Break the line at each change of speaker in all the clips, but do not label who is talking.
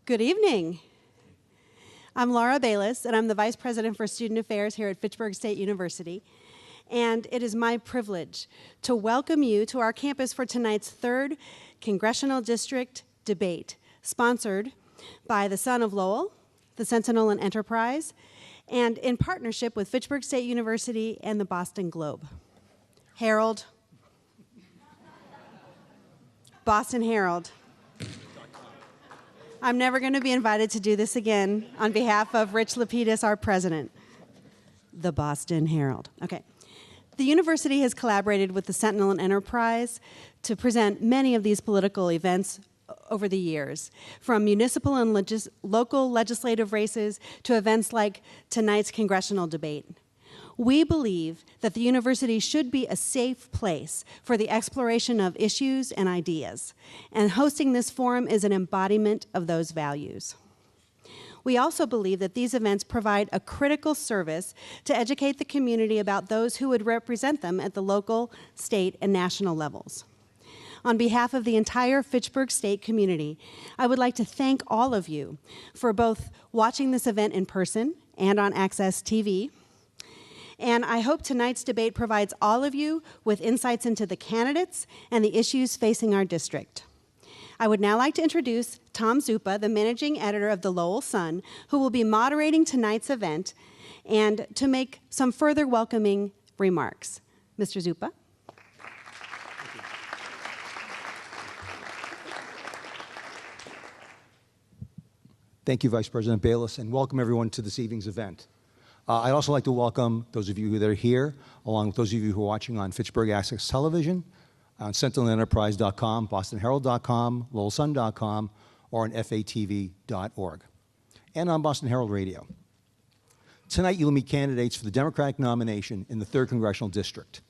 Good evening. I'm Laura Bayless, and I'm the Vice President for Student Affairs here at Fitchburg State University. And it is my privilege to welcome you to our campus for tonight's third Congressional District Debate, sponsored by the Sun of Lowell, the Sentinel and Enterprise, and in partnership with Fitchburg State University and the Boston Globe. Herald, Boston Herald. I'm never going to be invited to do this again on behalf of Rich Lapidus, our president. The Boston Herald. Okay. The university has collaborated with the Sentinel and Enterprise to present many of these political events over the years, from municipal and local legislative races to events like tonight's congressional debate. We believe that the university should be a safe place for the exploration of issues and ideas, and hosting this forum is an embodiment of those values. We also believe that these events provide a critical service to educate the community about those who would represent them at the local, state, and national levels. On behalf of the entire Fitchburg State community, I would like to thank all of you for both watching this event in person and on Access TV. And I hope tonight's debate provides all of you with insights into the candidates and the issues facing our district. I would now like to introduce Tom Zupa, the managing editor of the Lowell Sun, who will be moderating tonight's event and to make some further welcoming remarks. Mr. Zupa.
Thank you, Vice President Bayless, and welcome everyone to this evening's event. I'd also like to welcome those of you that are here, along with those of you who are watching on Fitchburg Access Television, on Sentinelenterprise.com, BostonHerald.com, LowellSun.com, or on FATV.org, and on Boston Herald Radio. Tonight, you'll meet candidates for the Democratic nomination in the 3rd Congressional District.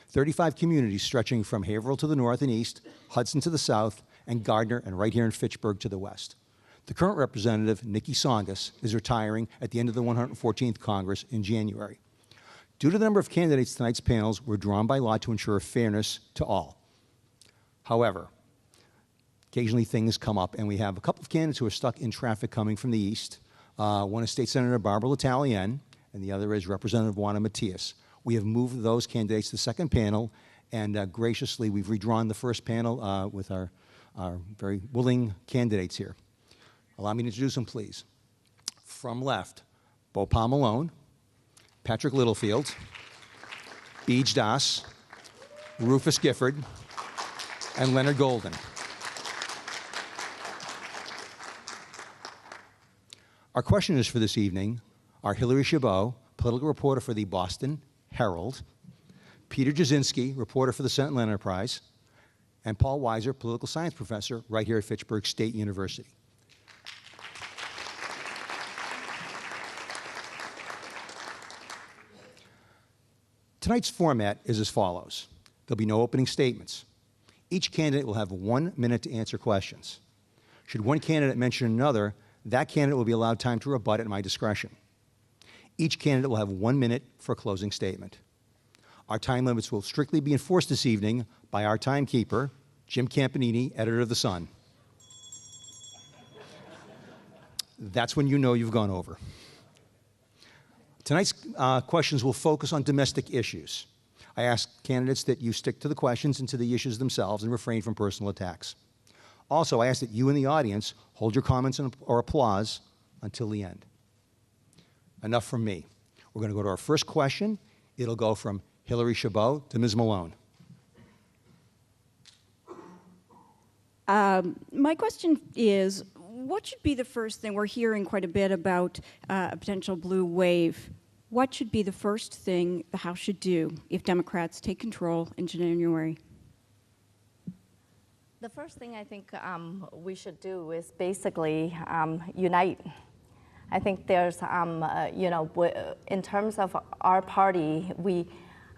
35 communities stretching from Haverhill to the north and east, Hudson to the south, and Gardner and right here in Fitchburg to the west. The current representative, Nikki Songas, is retiring at the end of the 114th Congress in January. Due to the number of candidates, tonight's panels were drawn by lot to ensure fairness to all. However, occasionally things come up, and we have a couple of candidates who are stuck in traffic coming from the east. One is State Senator Barbara L'Italienne, and the other is Representative Juana Matias. We have moved those candidates to the second panel, and graciously, we've redrawn the first panel with our very willing candidates here. Allow me to introduce them, please. From left, Bhopal Malone, Patrick Littlefield, Beej Das, Rufus Gifford, and Leonard Golden. Our questioners for this evening are Hillary Chabot, political reporter for the Boston Herald, Peter Jasinski, reporter for the Sentinel Enterprise, and Paul Weiser, political science professor right here at Fitchburg State University. Tonight's format is as follows. There'll be no opening statements. Each candidate will have 1 minute to answer questions. Should one candidate mention another, that candidate will be allowed time to rebut at my discretion. Each candidate will have 1 minute for a closing statement. Our time limits will strictly be enforced this evening by our timekeeper, Jim Campanini, editor of The Sun. That's when you know you've gone over. Tonight's questions will focus on domestic issues. I ask candidates that you stick to the questions and to the issues themselves and refrain from personal attacks. Also, I ask that you in the audience hold your comments or applause until the end. Enough from me. We're going to go to our first question. It'll go from Hillary Chabot to Ms. Malone.
My question is, what should be the first thing? We're hearing quite a bit about a potential blue wave. What should be the first thing the House should do if Democrats take control in January?
The first thing I think we should do is basically unite. I think there's, in terms of our party,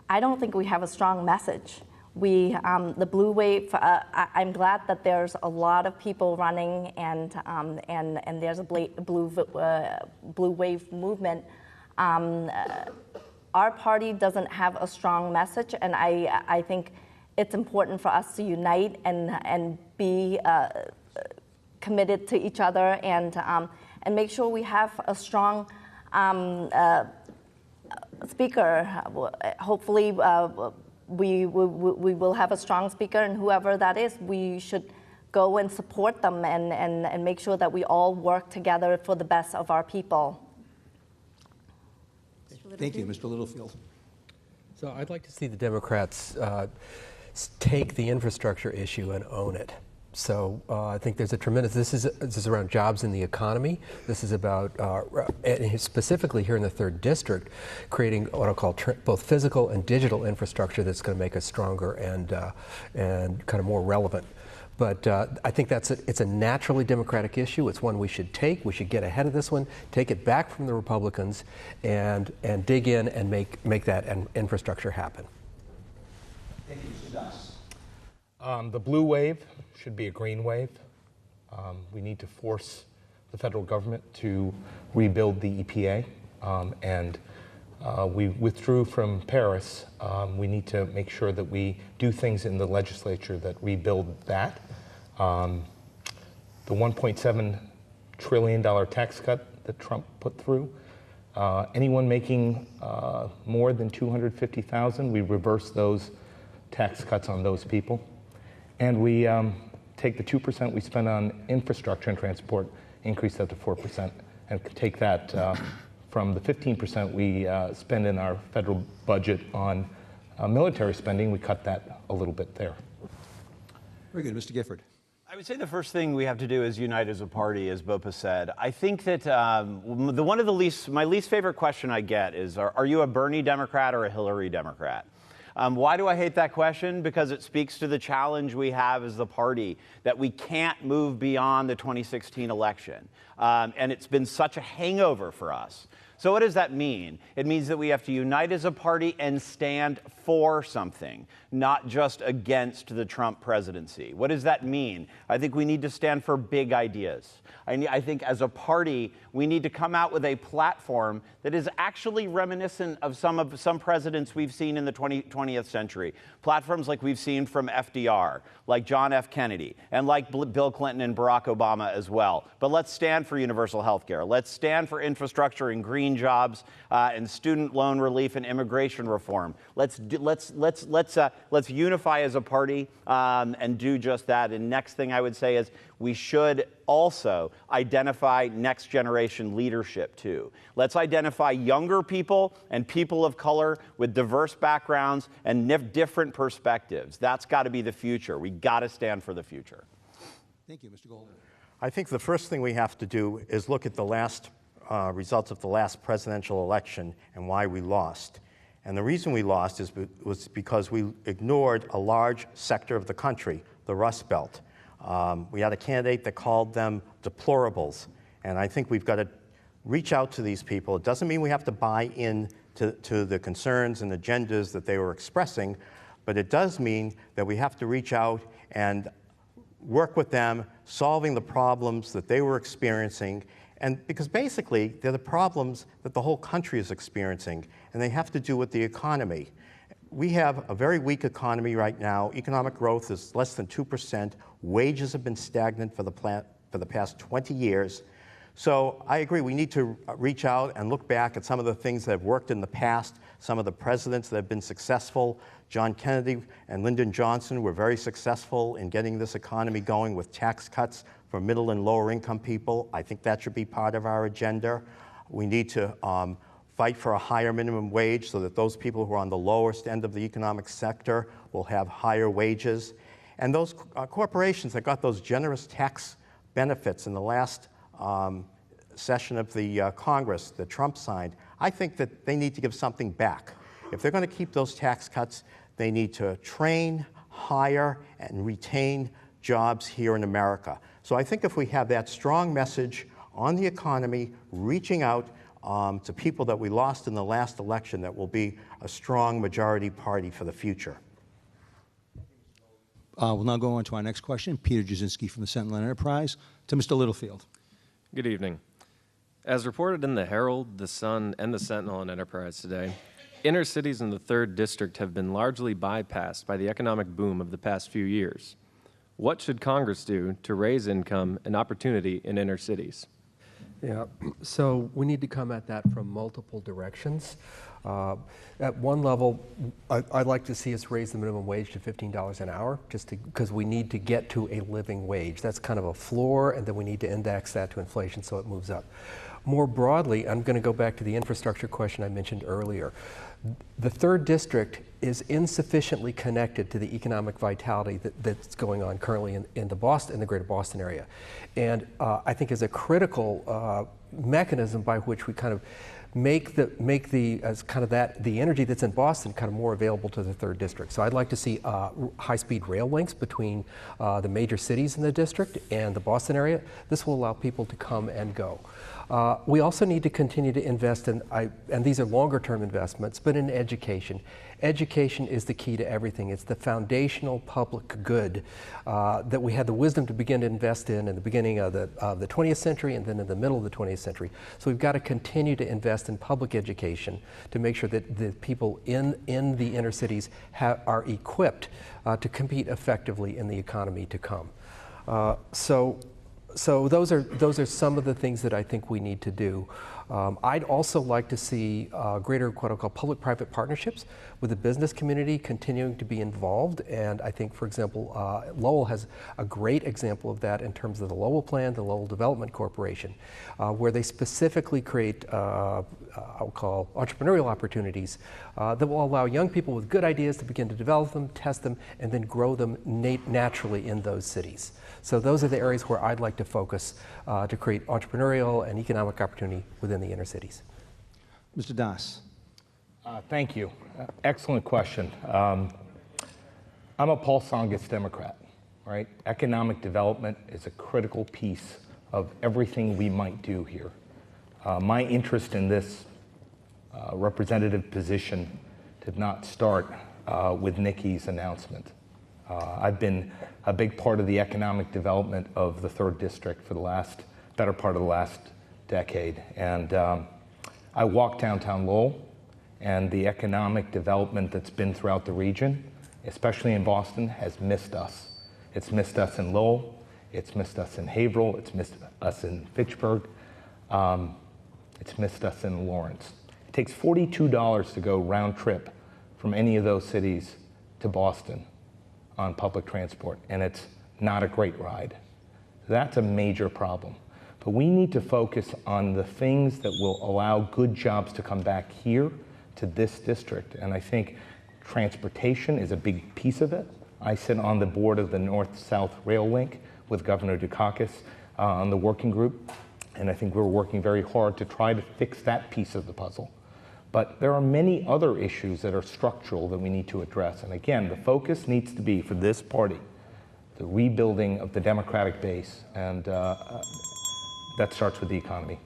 I don't think we have a strong message. The blue wave, I'm glad that there's a lot of people running and there's a blue wave movement. Our party doesn't have a strong message, and I think it's important for us to unite and be committed to each other and make sure we have a strong speaker. Hopefully, we will have a strong speaker, and whoever that is, we should go and support them and make sure that we all work together for the best of our people.
Thank you, Mr. Littlefield.
So I'd like to see the Democrats take the infrastructure issue and own it. So I think there's a tremendous, this is around jobs in the economy. This is about, specifically here in the 3rd District, creating what I'll call both physical and digital infrastructure that's going to make us stronger and kind of more relevant. But I think it's a naturally Democratic issue. It's one we should take. We should get ahead of this one, take it back from the Republicans, and dig in and make that infrastructure happen.
Thank you, Mr. Duss.
The blue wave should be a green wave. We need to force the federal government to rebuild the EPA, and we withdrew from Paris. We need to make sure that we do things in the legislature that rebuild that. The $1.7 trillion tax cut that Trump put through, anyone making more than $250,000, we reverse those tax cuts on those people. And we take the 2% we spend on infrastructure and transport, increase that to 4%, and take that from the 15% we spend in our federal budget on military spending, we cut that a little bit there.
Very good, Mr. Gifford.
I would say the first thing we have to do is unite as a party, as Bopa said. I think that my least favorite question I get is, are you a Bernie Democrat or a Hillary Democrat? Why do I hate that question? Because it speaks to the challenge we have as the party, that we can't move beyond the 2016 election. And it's been such a hangover for us. So what does that mean? It means that we have to unite as a party and stand for something, not just against the Trump presidency. What does that mean? I think we need to stand for big ideas. I think as a party, we need to come out with a platform that is actually reminiscent of some presidents we've seen in the 20th century. Platforms like we've seen from FDR, like John F. Kennedy, and like Bill Clinton and Barack Obama as well. But let's stand for universal health care. Let's stand for infrastructure and green jobs and student loan relief and immigration reform. Let's unify as a party and do just that. And next thing I would say is we should also identify next generation leadership too. Let's identify younger people and people of color with diverse backgrounds and different perspectives. That's got to be the future. We got to stand for the future.
Thank you, Mr. Golden.
I think the first thing we have to do is look at the last results of the last presidential election and why we lost. And the reason we lost was because we ignored a large sector of the country, the Rust Belt. We had a candidate that called them deplorables. And I think we've got to reach out to these people. It doesn't mean we have to buy in to the concerns and agendas that they were expressing, but it does mean that we have to reach out and work with them, solving the problems that they were experiencing. And because basically, they're the problems that the whole country is experiencing, and they have to do with the economy. We have a very weak economy right now. Economic growth is less than 2%. Wages have been stagnant for the past 20 years. So I agree, we need to reach out and look back at some of the things that have worked in the past, some of the presidents that have been successful. John Kennedy and Lyndon Johnson were very successful in getting this economy going with tax cuts for middle and lower income people. I think that should be part of our agenda. We need to fight for a higher minimum wage so that those people who are on the lowest end of the economic sector will have higher wages. And those corporations that got those generous tax benefits in the last session of the Congress that Trump signed, I think that they need to give something back. If they're going to keep those tax cuts, they need to train, hire, and retain jobs here in America. So I think if we have that strong message on the economy, reaching out to people that we lost in the last election, that will be a strong majority party for the future.
We'll now go on to our next question. Peter Jasinski from the Sentinel Enterprise. To Mr. Littlefield.
Good evening. As reported in the Herald, the Sun, and the Sentinel and Enterprise today, inner cities in the 3rd District have been largely bypassed by the economic boom of the past few years. What should Congress do to raise income and opportunity in inner cities?
Yeah, so we need to come at that from multiple directions. At one level, I'd like to see us raise the minimum wage to $15 an hour, just because we need to get to a living wage. That's kind of a floor, and then we need to index that to inflation so it moves up. More broadly, I'm going to go back to the infrastructure question I mentioned earlier. The 3rd District is insufficiently connected to the economic vitality that's going on currently in the greater Boston area. And I think is a critical mechanism by which we kind of make the energy that's in Boston kind of more available to the 3rd District. So I'd like to see high-speed rail links between the major cities in the district and the Boston area. This will allow people to come and go. We also need to continue to invest in, and these are longer-term investments, but in education. Education is the key to everything. It's the foundational public good that we had the wisdom to begin to invest in the beginning of the 20th century and then in the middle of the 20th century. So we've got to continue to invest in public education to make sure that the people in the inner cities are equipped to compete effectively in the economy to come. So those are some of the things that I think we need to do. I'd also like to see greater what I'll call public-private partnerships with the business community continuing to be involved. And I think, for example, Lowell has a great example of that in terms of the Lowell Plan, the Lowell Development Corporation, where they specifically create I'll call entrepreneurial opportunities that will allow young people with good ideas to begin to develop them, test them, and then grow them naturally in those cities. So those are the areas where I'd like to focus to create entrepreneurial and economic opportunity within the inner cities.
Mr. Das.
Thank you. Excellent question. I'm a Paul Tsongas Democrat, right? Economic development is a critical piece of everything we might do here. My interest in this representative position did not start with Nikki's announcement. I've been a big part of the economic development of the 3rd District for the better part of the last decade. And I walk downtown Lowell, and the economic development that's been throughout the region, especially in Boston, has missed us. It's missed us in Lowell, it's missed us in Haverhill, it's missed us in Fitchburg, it's missed us in Lawrence. It takes $42 to go round trip from any of those cities to Boston on public transport, and it's not a great ride. That's a major problem. But we need to focus on the things that will allow good jobs to come back here to this district, and I think transportation is a big piece of it. I sit on the board of the North-South Rail Link with Governor Dukakis on the working group, and I think we're working very hard to try to fix that piece of the puzzle. But there are many other issues that are structural that we need to address. And again, the focus needs to be, for this party, the rebuilding of the Democratic base. And that starts with the economy.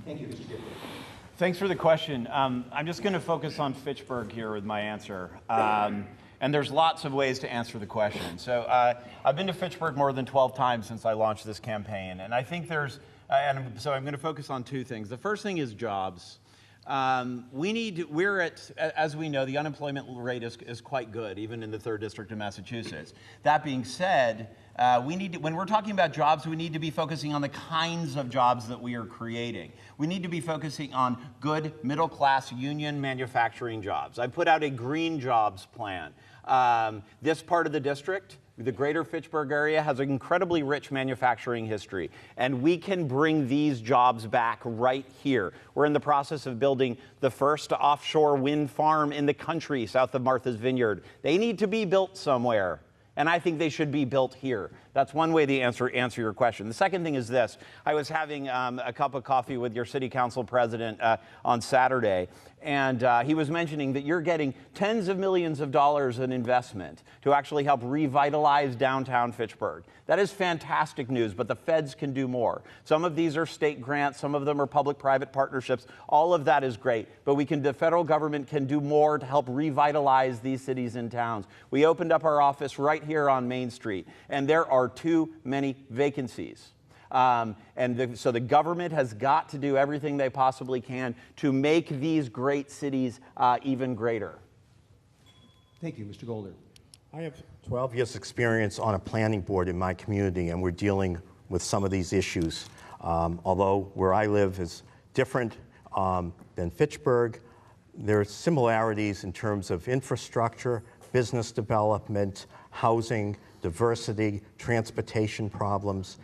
Thank you, Mr. Gifford.
Thanks for the question. I'm just going to focus on Fitchburg here with my answer. And there's lots of ways to answer the question. So I've been to Fitchburg more than 12 times since I launched this campaign. And I think so I'm going to focus on 2 things. The first thing is jobs. As we know, the unemployment rate is quite good, even in the 3rd District of Massachusetts. That being said, when we're talking about jobs, we need to be focusing on the kinds of jobs that we are creating. We need to be focusing on good middle-class union manufacturing jobs. I put out a green jobs plan. This part of the district, the greater Fitchburg area, has an incredibly rich manufacturing history, and we can bring these jobs back right here. We're in the process of building the first offshore wind farm in the country south of Martha's Vineyard. They need to be built somewhere, and I think they should be built here. That's one way to answer your question. The second thing is this. I was having a cup of coffee with your city council president on Saturday, and he was mentioning that you're getting tens of millions of dollars in investment to actually help revitalize downtown Fitchburg. That is fantastic news, but the feds can do more. Some of these are state grants, some of them are public-private partnerships. All of that is great, but the federal government can do more to help revitalize these cities and towns. We opened up our office right here on Main Street, and there are too many vacancies. So the government has got to do everything they possibly can to make these great cities even greater.
Thank you, Mr. Golder.
I have 12 years' experience on a planning board in my community, and we're dealing with some of these issues. Although where I live is different than Fitchburg, there are similarities in terms of infrastructure, business development, housing, diversity, transportation problems.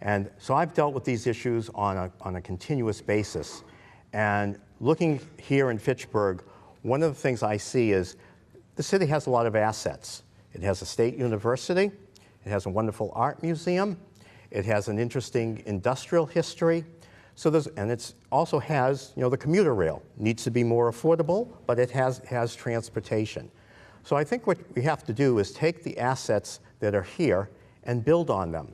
And so I've dealt with these issues on a continuous basis. And looking here in Fitchburg, one of the things I see is the city has a lot of assets. It has a state university, it has a wonderful art museum, it has an interesting industrial history. So and it also has, the commuter rail. Needs to be more affordable, but it has transportation. So I think what we have to do is take the assets that are here and build on them.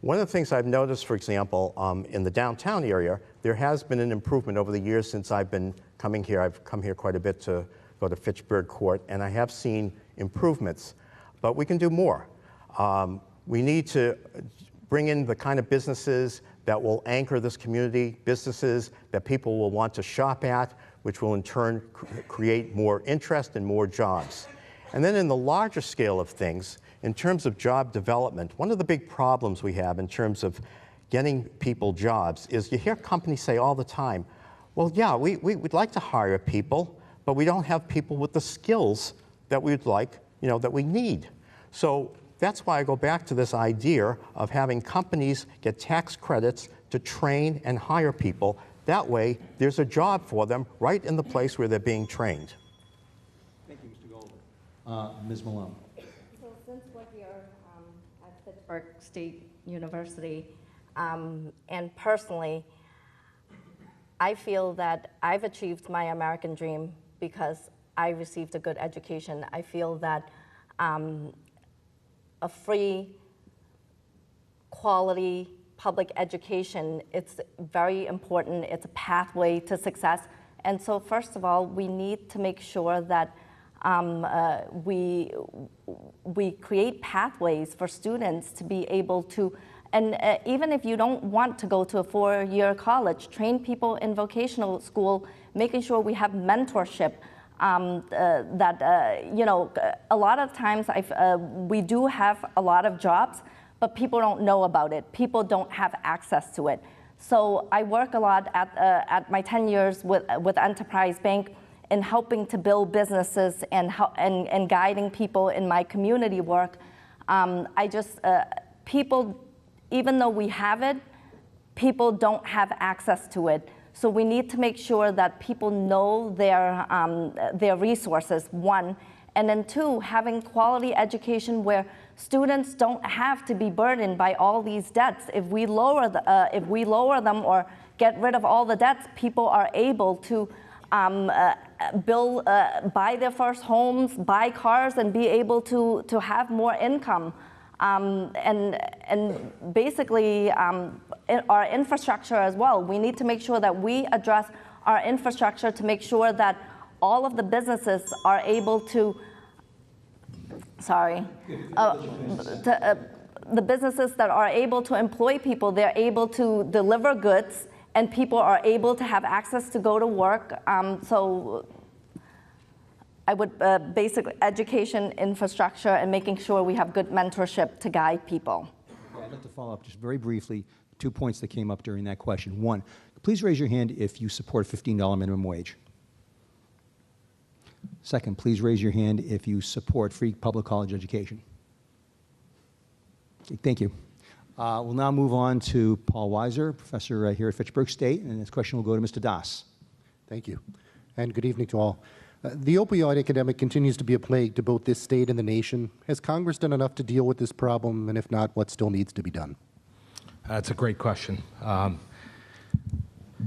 One of the things I've noticed, for example, in the downtown area, there has been an improvement over the years since I've been coming here. I've come here quite a bit to go to Fitchburg Court, and I have seen improvements. But we can do more. We need to bring in the kind of businesses that will anchor this community, businesses that people will want to shop at, which will in turn create more interest and more jobs. And then in the larger scale of things, in terms of job development, one of the big problems we have in terms of getting people jobs is you hear companies say all the time, well, yeah, we'd like to hire people, but we don't have people with the skills that we'd like, that we need. So that's why I go back to this idea of having companies get tax credits to train and hire people. That way, there's a job for them right in the place where they're being trained.
Thank you, Mr. Goldberg. Ms. Malone.
So since we're here at Fitchburg State University, and personally, I feel that I've achieved my American dream because I received a good education. I feel that a free, quality public education, it's very important. It's a pathway to success. And so first of all, we need to make sure that we create pathways for students to be able to, and even if you don't want to go to a 4-year college, train people in vocational school, making sure we have mentorship. A lot of times we do have a lot of jobs, but people don't know about it. People don't have access to it. So I work a lot at my 10 years with Enterprise Bank in helping to build businesses and guiding people in my community work. People, even though we have it, people don't have access to it. So we need to make sure that people know their resources, one, and then two, having quality education where students don't have to be burdened by all these debts. If we lower them or get rid of all the debts, people are able to buy their first homes, buy cars, and be able to have more income. And basically our infrastructure as well. We need to make sure that we address our infrastructure to make sure that all of the businesses are able to, the businesses that are able to employ people, they're able to deliver goods and people are able to have access to go to work. So I would basically education, infrastructure, and making sure we have good mentorship to guide people.
Okay, I'd like to follow up just very briefly, 2 points that came up during that question. One, please raise your hand if you support $15 minimum wage. Second, please raise your hand if you support free public college education. Okay, thank you. We'll now move on to Paul Weiser, professor here at Fitchburg State, and this question will go to Mr. Das.
Thank you, and good evening to all. The opioid epidemic continues to be a plague to both this state and the nation. Has Congress done enough to deal with this problem, and if not, what still needs to be done?
That's a great question.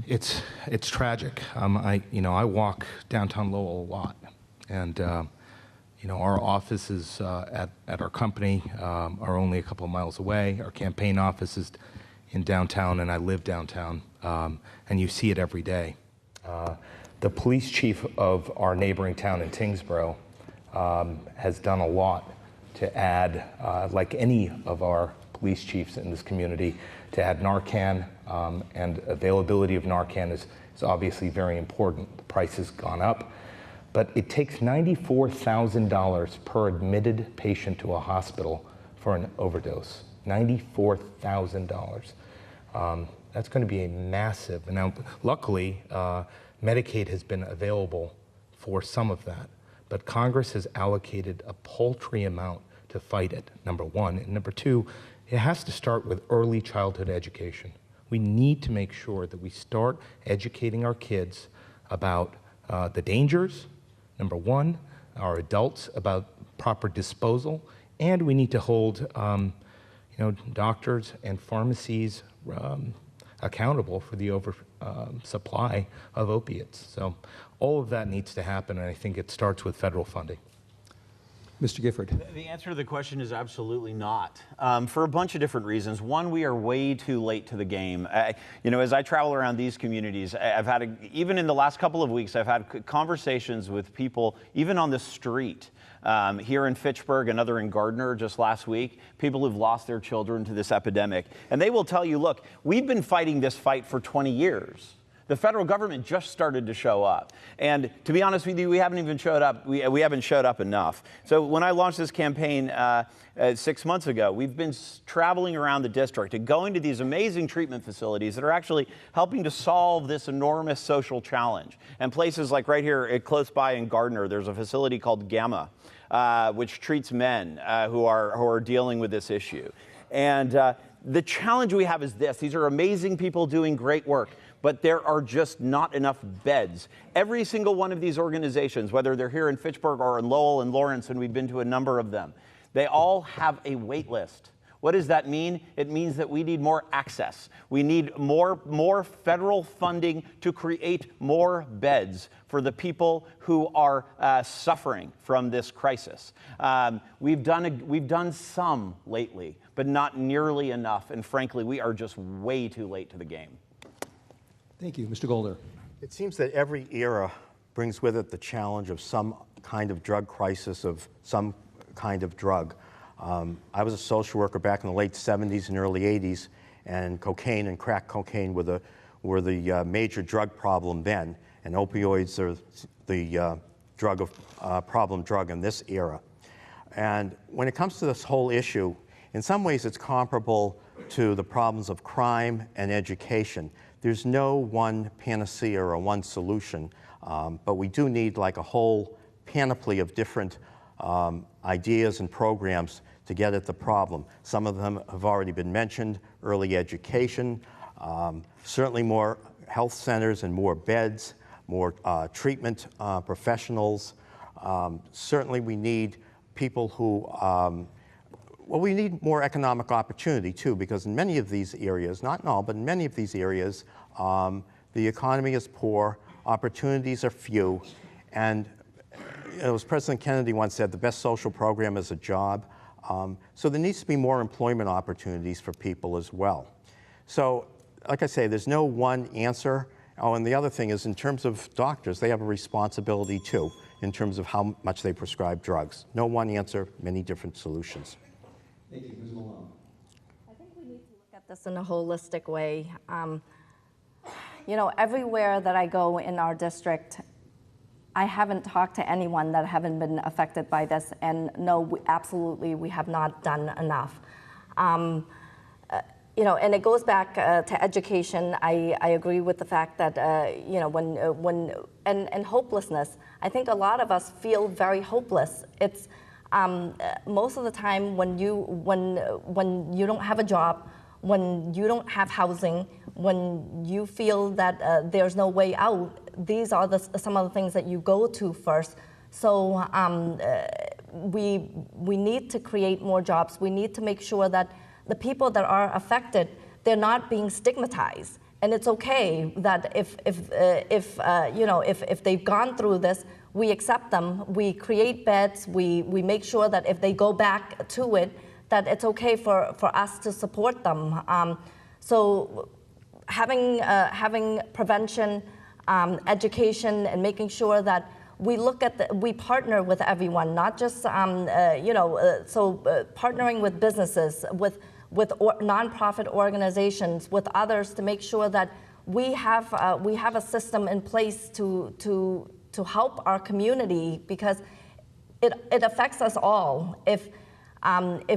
It's tragic. I walk downtown Lowell a lot, and our offices at our company are only a couple of miles away. Our campaign office is in downtown, and I live downtown, and you see it every day. The police chief of our neighboring town in Tingsboro has done a lot to add, like any of our police chiefs in this community, to add Narcan, and availability of Narcan is obviously very important. The price has gone up, but it takes $94,000 per admitted patient to a hospital for an overdose. $94,000. That's going to be a massive amount. Luckily, Medicaid has been available for some of that, but Congress has allocated a paltry amount to fight it, number one. And number two, it has to start with early childhood education. We need to make sure that we start educating our kids about the dangers, number one, our adults about proper disposal, and we need to hold doctors and pharmacies accountable for the oversupply of opiates. So all of that needs to happen, and I think it starts with federal funding.
Mr. Gifford.
The answer to the question is absolutely not, for a bunch of different reasons. One, we are way too late to the game. As I travel around these communities, I've had, even in the last couple of weeks, I've had conversations with people, even on the street, here in Fitchburg, another in Gardner just last week, people who've lost their children to this epidemic. And they will tell you, look, we've been fighting this fight for 20 years. The federal government just started to show up. And to be honest with you, we haven't even showed up. We haven't showed up enough. So when I launched this campaign 6 months ago, we've been traveling around the district and going to these amazing treatment facilities that are actually helping to solve this enormous social challenge. And places like right here close by in Gardner, there's a facility called Gamma, which treats men who are dealing with this issue. And the challenge we have is this. These are amazing people doing great work, but there are just not enough beds. Every single one of these organizations, whether they're here in Fitchburg or in Lowell and Lawrence, and we've been to a number of them, they all have a wait list. What does that mean? It means that we need more access. We need more federal funding to create more beds for the people who are suffering from this crisis. We've done some lately, but not nearly enough. And frankly, we are just way too late to the game.
Thank you. Mr. Golder.
It seems that every era brings with it the challenge of some kind of drug crisis, of some kind of drug. I was a social worker back in the late 70s and early 80s, and cocaine and crack cocaine were the major drug problem then, and opioids are the problem drug in this era. And when it comes to this whole issue, in some ways it's comparable to the problems of crime and education. There's no one panacea or one solution, but we do need like a whole panoply of different ideas and programs to get at the problem. Some of them have already been mentioned: early education, certainly more health centers and more beds, more treatment professionals. Certainly we need people who, well, we need more economic opportunity too, because in many of these areas, not in all, but in many of these areas, the economy is poor, opportunities are few, and as President Kennedy once said, the best social program is a job. So there needs to be more employment opportunities for people as well. So, like I say, there's no one answer. Oh, and the other thing is, in terms of doctors, they have a responsibility too, in terms of how much they prescribe drugs. No one answer, many different solutions.
Thank you. Ms. Malone.
I think we need to look at this in a holistic way. Everywhere that I go in our district, I haven't talked to anyone that haven't been affected by this, and no, absolutely, we have not done enough. And it goes back to education. I agree with the fact that when hopelessness. I think a lot of us feel very hopeless. It's most of the time when you don't have a job, when you don't have housing, when you feel that there's no way out. These are some of the things that you go to first. So we need to create more jobs. We need to make sure that the people that are affected, they're not being stigmatized. And it's okay that if they've gone through this, we accept them. We create beds. We make sure that if they go back to it, that it's okay for us to support them. So having prevention, education, and making sure that we we partner with everyone, not just partnering with businesses, with nonprofit organizations, with others, to make sure that we have a system in place to help our community, because it affects us all. If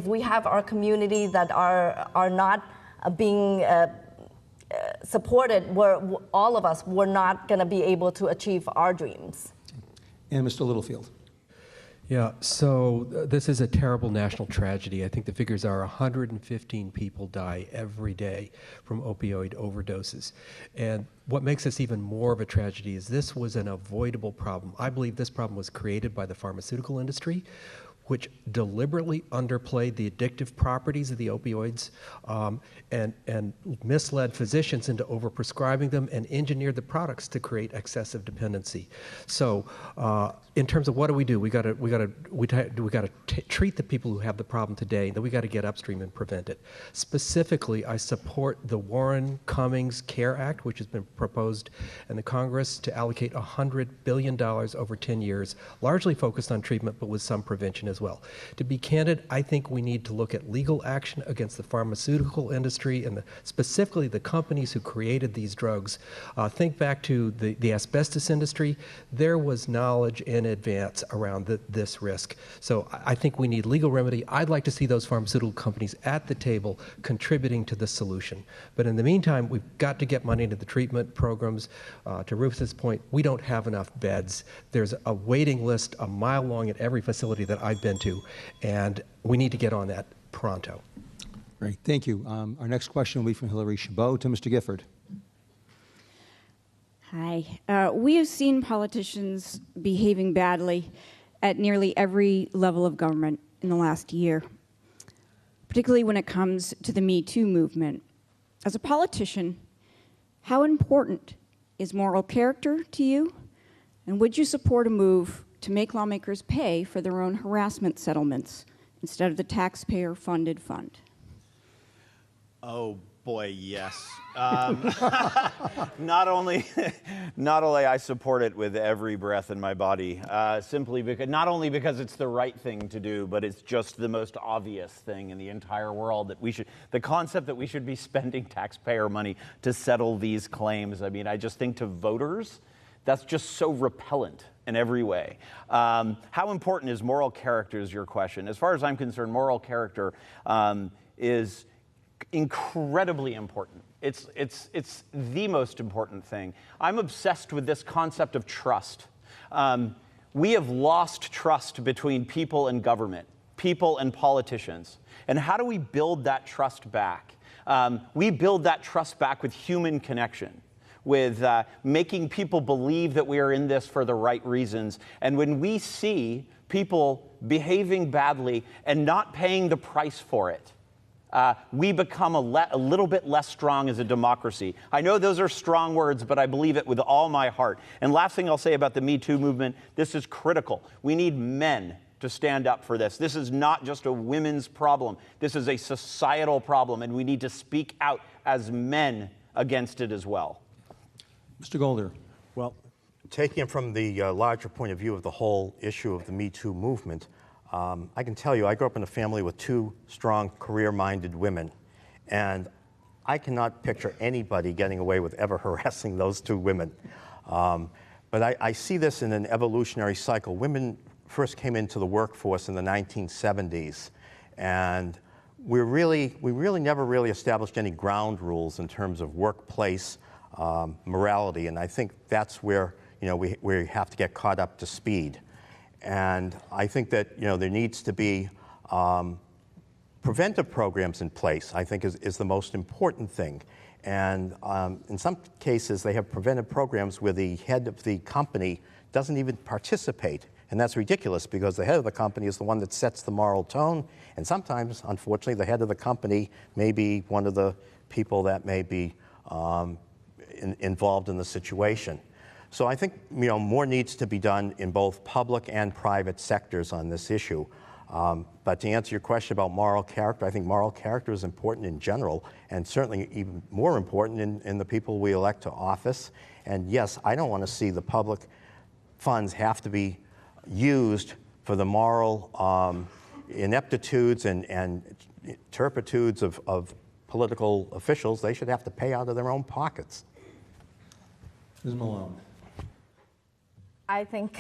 we have our community that are not being supported, all of us, we're not going to be able to achieve our dreams.
And Mr. Littlefield.
Yeah, so this is a terrible national tragedy. I think the figures are 115 people die every day from opioid overdoses. And what makes this even more of a tragedy is this was an avoidable problem. I believe this problem was created by the pharmaceutical industry, which deliberately underplayed the addictive properties of the opioids and misled physicians into overprescribing them and engineered the products to create excessive dependency. So, in terms of what do, we got to treat the people who have the problem today, then we got to get upstream and prevent it. Specifically, I support the Warren-Cummings CARE Act, which has been proposed in the Congress to allocate $100 billion over 10 years, largely focused on treatment, but with some prevention as well. To be candid, I think we need to look at legal action against the pharmaceutical industry and specifically the companies who created these drugs. Think back to the asbestos industry. There was knowledge in advance around this risk. So I think we need legal remedy. I'd like to see those pharmaceutical companies at the table contributing to the solution. But in the meantime, we've got to get money into the treatment programs. To Rufus's point, we don't have enough beds. There's a waiting list a mile long at every facility that I've been to, and we need to get on that pronto.
Great, thank you. Our next question will be from Hillary Chabot to Mr. Gifford.
Hi. We have seen politicians behaving badly at nearly every level of government in the last year, particularly when it comes to the Me Too movement. As a politician, how important is moral character to you? And would you support a move to make lawmakers pay for their own harassment settlements instead of the taxpayer-funded fund?
Oh boy, yes. Not only I support it with every breath in my body, simply because not only because it's the right thing to do, but it's just the most obvious thing in the entire world that the concept that we should be spending taxpayer money to settle these claims. I mean, I just think to voters, that's just so repellent in every way. How important is moral character is your question. As far as I'm concerned, moral character is incredibly important. It's the most important thing. I'm obsessed with this concept of trust. We have lost trust between people and government, people and politicians. And how do we build that trust back? We build that trust back with human connection, with making people believe that we are in this for the right reasons. And when we see people behaving badly and not paying the price for it, we become a little bit less strong as a democracy. I know those are strong words, but I believe it with all my heart. And last thing I'll say about the Me Too movement, this is critical. We need men to stand up for this. This is not just a women's problem. This is a societal problem, and we need to speak out as men against it as well.
Mr. Golder.
Well, taking it from the larger point of view of the whole issue of the Me Too movement, I can tell you I grew up in a family with two strong career-minded women, and I cannot picture anybody getting away with ever harassing those two women. But I see this in an evolutionary cycle. Women first came into the workforce in the 1970s, and we really never really established any ground rules in terms of workplace morality, and I think that's where we have to get caught up to speed. And I think that there needs to be preventive programs in place, I think is the most important thing. And in some cases, they have preventive programs where the head of the company doesn't even participate. And that's ridiculous because the head of the company is the one that sets the moral tone. And sometimes, unfortunately, the head of the company may be one of the people that may be involved in the situation. So I think more needs to be done in both public and private sectors on this issue. But to answer your question about moral character, I think moral character is important in general, and certainly even more important in the people we elect to office. And yes, I don't want to see the public funds have to be used for the moral ineptitudes and turpitudes of political officials. They should have to pay out of their own pockets.
Ms. Malone.
I think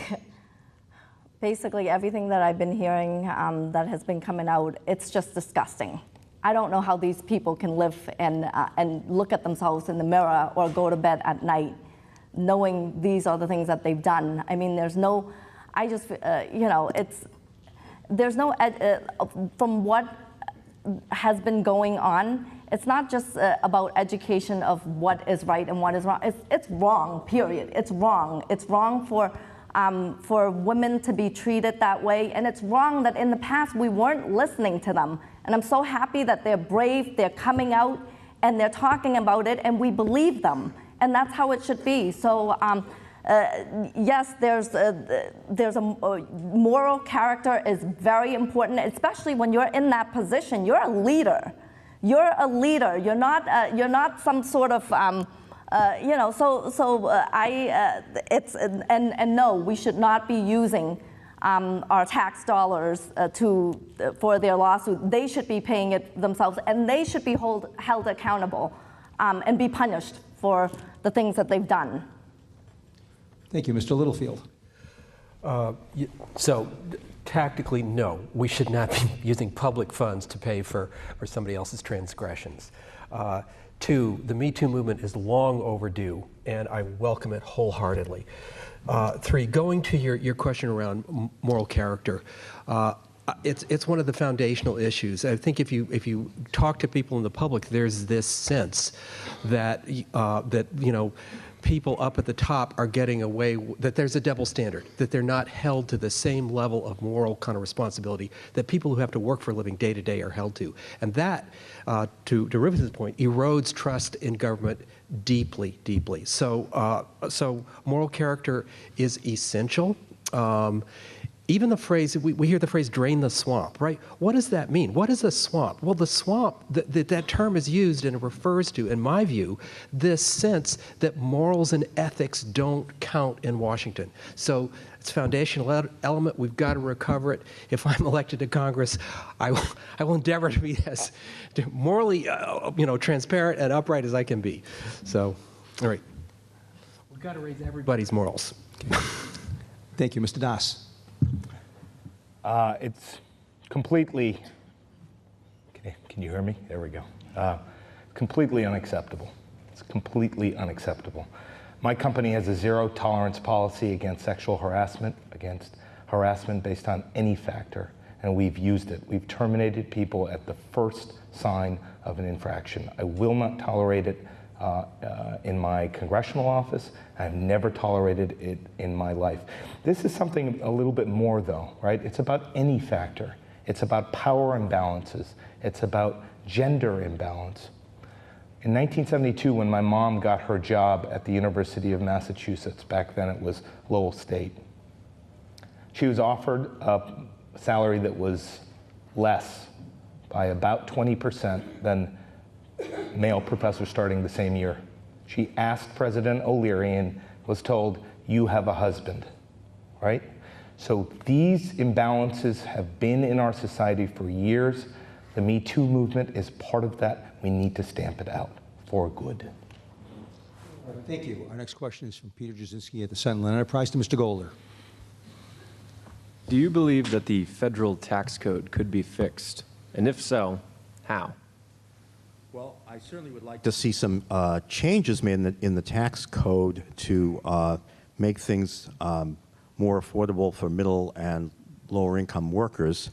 basically everything that I've been hearing that has been coming out, it's just disgusting. I don't know how these people can live and look at themselves in the mirror or go to bed at night knowing these are the things that they've done. I mean, there's no, I just, you know, there's no, from what has been going on, it's not just about education of what is right and what is wrong. It's wrong, period. It's wrong. It's wrong for women to be treated that way, and it's wrong that in the past we weren't listening to them. And I'm so happy that they're brave, they're coming out, and they're talking about it, and we believe them. And that's how it should be. So yes, there's a moral character is very important, especially when you're in that position. You're a leader. You're a leader. You're not some sort of you know. It's and no, we should not be using our tax dollars for their lawsuit. They should be paying it themselves, and they should be held accountable and be punished for the things that they've done.
Thank you. Mr. Littlefield.
So tactically, no, we should not be using public funds to pay for somebody else's transgressions. Two, the Me Too movement is long overdue, and I welcome it wholeheartedly. Three, going to your question around moral character, it's one of the foundational issues. I think if you talk to people in the public, there's this sense that that you know, people up at the top are getting away, that there's a double standard, that they're not held to the same level of moral kind of responsibility that people who have to work for a living day to day are held to. And that, to Rivas' point, erodes trust in government deeply, deeply. So, so moral character is essential. Even the phrase, we hear the phrase drain the swamp, right? What does that mean? What is a swamp? Well, the swamp, that term is used and it refers to, in my view, this sense that morals and ethics don't count in Washington. So it's a foundational element. We've got to recover it. If I'm elected to Congress, I will endeavor to be as morally transparent and upright as I can be. So, all right. We've got to raise everybody's morals.
Okay. Thank you. Mr. Das.
It's completely, can you hear me? There we go. Completely unacceptable. It's completely unacceptable. My company has a zero tolerance policy against sexual harassment, against harassment based on any factor, and we've used it. We've terminated people at the first sign of an infraction. I will not tolerate it in my congressional office. I've never tolerated it in my life. This is something a little bit more though, right? It's about any factor. It's about power imbalances. It's about gender imbalance. In 1972, when my mom got her job at the University of Massachusetts, back then it was Lowell State, she was offered a salary that was less by about 20% than male professors starting the same year. She asked President O'Leary and was told, "You have a husband," right? So these imbalances have been in our society for years. The Me Too movement is part of that. We need to stamp it out for good.
Thank you. Our next question is from Peter Jasinski at the Sentinel Enterprise to Mr. Golder.
Do you believe that the federal tax code could be fixed? And if so, how?
Well, I certainly would like to see some changes made in the tax code to make things more affordable for middle and lower income workers.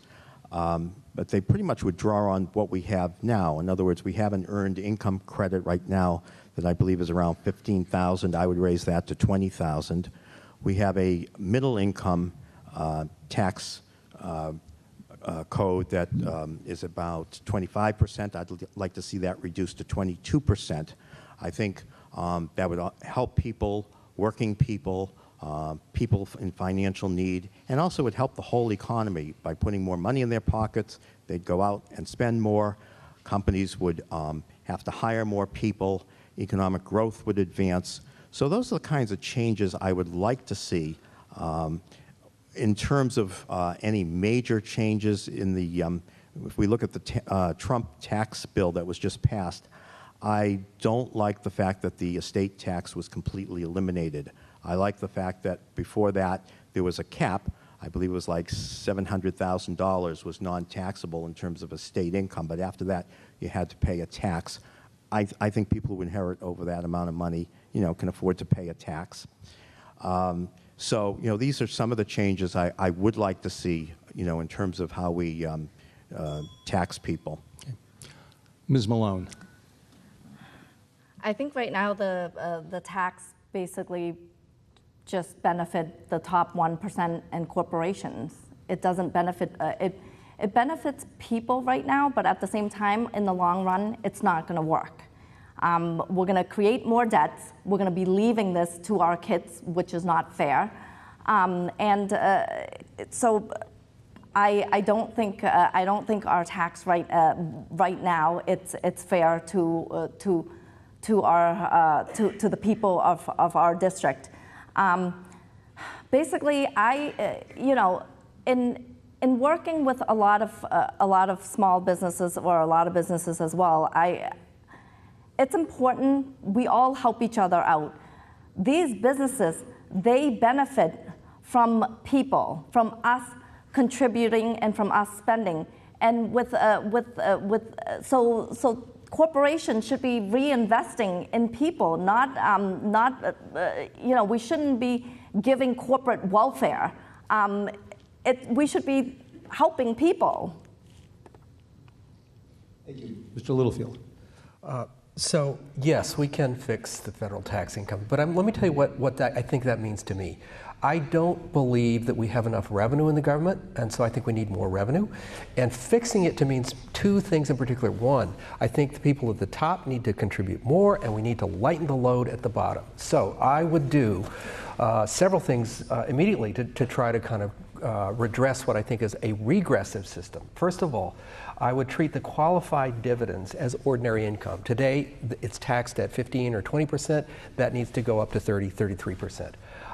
But they pretty much would draw on what we have now. In other words, we have an earned income credit right now that I believe is around $15,000. I would raise that to $20,000. We have a middle income tax code that is about 25%. I'd like to see that reduced to 22%. I think that would help people, working people, people in financial need, and also would help the whole economy by putting more money in their pockets. They'd go out and spend more. Companies would have to hire more people. Economic growth would advance. So those are the kinds of changes I would like to see. In terms of any major changes in the, if we look at the Trump tax bill that was just passed, I don't like the fact that the estate tax was completely eliminated. I like the fact that before that there was a cap. I believe it was like $700,000 was non-taxable in terms of estate income, but after that you had to pay a tax. I think people who inherit over that amount of money, can afford to pay a tax. So, these are some of the changes I would like to see, in terms of how we tax people.
Okay. Ms. Malone.
I think right now the tax basically just benefit the top 1% and corporations. It doesn't benefit, it benefits people right now, but at the same time, in the long run, it's not gonna work. We're gonna create more debts. We're gonna be leaving this to our kids, which is not fair. So I don't think our tax right now it's fair to the people of our district. Basically, in working with a lot of small businesses or a lot of businesses as well, it's important we all help each other out. These businesses, they benefit from people, from us contributing and from us spending, and so corporations should be reinvesting in people, we shouldn't be giving corporate welfare. We should be helping people.
Thank you. Mr. Littlefield.
So yes, we can fix the federal tax income, but let me tell you what I think that means to me. I don't believe that we have enough revenue in the government, and so I think we need more revenue. And fixing it to means two things in particular. One, I think the people at the top need to contribute more, and we need to lighten the load at the bottom. So I would do several things immediately to try to kind of redress what I think is a regressive system. First of all, I would treat the qualified dividends as ordinary income. Today, it's taxed at 15 or 20%. That needs to go up to 30, 33%.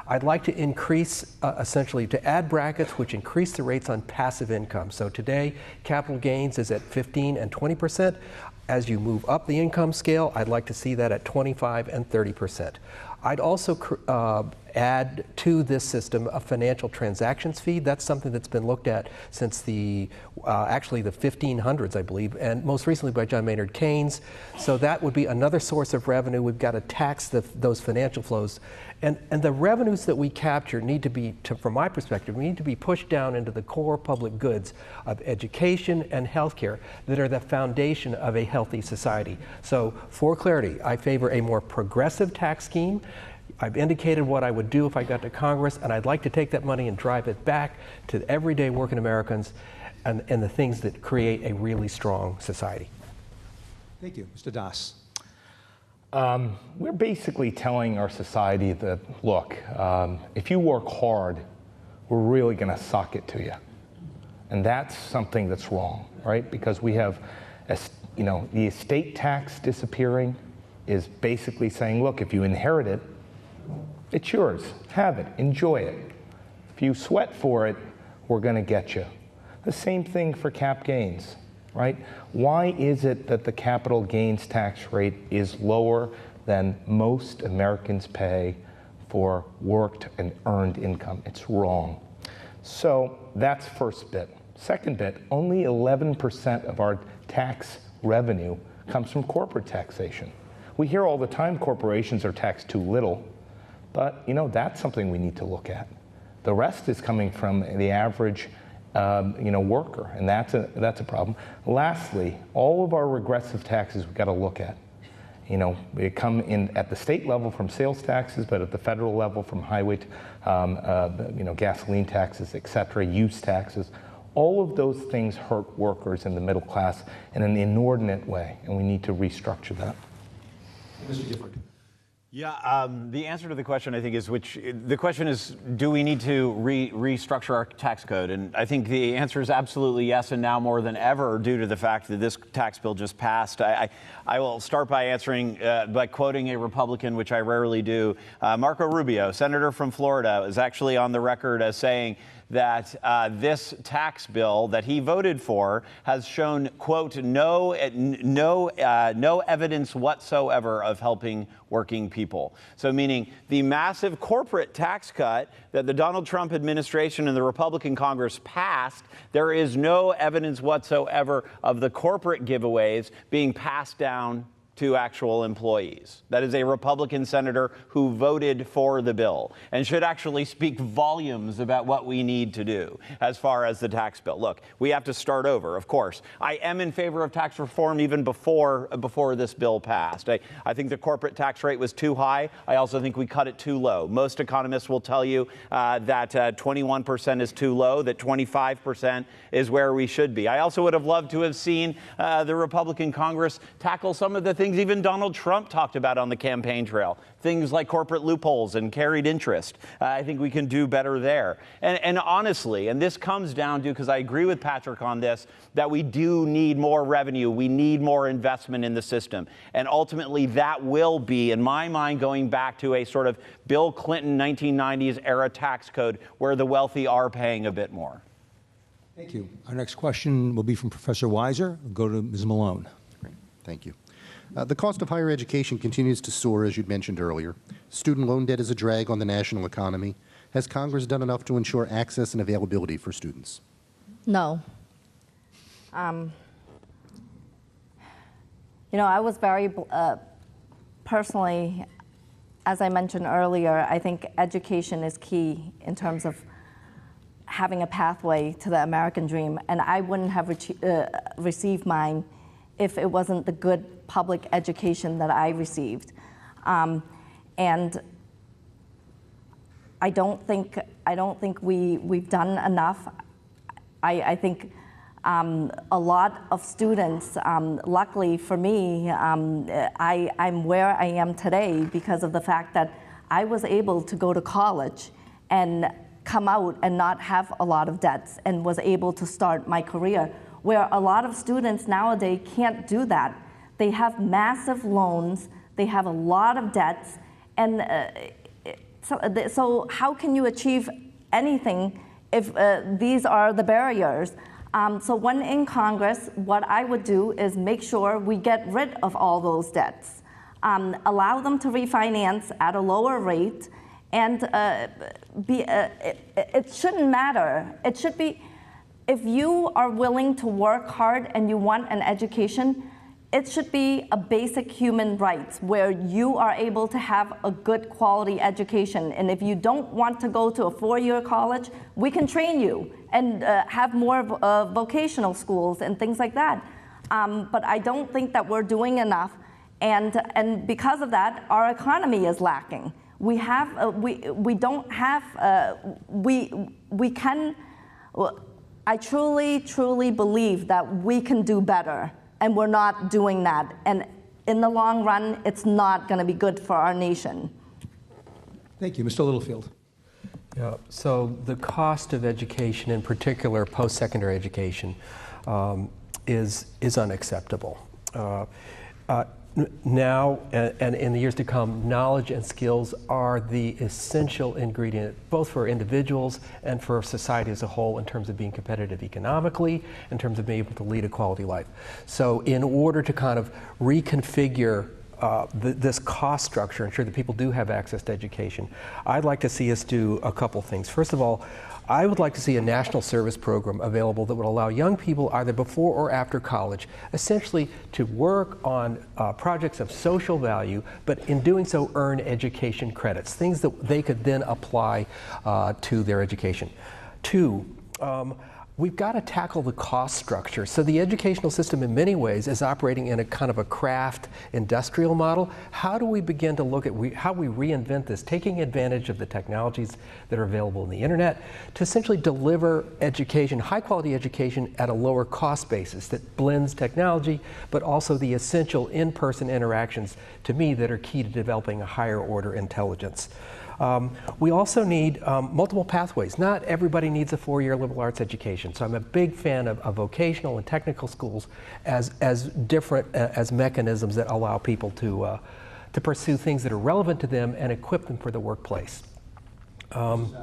I'd like to increase, essentially, to add brackets which increase the rates on passive income. So today, capital gains is at 15 and 20%. As you move up the income scale, I'd like to see that at 25 and 30%. I'd also add to this system a financial transactions fee. That's something that's been looked at since actually the 1500s, I believe, and most recently by John Maynard Keynes. So that would be another source of revenue. We've got to tax those financial flows. And the revenues that we capture need to be, from my perspective, we need to be pushed down into the core public goods of education and healthcare that are the foundation of a healthy society. So for clarity, I favor a more progressive tax scheme. I've indicated what I would do if I got to Congress, and I'd like to take that money and drive it back to everyday working Americans and the things that create a really strong society.
Thank you. Mr. Das.
We're basically telling our society that, look, if you work hard, we're really going to sock it to you. And that's something that's wrong, right? Because we have, the estate tax disappearing is basically saying, look, if you inherit it, it's yours. Have it. Enjoy it. If you sweat for it, we're going to get you. The same thing for cap gains. Right? Why is it that the capital gains tax rate is lower than most Americans pay for worked and earned income? It's wrong. So that's first bit. Second bit, only 11% of our tax revenue comes from corporate taxation. We hear all the time corporations are taxed too little, but that's something we need to look at. The rest is coming from the average worker, and that's a problem. Lastly, all of our regressive taxes we've got to look at. They come in at the state level from sales taxes, but at the federal level from highway, gasoline taxes, et cetera, use taxes. All of those things hurt workers in the middle class in an inordinate way, and we need to restructure that.
Mr. Gifford.
Yeah, the answer to the question, I think, is the question is, do we need to restructure our tax code? And I think the answer is absolutely yes, and now more than ever, due to the fact that this tax bill just passed. I will start by answering by quoting a Republican, which I rarely do. Marco Rubio, senator from Florida, is actually on the record as saying that this tax bill that he voted for has shown, quote, no evidence whatsoever of helping working people. people. So meaning the massive corporate tax cut that the Donald Trump administration and the Republican Congress passed, there is no evidence whatsoever of the corporate giveaways being passed down to actual employees. That is a Republican senator who voted for the bill and should actually speak volumes about what we need to do as far as the tax bill. Look, we have to start over, of course. I am in favor of tax reform even before this bill passed. I think the corporate tax rate was too high. I also think we cut it too low. Most economists will tell you that 21% is too low, that 25% is where we should be. I also would have loved to have seen the Republican Congress tackle some of the things even Donald Trump talked about on the campaign trail, things like corporate loopholes and carried interest. I think we can do better there. And honestly, and this comes down to, because I agree with Patrick on this, that we do need more revenue. We need more investment in the system. And ultimately, that will be, in my mind, going back to a sort of Bill Clinton 1990s era tax code where the wealthy are paying a bit more.
Thank you. Our next question will be from Professor Weiser. We'll go to Ms. Malone.
Great. Thank you. The cost of higher education continues to soar, as you'd mentioned earlier. Student loan debt is a drag on the national economy. Has Congress done enough to ensure access and availability for students?
No. I was very, personally, as I mentioned earlier, I think education is key in terms of having a pathway to the American dream. And I wouldn't have received mine if it wasn't the good public education that I received. And I don't think we've done enough. I think a lot of students, luckily for me, I'm where I am today because of the fact that I was able to go to college and come out and not have a lot of debts and was able to start my career, where a lot of students nowadays can't do that. They have massive loans, they have a lot of debts, and so how can you achieve anything if these are the barriers? So when in Congress, what I would do is make sure we get rid of all those debts, allow them to refinance at a lower rate, and it shouldn't matter. It should be, if you are willing to work hard and you want an education, it should be a basic human right where you are able to have a good quality education. And if you don't want to go to a four-year college, we can train you and have more vocational schools and things like that. But I don't think that we're doing enough. And because of that, our economy is lacking. We have, we don't have, we can, I truly, truly believe that we can do better. And we're not doing that. And in the long run, it's not going to be good for our nation.
Thank you. Mr. Littlefield.
Yeah, so the cost of education, in particular post-secondary education, is unacceptable. Now and in the years to come, knowledge and skills are the essential ingredient, both for individuals and for society as a whole, in terms of being competitive economically, in terms of being able to lead a quality life. So in order to kind of reconfigure this cost structure, ensure that people do have access to education, I'd like to see us do a couple things. First of all, I would like to see a national service program available that would allow young people, either before or after college, essentially to work on projects of social value, but in doing so earn education credits, things that they could then apply to their education. Two, we've got to tackle the cost structure. So the educational system in many ways is operating in a kind of a craft industrial model. How do we begin to look at how we reinvent this, taking advantage of the technologies that are available in the internet to essentially deliver education, high quality education at a lower cost basis that blends technology, but also the essential in-person interactions, to me, that are key to developing a higher order intelligence. We also need multiple pathways. Not everybody needs a four-year liberal arts education. So I'm a big fan of vocational and technical schools as different as mechanisms that allow people to pursue things that are relevant to them and equip them for the workplace. Wasn't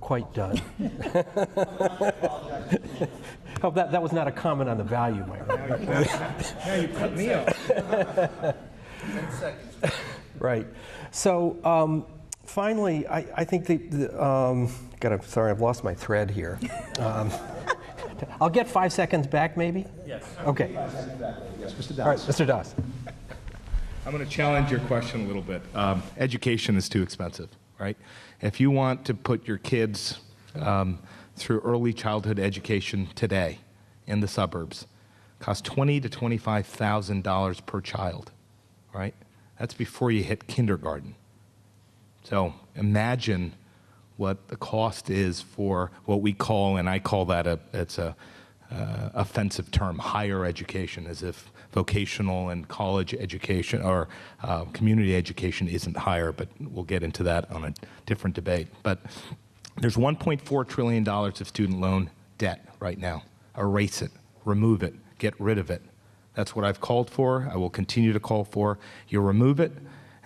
quite done. Oh, that was not a comment on the value, Mike.
Now you cut me off. 10 seconds.
Right. So finally, I think sorry, I've lost my thread here. I'll get 5 seconds back, maybe?
Yes.
Okay.
Yes, Mr.
All right,
Downs.
Mr. Doss.
I'm going to challenge your question a little bit. Education is too expensive, right? If you want to put your kids through early childhood education today in the suburbs, it costs $20,000 to $25,000 per child, right? That's before you hit kindergarten. So imagine what the cost is for what we call, and I call that it's a offensive term, higher education, as if vocational and college education or community education isn't higher, but we'll get into that on a different debate. But there's $1.4 trillion of student loan debt right now. Erase it, remove it, get rid of it. That's what I've called for. I will continue to call for. You remove it,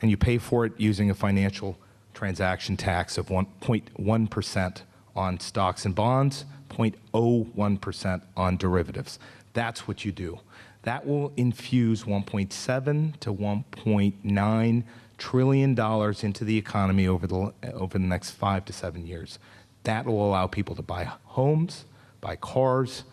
and you pay for it using a financial transaction tax of 1.1% on stocks and bonds, 0.01% on derivatives. That's what you do. That will infuse $1.7 to $1.9 trillion into the economy over the next 5 to 7 years. That will allow people to buy homes, buy cars,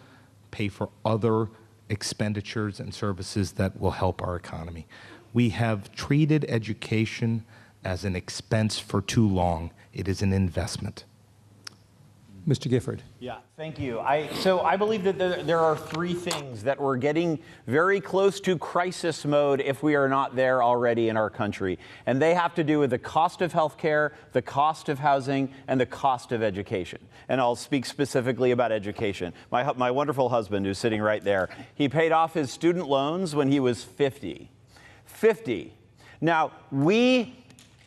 pay for other expenditures and services that will help our economy. We have treated education as an expense for too long. It is an investment.
Mr. Gifford.
Yeah, thank you. So I believe that there are three things that we're getting very close to crisis mode if we are not there already in our country. And they have to do with the cost of healthcare, the cost of housing, and the cost of education. And I'll speak specifically about education. My wonderful husband, who's sitting right there, he paid off his student loans when he was 50. 50. Now, we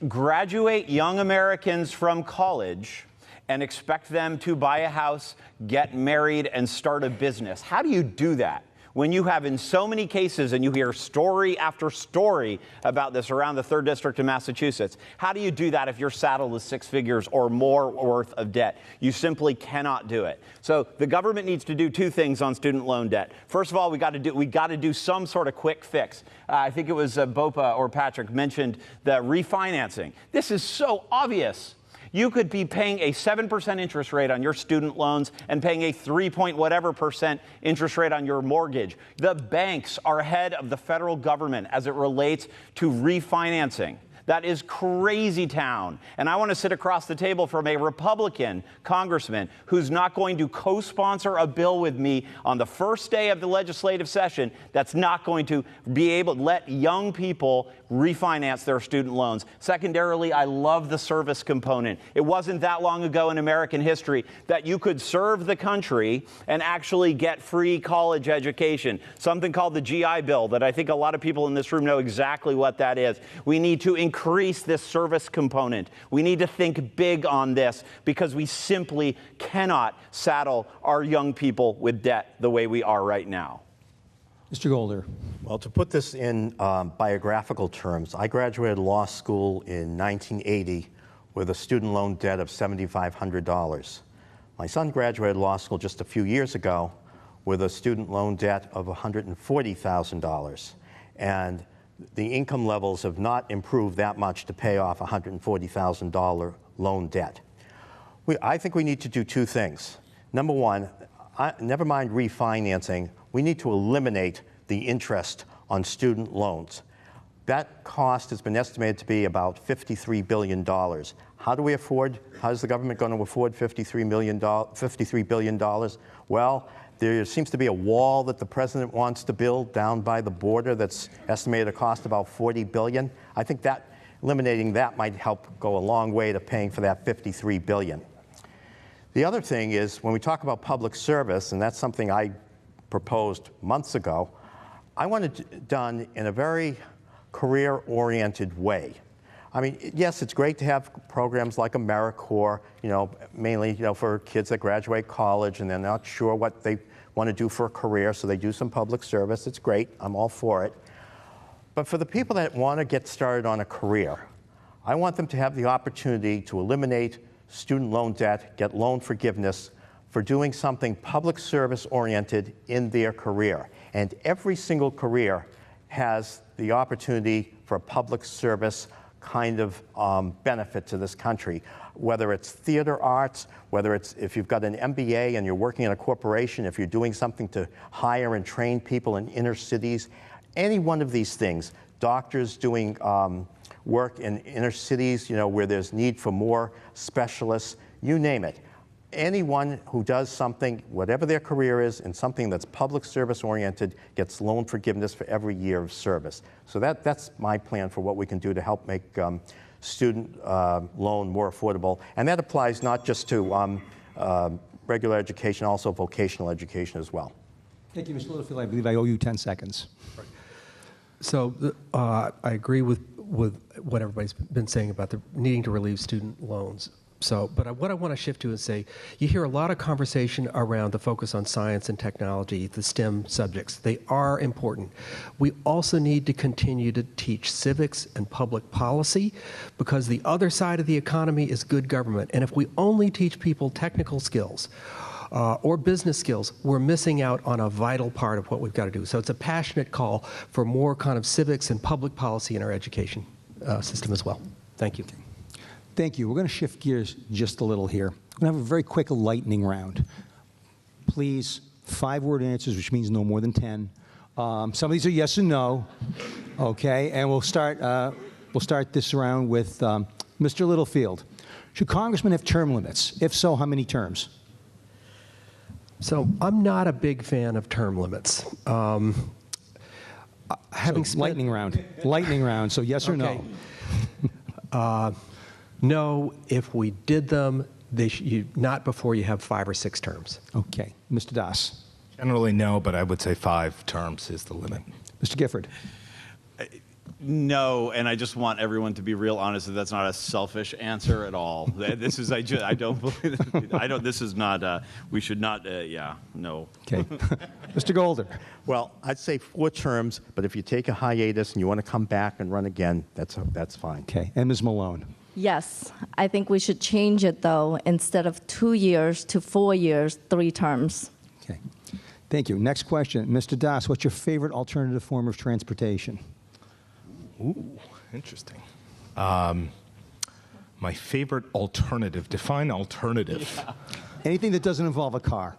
graduate young Americans from college and expect them to buy a house, get married, and start a business. How do you do that when you have, in so many cases, and you hear story after story about this around the 3rd District of Massachusetts? How do you do that if you're saddled with 6 figures or more worth of debt? You simply cannot do it. So the government needs to do 2 things on student loan debt. First of all, we got to do some sort of quick fix. I think it was Bopa or Patrick mentioned the refinancing. This is so obvious. You could be paying a 7% interest rate on your student loans and paying a 3-point-whatever% interest rate on your mortgage. The banks are ahead of the federal government as it relates to refinancing. That is crazy town. And I want to sit across the table from a Republican congressman who's not going to co-sponsor a bill with me on the first day of the legislative session that's not going to be able to let young people refinance their student loans. Secondarily, I love the service component. It wasn't that long ago in American history that you could serve the country and actually get free college education, something called the GI Bill that I think a lot of people in this room know exactly what that is. We need to increase this service component. We need to think big on this because we simply cannot saddle our young people with debt the way we are right now.
Mr. Golder.
Well, to put this in biographical terms, I graduated law school in 1980 with a student loan debt of $7,500. My son graduated law school just a few years ago with a student loan debt of $140,000. And the income levels have not improved that much to pay off a $140,000 loan debt. I think we need to do 2 things. Number one, never mind refinancing, we need to eliminate the interest on student loans. That cost has been estimated to be about $53 billion. How is the government going to afford $53 billion? Well, there seems to be a wall that the president wants to build down by the border that's estimated to cost about $40 billion. I think that eliminating that might help go a long way to paying for that $53 billion. The other thing is, when we talk about public service, and that's something I proposed months ago, I want it done in a very career-oriented way. I mean, yes, it's great to have programs like AmeriCorps, mainly, for kids that graduate college and they're not sure what they want to do for a career, so they do some public service. It's great. I'm all for it. But for the people that want to get started on a career, I want them to have the opportunity to eliminate student loan debt, get loan forgiveness for doing something public service oriented in their career. And every single career has the opportunity for a public service kind of benefit to this country, whether it's theater arts, whether it's if you've got an MBA and you're working in a corporation, if you're doing something to hire and train people in inner cities, any one of these things, doctors doing work in inner cities, where there's need for more specialists, you name it. Anyone who does something, whatever their career is, in something that's public service oriented, gets loan forgiveness for every year of service. So that's my plan for what we can do to help make student loan more affordable. And that applies not just to regular education, also vocational education as well.
Thank you, Mr. Littlefield. I believe I owe you 10 seconds.
So I agree with what everybody's been saying about the needing to relieve student loans. But what I want to shift to is say, you hear a lot of conversation around the focus on science and technology, the STEM subjects. They are important. We also need to continue to teach civics and public policy, because the other side of the economy is good government. And if we only teach people technical skills or business skills, we're missing out on a vital part of what we've got to do. So it's a passionate call for more kind of civics and public policy in our education system as well. Thank you.
Thank you. We're going to shift gears just a little here. We're going to have a very quick lightning round. Please, 5-word answers, which means no more than 10. Some of these are yes and no. Okay, and we'll start this round with Mr. Littlefield. Should congressmen have term limits? If so, how many terms?
So I'm not a big fan of term limits.
Lightning round. So yes or no?
No, if we did them, not before you have 5 or 6 terms.
Okay. Mr. Das.
Generally, no, but I would say 5 terms is the limit.
Mr. Gifford.
No, and I just want everyone to be real honest that that's not a selfish answer at all. This is, I don't believe, this is not, we should not, no.
Okay. Mr. Golder.
Well, I'd say 4 terms, but if you take a hiatus and you want to come back and run again, that's fine.
Okay. And Ms. Malone.
Yes, I think we should change it, though, instead of 2 years to 4 years, 3 terms.
Okay. Thank you. Next question. Mr. Das, what's your favorite alternative form of transportation?
Ooh, interesting. My favorite alternative. Define alternative.
Yeah. Anything that doesn't involve a car.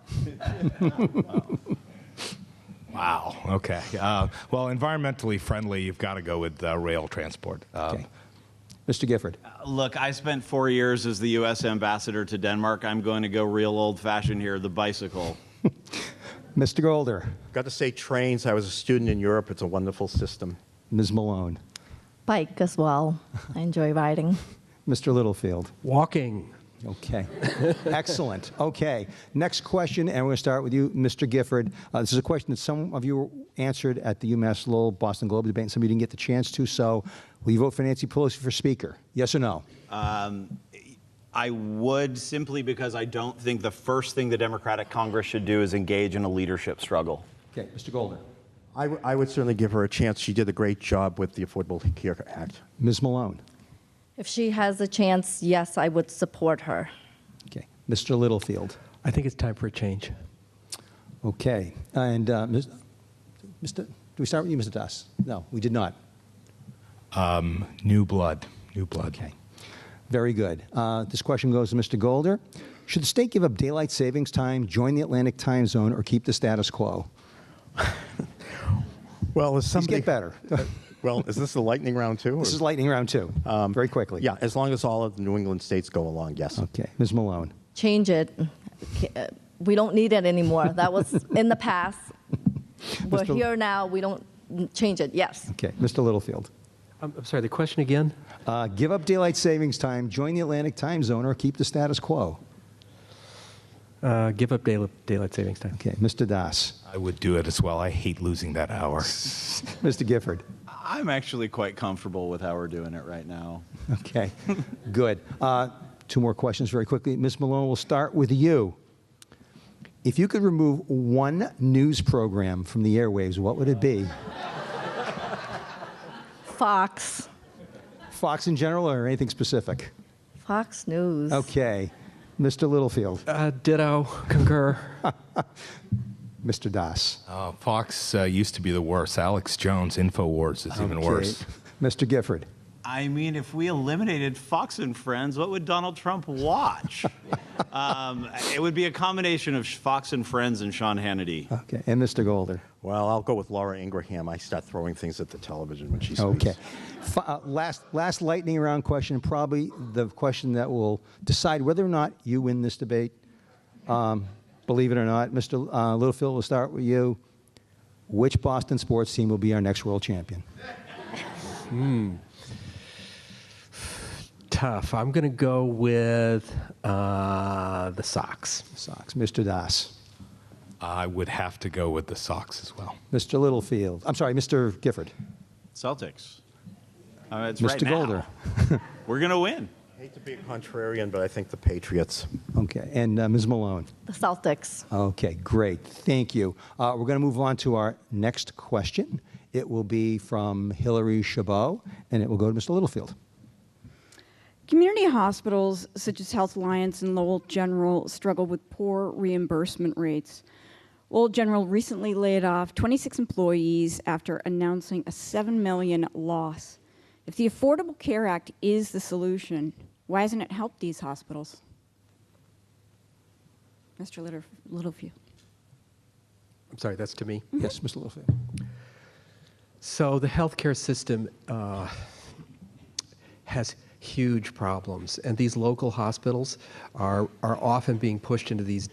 Wow. Okay. Well, environmentally friendly, you've got to go with rail transport.
Okay. Mr. Gifford.
Look, I spent 4 years as the U.S. ambassador to Denmark. I'm going to go real old-fashioned here, the bicycle.
Mr. Golder.
Got to say trains. I was a student in Europe. It's a wonderful system.
Ms. Malone.
Bike as well. I enjoy riding.
Mr. Littlefield.
Walking.
Okay. Excellent. Okay. Next question, and we're going to start with you, Mr. Gifford. This is a question that some of you answered at the UMass Lowell Boston Globe debate, and some of you didn't get the chance to. So, will you vote for Nancy Pelosi for Speaker? Yes or no?
I would, simply because I don't think the first thing the Democratic Congress should do is engage in a leadership struggle.
Okay. Mr. Golder.
I would certainly give her a chance. She did a great job with the Affordable Care Act.
Ms. Malone.
If she has a chance, yes, I would support her.
Okay. Mr. Littlefield.
I think it's time for a change.
Okay. And do we start with you, Mr. Das? No, we did not.
New blood. New blood.
Okay. Very good. This question goes to Mr. Golder. Should the state give up daylight savings time, join the Atlantic time zone, or keep the status quo?
Well, as somebody...
Please get better.
Well, is this a lightning round too?
This is lightning round 2. Very quickly.
Yeah, as long as all of the New England states go along, yes.
Okay. Ms. Malone.
Change it. We don't need it anymore. That was in the past. We're here now. We don't change it. Yes.
Okay. Mr. Littlefield.
I'm sorry, the question again?
Give up daylight savings time, join the Atlantic time zone, or keep the status quo?
Give up daylight savings time.
Okay. Mr. Das.
I would do it as well. I hate losing that hour.
Mr. Gifford.
I'm actually quite comfortable with how we're doing it right now.
Okay. Good. 2 more questions very quickly. Ms. Malone, we'll start with you. If you could remove one news program from the airwaves, what would it be?
Fox.
Fox in general or anything specific?
Fox News.
Okay. Mr. Littlefield.
Ditto. Concur.
Mr. Das.
Fox used to be the worst. Alex Jones, InfoWars is even worse.
Mr. Gifford.
I mean, if we eliminated Fox and Friends, what would Donald Trump watch? It would be a combination of Fox and Friends and Sean Hannity.
Okay, and Mr. Golder.
Well, I'll go with Laura Ingraham. I start throwing things at the television when she speaks.
Okay. Last lightning round question, probably the question that will decide whether or not you win this debate. Believe it or not, Mr. Littlefield, we'll start with you. Which Boston sports team will be our next world champion?
Tough. I'm going to go with the Sox.
Sox. Mr. Das.
I would have to go with the Sox as well.
Mr. Littlefield. I'm sorry, Mr. Gifford.
Celtics. It's
Mr.
right now.
Golder.
We're going to win.
I hate to be a contrarian, but I think the Patriots.
Okay, and Ms. Malone.
The Celtics.
Okay, great. Thank you. We're going to move on to our next question. It will be from Hillary Chabot, and it will go to Mr. Littlefield.
Community hospitals such as Health Alliance and Lowell General struggle with poor reimbursement rates. Lowell General recently laid off 26 employees after announcing a $7 million loss. If the Affordable Care Act is the solution, why hasn't it helped these hospitals? Mr. Littlefield.
I'm sorry, that's to me.
Yes, Mr. Littlefield.
So the healthcare system has huge problems, and these local hospitals are often being pushed into these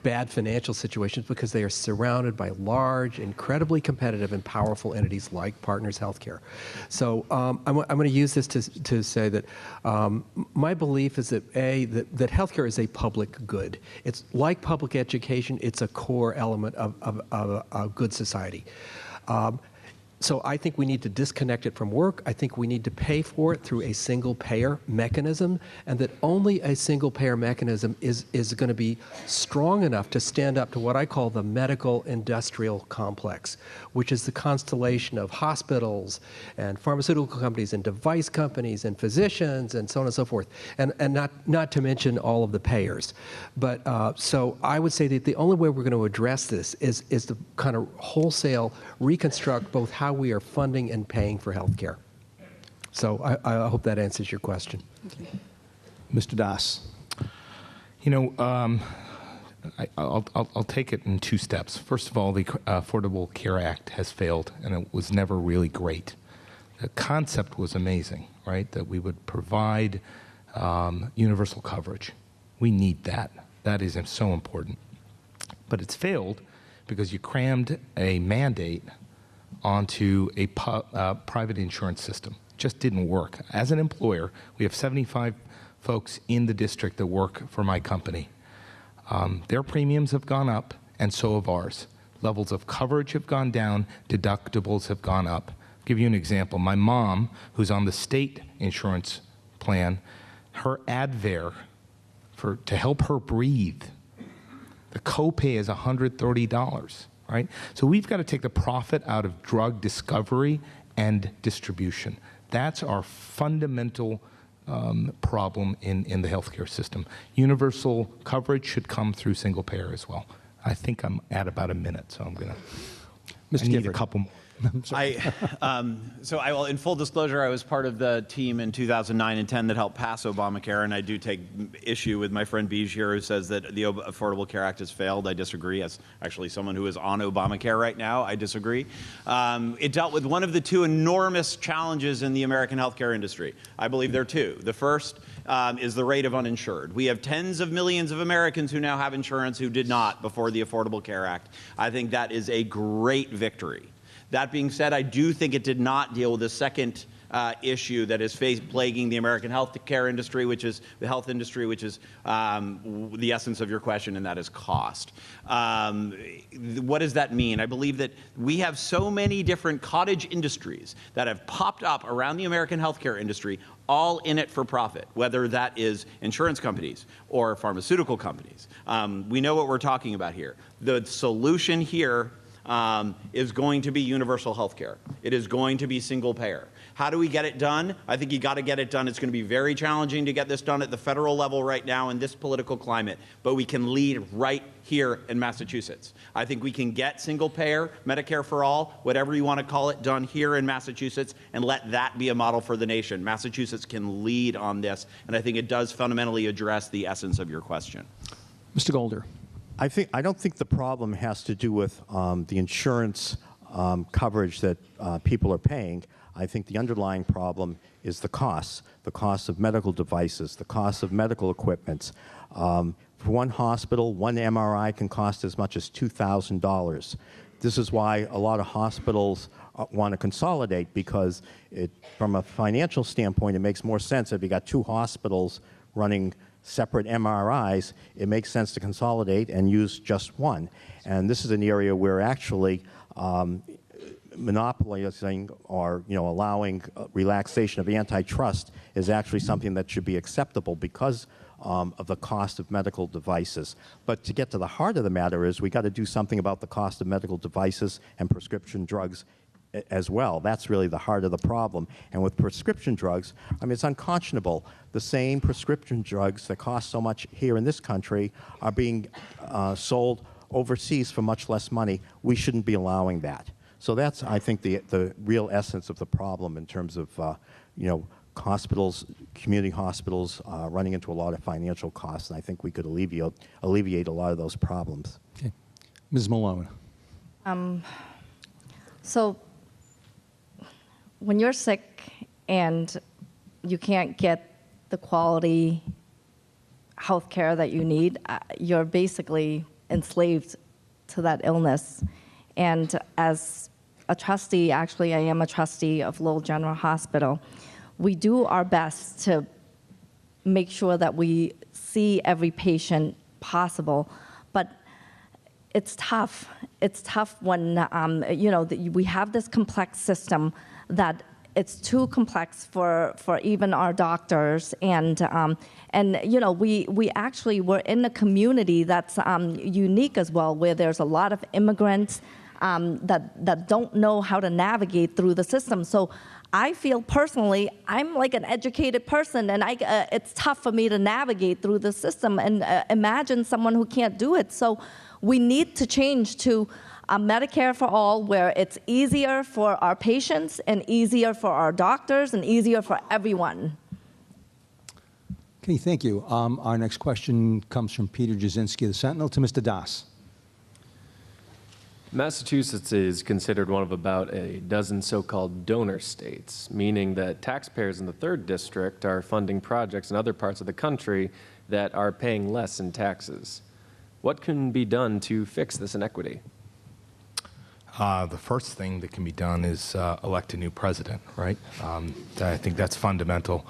bad financial situations because they are surrounded by large, incredibly competitive and powerful entities like Partners Healthcare. So I'm going to use this to say that my belief is that that healthcare is a public good. It's like public education. It's a core element of a good society. So I think we need to disconnect it from work. I think we need to pay for it through a single payer mechanism, and that only a single payer mechanism is going to be strong enough to stand up to what I call the medical industrial complex, which is the constellation of hospitals and pharmaceutical companies and device companies and physicians and so on and so forth, and not to mention all of the payers. But so I would say that the only way we're going to address this is to kind of wholesale reconstruct both how we are funding and paying for health care. So I hope that answers your question.
Mr. Das.
You know, I'll take it in two steps. First of all, the Affordable Care Act has failed, and it was never really great. The concept was amazing, right? That we would provide universal coverage. We need that. That is so important. But it's failed because you crammed a mandate onto a private insurance system. Just didn't work. As an employer, we have 75 folks in the district that work for my company. Their premiums have gone up, and so have ours. Levels of coverage have gone down, deductibles have gone up. I'll give you an example. My mom, who's on the state insurance plan, her Advair, to help her breathe, the copay is $130. Right? So we've got to take the profit out of drug discovery and distribution. That's our fundamental problem in the healthcare system. Universal coverage should come through single payer as well. I think I'm at about a minute, so I'm going to need a couple more.
So in full disclosure, I was part of the team in 2009 and 10 that helped pass Obamacare, and I do take issue with my friend Beej here who says that the Affordable Care Act has failed. I disagree. As actually someone who is on Obamacare right now, I disagree. It dealt with one of the two enormous challenges in the American healthcare industry. I believe there are two. The first is the rate of uninsured. We have tens of millions of Americans who now have insurance who did not before the Affordable Care Act. I think that is a great victory. That being said, I do think it did not deal with the second issue that is plaguing the American healthcare industry, which is the health industry, which is the essence of your question, and that is cost. What does that mean? I believe that we have so many different cottage industries that have popped up around the American healthcare industry, all in it for profit, whether that is insurance companies or pharmaceutical companies. We know what we're talking about here. The solution here is going to be universal health care. It is going to be single payer. How do we get it done? I think you got to get it done. It's going to be very challenging to get this done at the federal level right now in this political climate, but we can lead right here in Massachusetts. I think we can get single payer, Medicare for all, whatever you want to call it, done here in Massachusetts, and let that be a model for the nation. Massachusetts can lead on this, and I think it does fundamentally address the essence of your question.
Mr. Golder.
I don't think the problem has to do with the insurance coverage that people are paying. I think the underlying problem is the cost of medical devices, the cost of medical equipment. For one hospital, one MRI can cost as much as $2,000. This is why a lot of hospitals want to consolidate, because from a financial standpoint, it makes more sense if you got two hospitals running separate MRIs. It makes sense to consolidate and use just one. And this is an area where actually monopolizing or allowing relaxation of antitrust is actually something that should be acceptable because of the cost of medical devices. But to get to the heart of the matter is we got to do something about the cost of medical devices and prescription drugs as well. That's really the heart of the problem. And with prescription drugs, I mean, it's unconscionable. The same prescription drugs that cost so much here in this country are being sold overseas for much less money. We shouldn't be allowing that. So that's, I think, the real essence of the problem in terms of, hospitals, community hospitals running into a lot of financial costs. And I think we could alleviate a lot of those problems.
Okay. Ms. Malone.
So when you're sick and you can't get the quality health care that you need, you're basically enslaved to that illness. And as a trustee, actually I am a trustee of Lowell General Hospital, we do our best to make sure that we see every patient possible, but it's tough. It's tough when we have this complex system that it's too complex for even our doctors, and we actually we're in a community that's unique as well, where there's a lot of immigrants that don't know how to navigate through the system. So I feel personally, I'm like an educated person, and it's tough for me to navigate through the system and imagine someone who can't do it. So we need to change to Medicare for all, where it's easier for our patients and easier for our doctors and easier for everyone.
Okay, thank you. Our next question comes from Peter Jasinski of the Sentinel to Mr. Das.
Massachusetts is considered one of about a dozen so-called donor states, meaning that taxpayers in the 3rd district are funding projects in other parts of the country that are paying less in taxes. What can be done to fix this inequity?
The first thing that can be done is elect a new president, right? I think that's fundamental.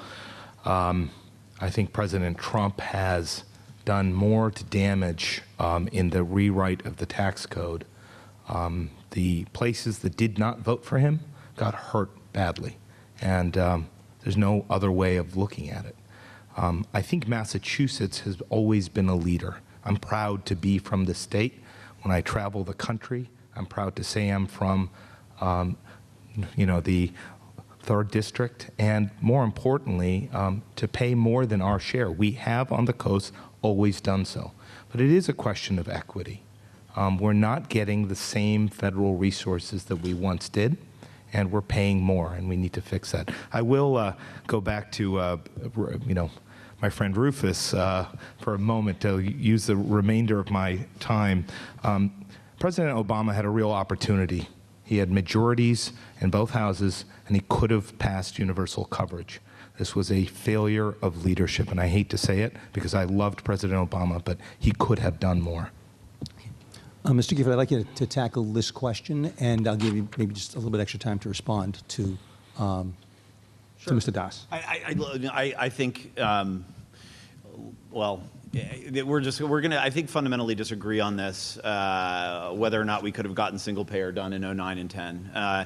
I think President Trump has done more to damage in the rewrite of the tax code. The places that did not vote for him got hurt badly, and there's no other way of looking at it. I think Massachusetts has always been a leader. I'm proud to be from the state. When I travel the country, I'm proud to say I'm from, the 3rd district, and more importantly, to pay more than our share. We have on the coast always done so, but it is a question of equity. We're not getting the same federal resources that we once did, and we're paying more, and we need to fix that. I will go back to, my friend Rufus for a moment to use the remainder of my time. President Obama had a real opportunity. He had majorities in both houses, and he could have passed universal coverage. This was a failure of leadership, and I hate to say it because I loved President Obama, but he could have done more.
Mr. Gifford, I'd like you to tackle this question, and I'll give you maybe just a little bit extra time to respond to Mr. Das.
I think, well, we're gonna, I think, fundamentally disagree on this, whether or not we could have gotten single payer done in 09 and 10. I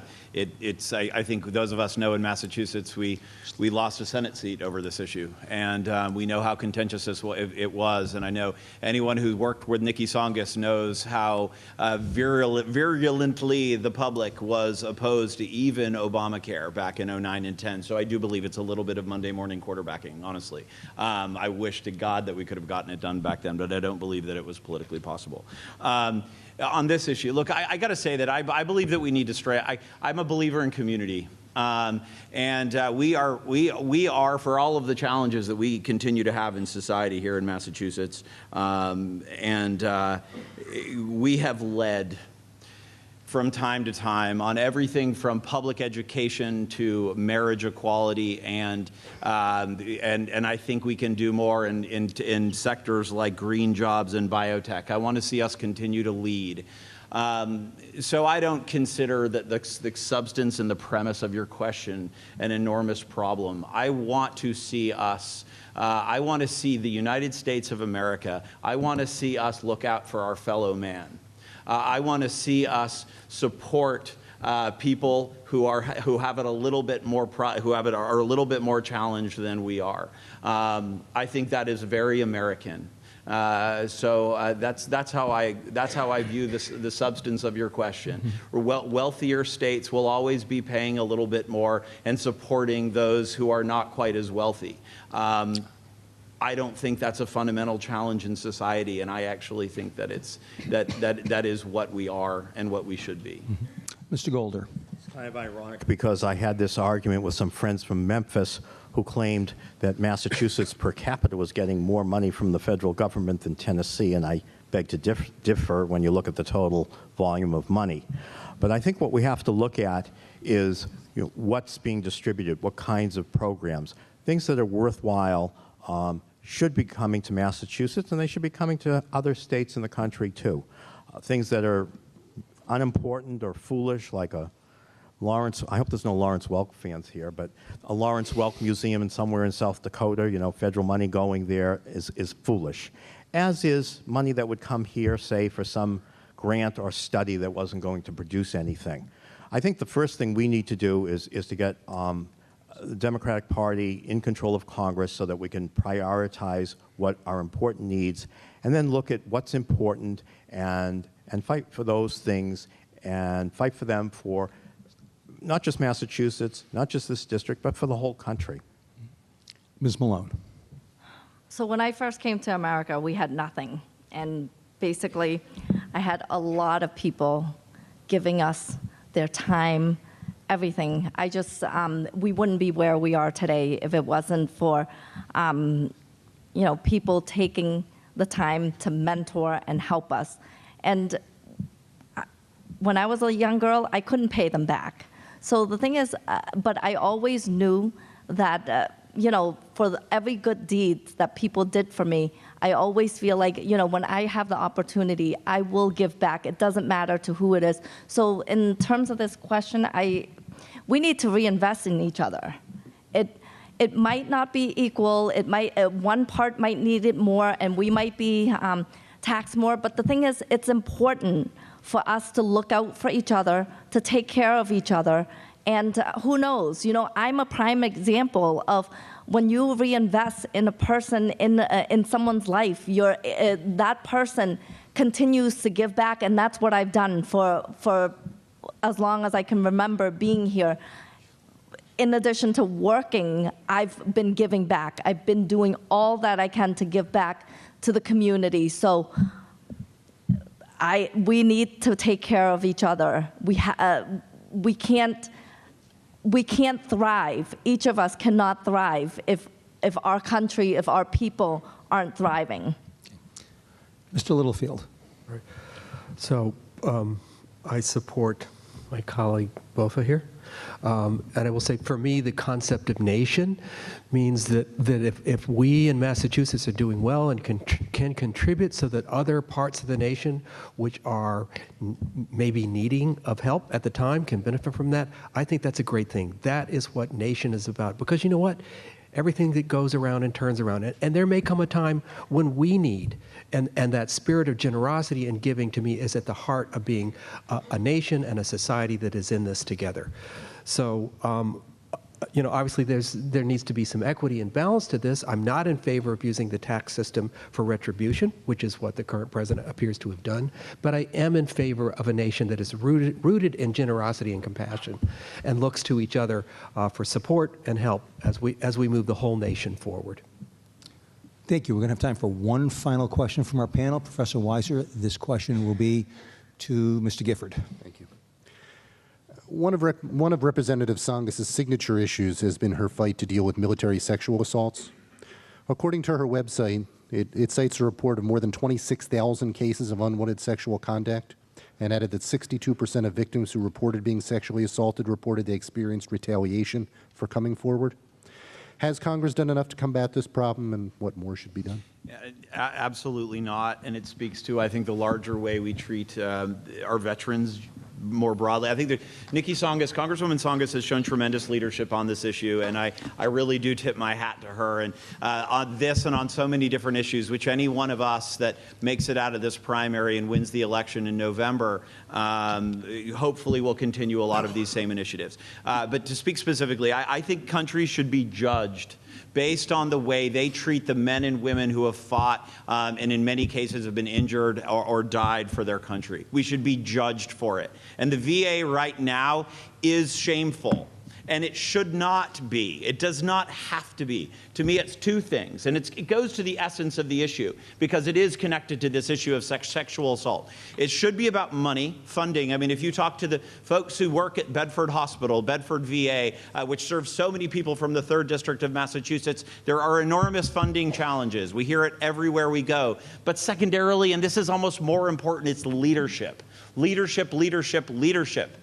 think those of us know in Massachusetts we lost a Senate seat over this issue, and we know how contentious it was. And I know anyone who worked with Nikki Tsongas knows how virulently the public was opposed to even Obamacare back in 09 and 10. So I do believe it's a little bit of Monday morning quarterbacking, honestly. I wish to God that we could have gotten it done back then, but I don't believe that it was politically possible. On this issue, look, I got to say that I believe that we need to I'm a believer in community. We are, for all of the challenges that we continue to have in society here in Massachusetts, we have led from time to time on everything from public education to marriage equality, and I think we can do more in sectors like green jobs and biotech. I want to see us continue to lead. So I don't consider that the substance and the premise of your question an enormous problem. I want to see us, I want to see the United States of America, I want to see us look out for our fellow man. I want to see us support people who have it a little bit more are a little bit more challenged than we are. I think that is very American. That's how I view the substance of your question. Wealthier states will always be paying a little bit more and supporting those who are not quite as wealthy. I don't think that's a fundamental challenge in society, and I actually think that that is what we are and what we should be.
Mr. Golder.
It's kind of ironic because I had this argument with some friends from Memphis who claimed that Massachusetts per capita was getting more money from the federal government than Tennessee, and I beg to differ when you look at the total volume of money. But I think what we have to look at is what's being distributed, what kinds of programs, things that are worthwhile should be coming to Massachusetts, and they should be coming to other states in the country too. Things that are unimportant or foolish, like a Lawrence, I hope there's no Lawrence Welk fans here, but a Lawrence Welk museum somewhere in South Dakota, federal money going there is foolish. As is money that would come here, say, for some grant or study that wasn't going to produce anything. I think the first thing we need to do is to get the Democratic Party in control of Congress so that we can prioritize what are important needs, and then look at what's important and fight for those things, and fight for them for not just Massachusetts, not just this district, but for the whole country.
Ms. Malone.
So when I first came to America, we had nothing. And basically, I had a lot of people giving us their time, everything. We wouldn't be where we are today if it wasn't for, people taking the time to mentor and help us. And when I was a young girl, I couldn't pay them back. So the thing is, but I always knew that, for every good deed that people did for me, I always feel like, when I have the opportunity, I will give back. It doesn't matter to who it is. So in terms of this question, we need to reinvest in each other. It might not be equal. It might one part might need it more, and we might be taxed more. But the thing is, it's important for us to look out for each other, to take care of each other. And who knows? I'm a prime example of when you reinvest in a person, in someone's life, that person continues to give back, and that's what I've done for as long as I can remember being here. In addition to working, I've been giving back. I've been doing all that I can to give back to the community. So we need to take care of each other. We can't thrive. Each of us cannot thrive if our country, if our people aren't thriving.
Mr. Littlefield.
Right. So I support my colleague Bofa here. And I will say, for me, the concept of nation means that if we in Massachusetts are doing well and can contribute so that other parts of the nation, which are maybe needing of help at the time, can benefit from that, I think that's a great thing. That is what nation is about. Because you know what? everything that goes around and turns around. And there may come a time when we need, and that spirit of generosity and giving to me is at the heart of being a nation and a society that is in this together. So, obviously there needs to be some equity and balance to this. I'm not in favor of using the tax system for retribution, which is what the current president appears to have done. But I am in favor of a nation that is rooted in generosity and compassion and looks to each other for support and help as we move the whole nation forward.
Thank you. We're going to have time for one final question from our panel. Professor Weiser, this question will be to Mr. Gifford. Thank you.
One of Representative Tsongas's signature issues has been her fight to deal with military sexual assaults. According to her website, it cites a report of more than 26,000 cases of unwanted sexual conduct and added that 62% of victims who reported being sexually assaulted reported they experienced retaliation for coming forward. Has Congress done enough to combat this problem, and what more should be done?
Absolutely not, and it speaks to, I think, the larger way we treat our veterans more broadly. I think that Congresswoman Tsongas has shown tremendous leadership on this issue, and I really do tip my hat to her. And on this and on so many different issues, which any one of us that makes it out of this primary and wins the election in November, hopefully will continue a lot of these same initiatives. But to speak specifically, I think countries should be judged based on the way they treat the men and women who have fought and in many cases have been injured or died for their country. We should be judged for it. And the VA right now is shameful. And it should not be. It does not have to be. To me, it's two things. And it goes to the essence of the issue because it is connected to this issue of sexual assault. It should be about money, funding. I mean, if you talk to the folks who work at Bedford Hospital, Bedford VA, which serves so many people from the 3rd District of Massachusetts, there are enormous funding challenges. We hear it everywhere we go. But secondarily, and this is almost more important, it's leadership. Leadership, leadership, leadership.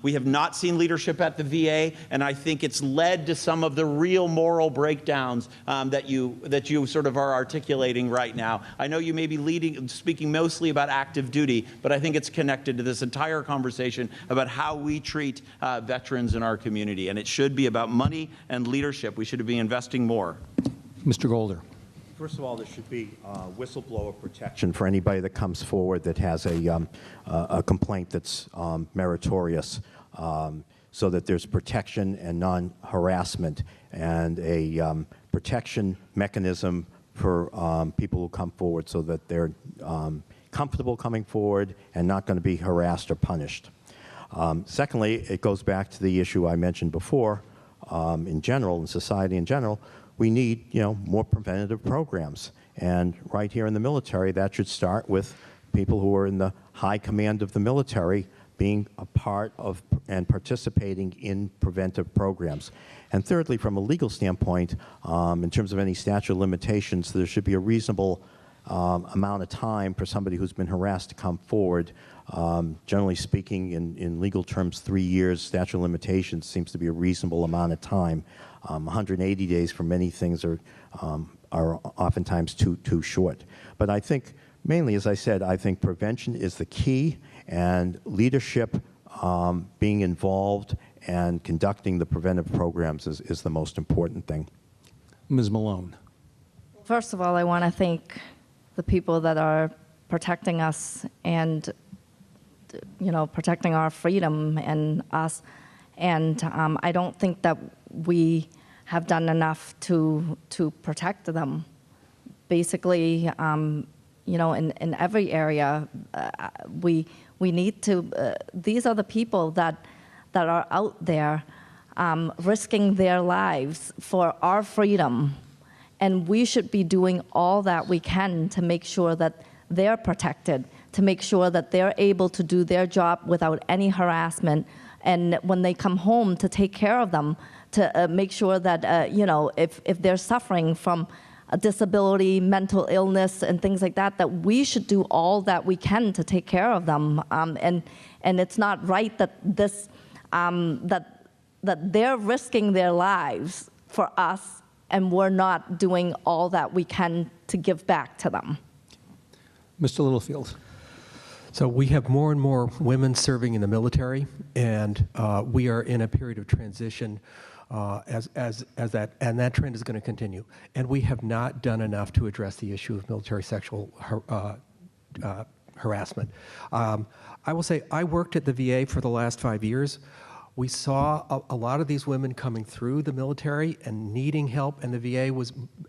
We have not seen leadership at the VA, and I think it's led to some of the real moral breakdowns that you sort of are articulating right now. I know you may be speaking mostly about active duty, but I think it's connected to this entire conversation about how we treat veterans in our community, and it should be about money and leadership. We should be investing more.
Mr. Golder.
First of all, there should be whistleblower protection for anybody that comes forward that has a complaint that's meritorious, so that there's protection and non-harassment, and a protection mechanism for people who come forward so that they're comfortable coming forward and not going to be harassed or punished. Secondly, it goes back to the issue I mentioned before, in general, in society in general. We need, more preventative programs. And right here in the military, that should start with people who are in the high command of the military being a part of and participating in preventive programs. And thirdly, from a legal standpoint, in terms of any statute of limitations, there should be a reasonable amount of time for somebody who's been harassed to come forward. Generally speaking, in legal terms, 3 years statute of limitations seems to be a reasonable amount of time. 180 days for many things are oftentimes too short. But I think, mainly, as I said, I think prevention is the key, and leadership, being involved and conducting the preventive programs is the most important thing.
Ms. Malone.
First of all, I want to thank the people that are protecting us and, protecting our freedom and us. And I don't think that we have done enough to protect them. Basically, in every area, we need to. These are the people that are out there risking their lives for our freedom, and we should be doing all that we can to make sure that they're protected, to make sure that they're able to do their job without any harassment. And when they come home, to take care of them, to make sure that, if they're suffering from a disability, mental illness, and things like that, that we should do all that we can to take care of them. And it's not right that that they're risking their lives for us, and we're not doing all that we can to give back to them.
Mr. Littlefield.
So we have more and more women serving in the military, and we are in a period of transition as that, and that trend is going to continue. And we have not done enough to address the issue of military sexual harassment. I will say I worked at the VA for the last 5 years. We saw a lot of these women coming through the military and needing help, and the VA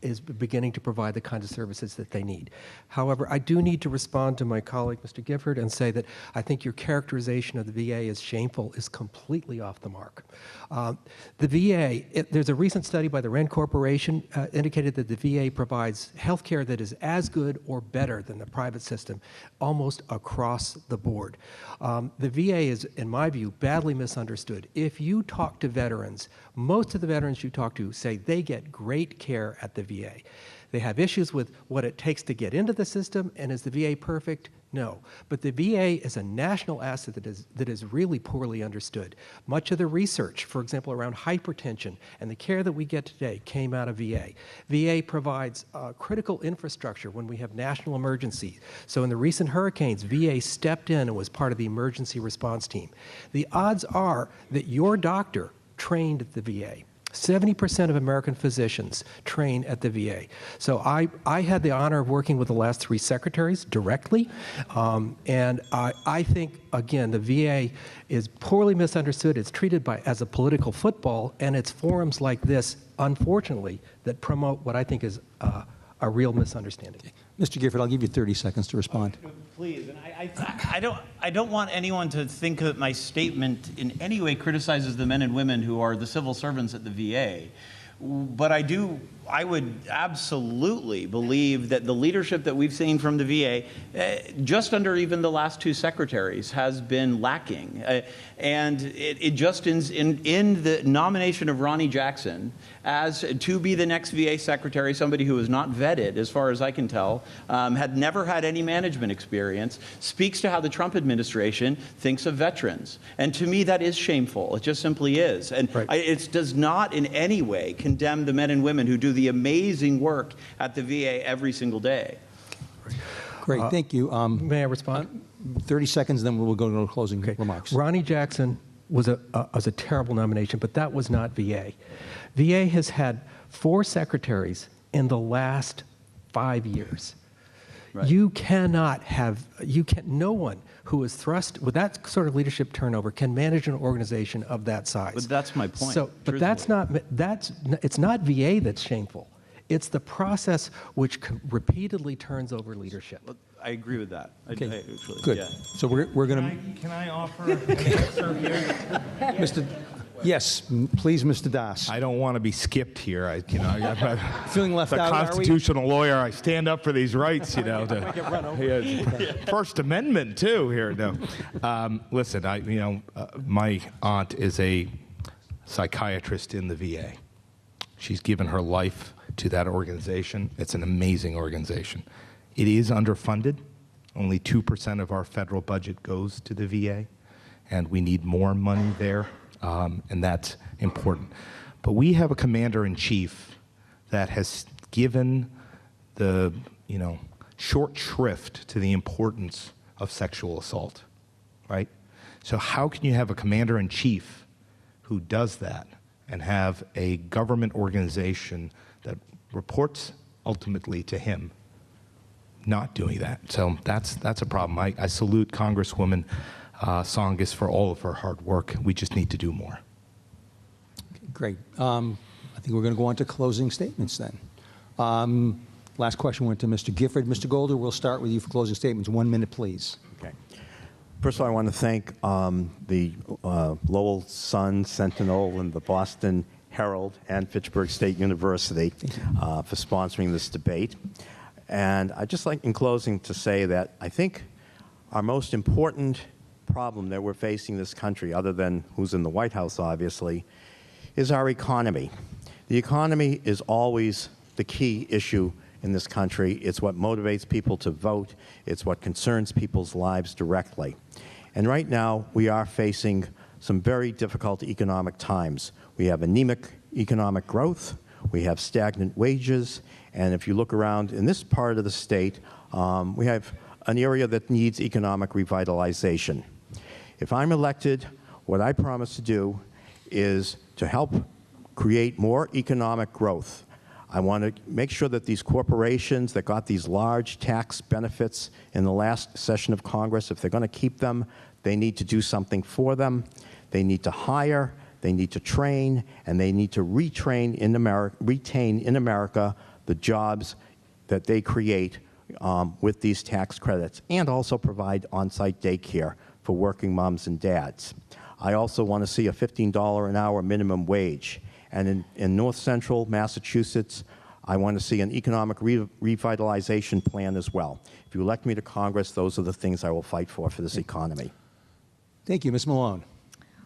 is beginning to provide the kinds of services that they need. However, I do need to respond to my colleague, Mr. Gifford, and say that I think your characterization of the VA as shameful is completely off the mark. The VA, there's a recent study by the Rand Corporation indicated that the VA provides health care that is as good or better than the private system almost across the board. The VA is, in my view, badly misunderstood. If you talk to veterans, most of the veterans you talk to say they get great care at the VA. They have issues with what it takes to get into the system, and is the VA perfect? No. But the VA is a national asset that is really poorly understood. Much of the research, for example, around hypertension and the care that we get today came out of VA. VA provides critical infrastructure when we have national emergencies. So in the recent hurricanes, VA stepped in and was part of the emergency response team. The odds are that your doctor trained at the VA. 70% of American physicians train at the VA. So I had the honor of working with the last 3 secretaries directly, and I think, again, the VA is poorly misunderstood. It's treated as a political football, and it's forums like this, unfortunately, that promote what I think is a real misunderstanding.
Mr. Gifford, I'll give you 30 seconds to respond.
Please, and I don't want anyone to think that my statement in any way criticizes the men and women who are the civil servants at the VA. But I would absolutely believe that the leadership that we've seen from the VA, just under even the last 2 secretaries, has been lacking. And it just in the nomination of Ronnie Jackson as to be the next VA secretary, somebody who was not vetted, as far as I can tell, had never had any management experience, speaks to how the Trump administration thinks of veterans. And to me, that is shameful. It just simply is. And
right.
It does not in any way condemn the men and women who do the amazing work at the VA every single day.
Great, thank you.
May I respond?
30 seconds, then we'll go to closing remarks.
Ronnie Jackson was a terrible nomination, but that was not VA. VA has had 4 secretaries in the last 5 years. Right. No one who is thrust with that sort of leadership turnover can manage an organization of that size.
But that's my point.
So, but it's not VA that's shameful. It's the process which repeatedly turns over leadership.
I agree with that.
Okay. Good. Yeah. So we're going to.
Can I offer an answer here?
Mr. Yes, please, Mr. Das.
I don't want to be skipped here. I'm
feeling left out.
As a constitutional lawyer, I stand up for these rights. First Amendment too. Here, no. Listen, my aunt is a psychiatrist in the VA. She's given her life to that organization. It's an amazing organization. It is underfunded. Only 2% of our federal budget goes to the VA, and we need more money there. And that's important. But we have a commander-in-chief that has given the, short shrift to the importance of sexual assault, right? So how can you have a commander-in-chief who does that and have a government organization that reports ultimately to him not doing that? So that's a problem. I salute Congresswoman Tsongas for all of her hard work. We just need to do more.
Great. I think we're going to go on to closing statements then. Last question went to Mr. Gifford. Mr. Golder, we'll start with you for closing statements. 1 minute, please.
Okay. First of all, I want to thank the Lowell Sun, Sentinel, and the Boston Herald and Fitchburg State University for sponsoring this debate. And I'd just like, in closing, to say that I think our most important problem that we're facing in this country, other than who's in the White House, obviously, is our economy. The economy is always the key issue in this country. It's what motivates people to vote. It's what concerns people's lives directly. And right now, we are facing some very difficult economic times. We have anemic economic growth. We have stagnant wages. And if you look around in this part of the state, we have an area that needs economic revitalization. If I'm elected, what I promise to do is to help create more economic growth. I want to make sure that these corporations that got these large tax benefits in the last session of Congress, if they're going to keep them, they need to do something for them. They need to hire, they need to train, and they need to retain in America the jobs that they create with these tax credits, and also provide on-site daycare for working moms and dads. I also want to see a $15 an hour minimum wage. And in North Central Massachusetts, I want to see an economic revitalization plan as well. If you elect me to Congress, those are the things I will fight for this economy.
Thank you. Ms. Malone.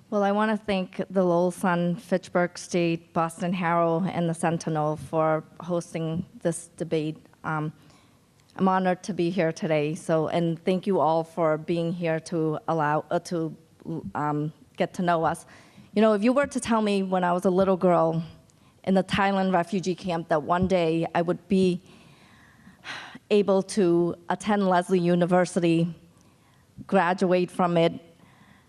Well, I want to thank the Lowell Sun, Fitchburg State, Boston Herald, and the Sentinel for hosting this debate. I'm honored to be here today. And thank you all for being here to get to know us. You know, if you were to tell me when I was a little girl in the Thailand refugee camp that one day I would be able to attend Lesley University, graduate from it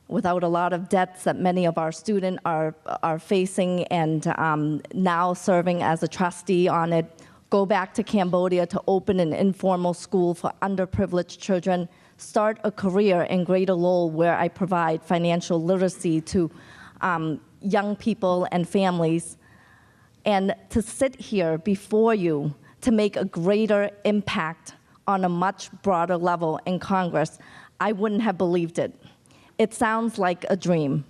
without a lot of debts that many of our students are facing, and now serving as a trustee on it, go back to Cambodia to open an informal school for underprivileged children, start a career in Greater Lowell where I provide financial literacy to young people and families, and to sit here before you to make a greater impact on a much broader level in Congress, I wouldn't have believed it. It sounds like a dream,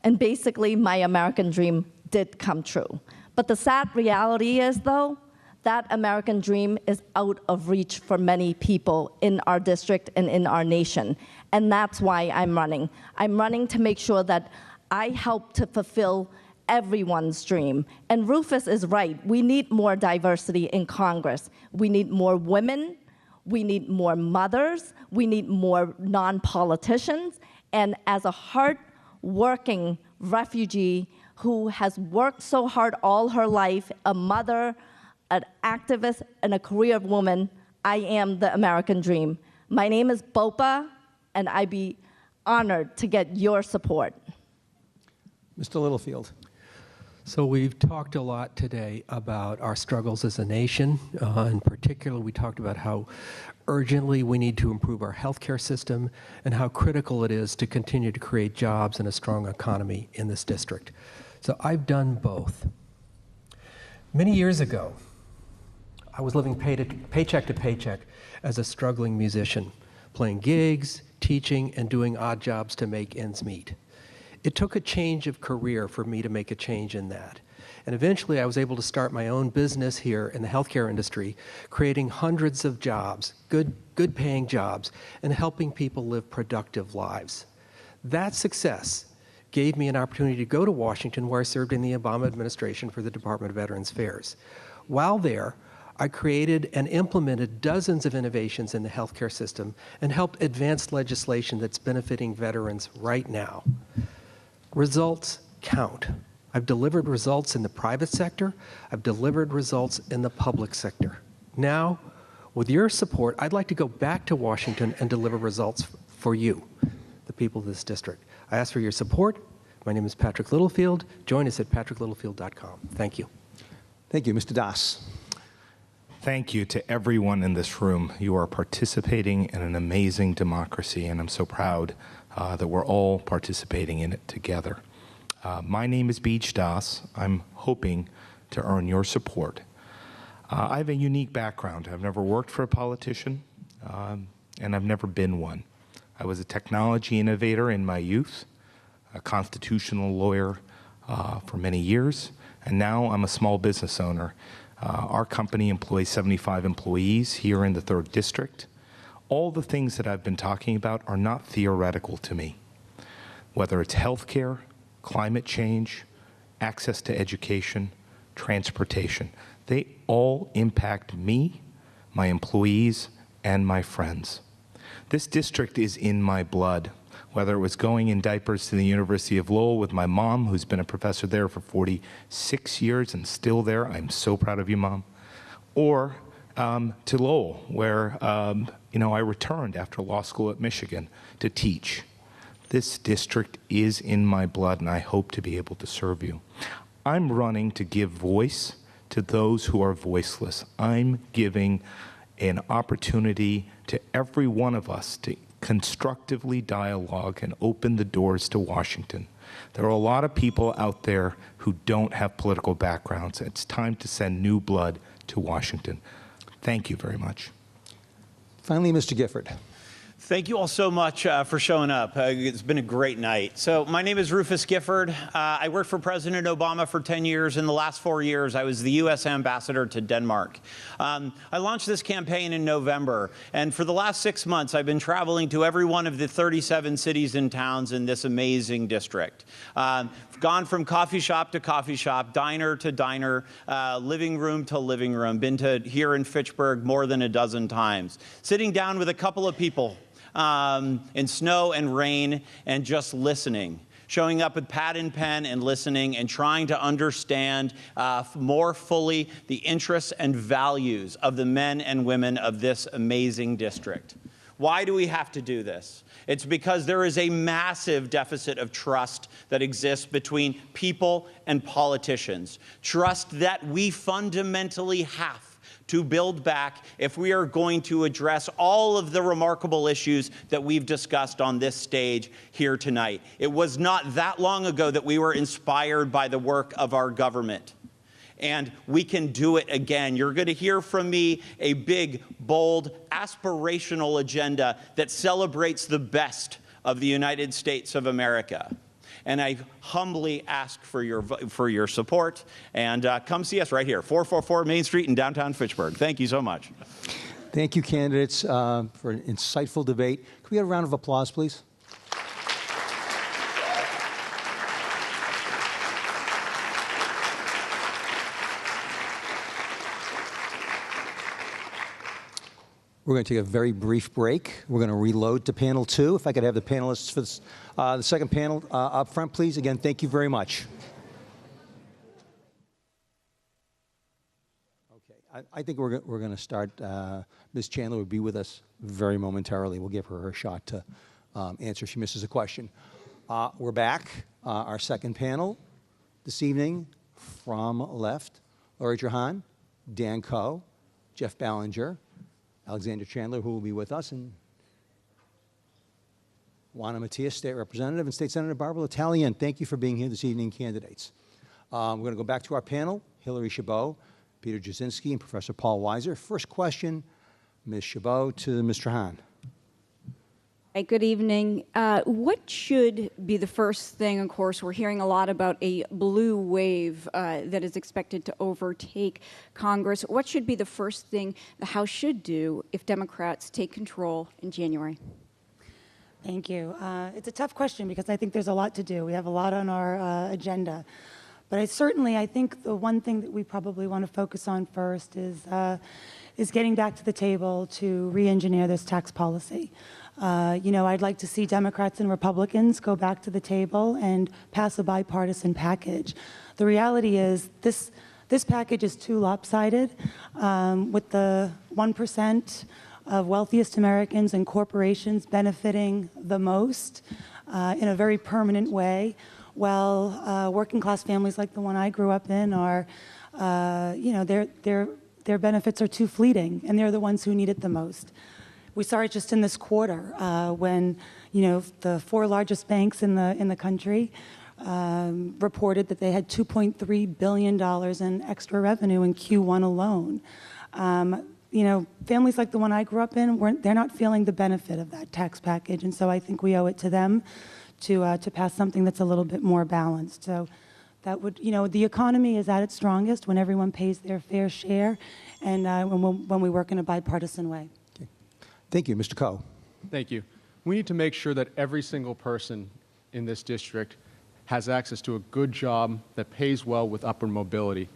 and basically my American dream did come true. But the sad reality is, though, that American dream is out of reach for many people in our district and in our nation, and that's why I'm running. I'm running to make sure that I help to fulfill everyone's dream. And Rufus is right. We need more diversity in Congress. We need more women. We need more mothers. We need more non-politicians. And as a hard-working refugee who has worked so hard all her life, a mother, an activist, and a career woman, I am the American dream. My name is Bopa, and I'd be honored to get your support.
Mr. Littlefield.
So we've talked a lot today about our struggles as a nation. In particular, we talked about how urgently we need to improve our healthcare system and how critical it is to continue to create jobs and a strong economy in this district. So I've done both. Many years ago, I was living paycheck to paycheck as a struggling musician, playing gigs, teaching, and doing odd jobs to make ends meet. It took a change of career for me to make a change in that. And eventually I was able to start my own business here in the healthcare industry, creating hundreds of jobs, good paying jobs, and helping people live productive lives. That success gave me an opportunity to go to Washington, where I served in the Obama administration for the Department of Veterans Affairs. While there, I created and implemented dozens of innovations in the healthcare system and helped advance legislation that's benefiting veterans right now. Results count. I've delivered results in the private sector. I've delivered results in the public sector. Now, with your support, I'd like to go back to Washington and deliver results for you, the people of this district. I ask for your support. My name is Patrick Littlefield. Join us at patricklittlefield.com. Thank you.
Thank you. Mr. Das.
Thank you to everyone in this room. You are participating in an amazing democracy, and I'm so proud that we're all participating in it together. My name is Beach Das. I'm hoping to earn your support. I have a unique background. I've never worked for a politician, and I've never been one. I was a technology innovator in my youth, a constitutional lawyer for many years, and now I'm a small business owner. Our company employs 75 employees here in the 3rd District. All the things that I've been talking about are not theoretical to me. Whether it's healthcare, climate change, access to education, transportation, they all impact me, my employees, and my friends. This district is in my blood. Whether it was going in diapers to the University of Lowell with my mom, who's been a professor there for 46 years and still there. I'm so proud of you, Mom. Or to Lowell, where I returned after law school at Michigan to teach. This district is in my blood, and I hope to be able to serve you. I'm running to give voice to those who are voiceless. I'm giving an opportunity to every one of us to constructively dialogue and open the doors to Washington. There are a lot of people out there who don't have political backgrounds. It's time to send new blood to Washington. Thank you very much.
Finally, Mr. Gifford.
Thank you all so much for showing up. It's been a great night. So my name is Rufus Gifford. I worked for President Obama for 10 years. In the last 4 years, I was the U.S. ambassador to Denmark. I launched this campaign in November, and for the last 6 months, I've been traveling to every one of the 37 cities and towns in this amazing district. Gone from coffee shop to coffee shop, diner to diner, living room to living room. Been to here in Fitchburg more than a dozen times. Sitting down with a couple of people in snow and rain and just listening. Showing up with pad and pen and listening and trying to understand more fully the interests and values of the men and women of this amazing district. Why do we have to do this? It's because there is a massive deficit of trust that exists between people and politicians. Trust that we fundamentally have to build back if we are going to address all of the remarkable issues that we've discussed on this stage here tonight. It was not that long ago that we were inspired by the work of our government. And we can do it again. You're going to hear from me a big, bold, aspirational agenda that celebrates the best of the United States of America. And I humbly ask for your support. And come see us right here, 444 Main Street in downtown Fitchburg. Thank you so much.
Thank you, candidates, for an insightful debate. Can we get a round of applause, please? We're going to take a very brief break. We're going to reload to panel 2. If I could have the panelists for this, the second panel up front, please. Again, thank you very much. Okay, I think we're going to start. Ms. Chandler will be with us very momentarily. We'll give her her shot to answer if she misses a question. We're back. Our second panel this evening from left, Laurie Trahan, Dan Coe, Jeff Ballinger, Alexander Chandler, who will be with us, and Juana Matias, State Representative, and State Senator Barbara Italian. Thank you for being here this evening, candidates. We're going to go back to our panel, Hillary Chabot, Peter Jasinski, and Professor Paul Weiser. First question, Ms. Chabot to Ms. Trahan.
Hey, good evening. What should be the first thing? Of course, we're hearing a lot about a blue wave that is expected to overtake Congress. What should be the first thing the House should do if Democrats take control in January?
Thank you. It's a tough question because I think there's a lot to do. We have a lot on our agenda. But I think the one thing that we probably want to focus on first is getting back to the table to re-engineer this tax policy. I'd like to see Democrats and Republicans go back to the table and pass a bipartisan package. The reality is this package is too lopsided, with the 1% of wealthiest Americans and corporations benefiting the most in a very permanent way, while working class families like the one I grew up in are, their benefits are too fleeting, and they're the ones who need it the most. We saw it just in this quarter when, the 4 largest banks in the country reported that they had $2.3 billion in extra revenue in Q1 alone. Families like the one I grew up in, they're not feeling the benefit of that tax package, and so I think we owe it to them to pass something that's a little bit more balanced. So that would, the economy is at its strongest when everyone pays their fair share and when we work in a bipartisan way.
Thank you. Mr. Coe.
Thank you. We need to make sure that every single person in this district has access to a good job that pays well with upward mobility.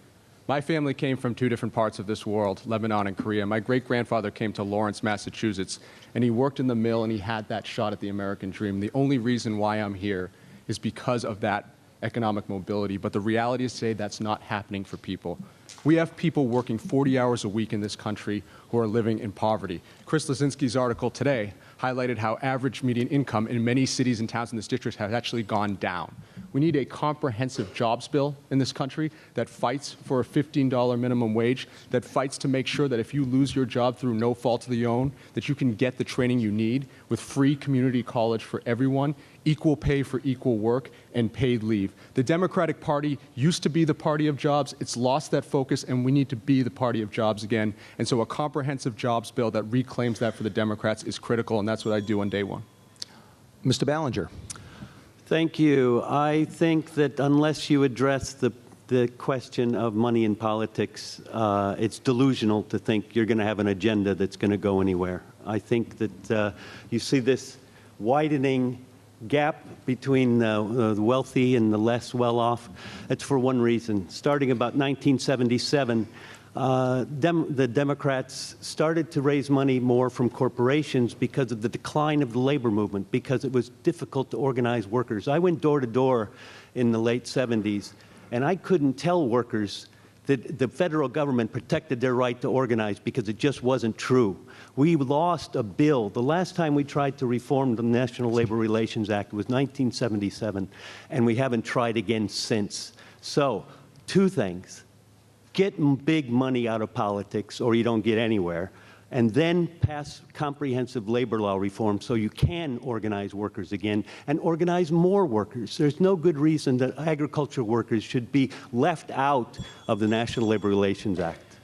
My family came from 2 different parts of this world, Lebanon and Korea. My great-grandfather came to Lawrence, Massachusetts, and he worked in the mill and he had that shot at the American dream. The only reason why I'm here is because of that economic mobility, but the reality is today that's not happening for people. We have people working 40 hours a week in this country who are living in poverty. Chris Lazinski's article today highlighted how average median income in many cities and towns in this district has actually gone down. We need a comprehensive jobs bill in this country that fights for a $15 minimum wage, that fights to make sure that if you lose your job through no fault of your own, that you can get the training you need with free community college for everyone, equal pay for equal work, and paid leave. The Democratic Party used to be the party of jobs. It's lost that focus, and we need to be the party of jobs again. And so a comprehensive jobs bill that reclaims that for the Democrats is critical, and that's what I do on day one.
Mr. Ballinger.
Thank you. I think that unless you address the question of money in politics, it's delusional to think you're going to have an agenda that's going to go anywhere. I think that you see this widening gap between the wealthy and the less well-off. It's for one reason. Starting about 1977, the Democrats started to raise money more from corporations because of the decline of the labor movement, because it was difficult to organize workers. I went door to door in the late 70s, and I couldn't tell workers that the federal government protected their right to organize because it just wasn't true. We lost a bill. The last time we tried to reform the National Labor Relations Act was 1977, and we haven't tried again since. So, two things. Get big money out of politics or you don't get anywhere, and then pass comprehensive labor law reform so you can organize workers again and organize more workers. There's no good reason that agriculture workers should be left out of the National Labor Relations Act.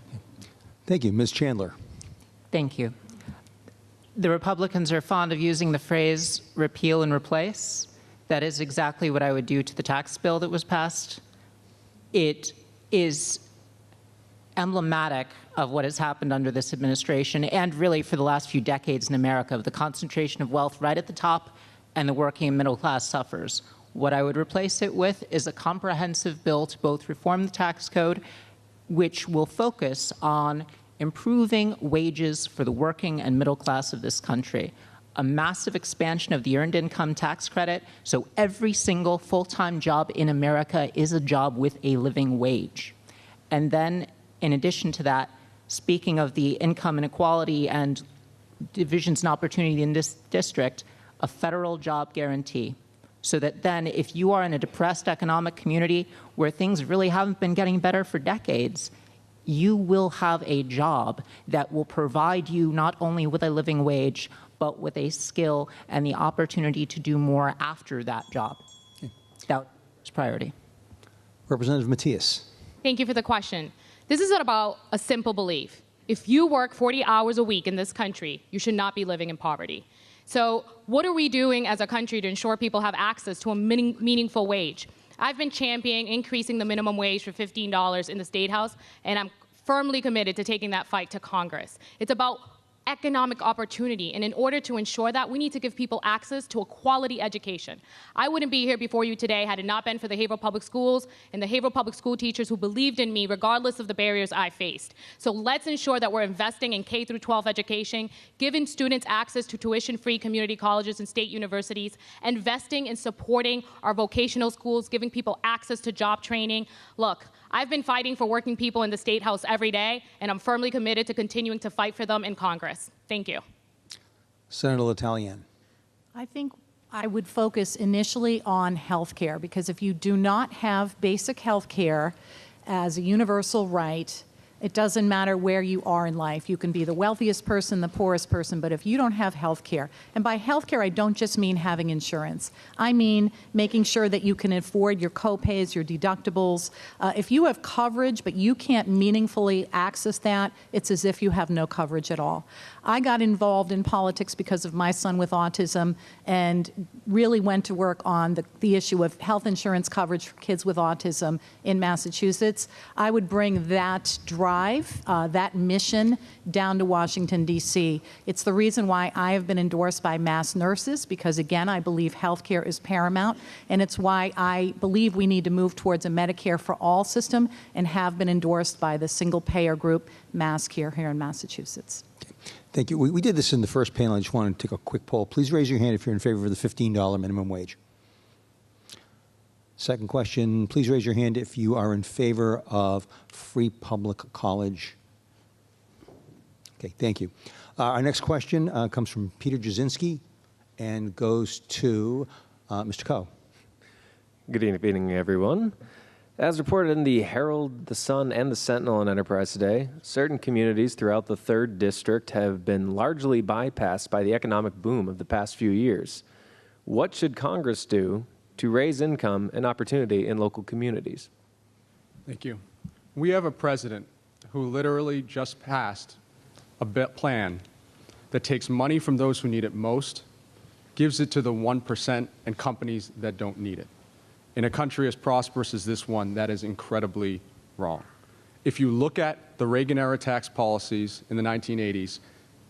Thank you. Ms. Chandler.
Thank you. The Republicans are fond of using the phrase repeal and replace. That is exactly what I would do to the tax bill that was passed. It is emblematic of what has happened under this administration and really for the last few decades in America, of the concentration of wealth right at the top and the working and middle class suffers. What I would replace it with is a comprehensive bill to both reform the tax code, which will focus on improving wages for the working and middle class of this country, a massive expansion of the earned income tax credit, so every single full-time job in America is a job with a living wage. And then in addition to that, speaking of the income inequality and divisions and opportunity in this district, a federal job guarantee. So that then if you are in a depressed economic community where things really haven't been getting better for decades, you will have a job that will provide you not only with a living wage, but with a skill and the opportunity to do more after that job. Okay. That is priority.
Representative Matias.
Thank you for the question. This is about a simple belief. If you work 40 hours a week in this country, you should not be living in poverty. So what are we doing as a country to ensure people have access to a meaningful wage? I've been championing increasing the minimum wage for $15 in the State House, and I'm firmly committed to taking that fight to Congress. It's about economic opportunity, and in order to ensure that, we need to give people access to a quality education. I wouldn't be here before you today had it not been for the Haverhill Public Schools and the Haverhill Public School teachers who believed in me regardless of the barriers I faced. So let's ensure that we're investing in K-12 education, giving students access to tuition-free community colleges and state universities, investing in supporting our vocational schools, giving people access to job training. Look, I've been fighting for working people in the State House every day, and I'm firmly committed to continuing to fight for them in Congress. Thank you.
Senator L'Italienne.
I think I would focus initially on health care, because if you do not have basic health care as a universal right, it doesn't matter where you are in life. You can be the wealthiest person, the poorest person, but if you don't have health care, and by health care I don't just mean having insurance. I mean making sure that you can afford your co-pays, your deductibles. If you have coverage but you can't meaningfully access that, it's as if you have no coverage at all. I got involved in politics because of my son with autism and really went to work on the issue of health insurance coverage for kids with autism in Massachusetts. I would bring that drive, that mission down to Washington, D.C. It's the reason why I have been endorsed by mass nurses, because again, I believe health care is paramount, and it's why I believe we need to move towards a Medicare for all system and have been endorsed by the single payer group MassCare here in Massachusetts.
Thank you. We did this in the first panel. I just want to take a quick poll. Please raise your hand if you're in favor of the $15 minimum wage. Second question, please raise your hand if you are in favor of free public college. Okay, thank you. Our next question comes from Peter Jasinski and goes to Mr. Coe.
Good evening, everyone. As reported in the Herald, the Sun, and the Sentinel and Enterprise today, certain communities throughout the 3rd District have been largely bypassed by the economic boom of the past few years. What should Congress do to raise income and opportunity in local communities?
Thank you. We have a president who literally just passed a plan that takes money from those who need it most, gives it to the 1% and companies that don't need it. In a country as prosperous as this one, that is incredibly wrong. If you look at the Reagan-era tax policies in the 1980s,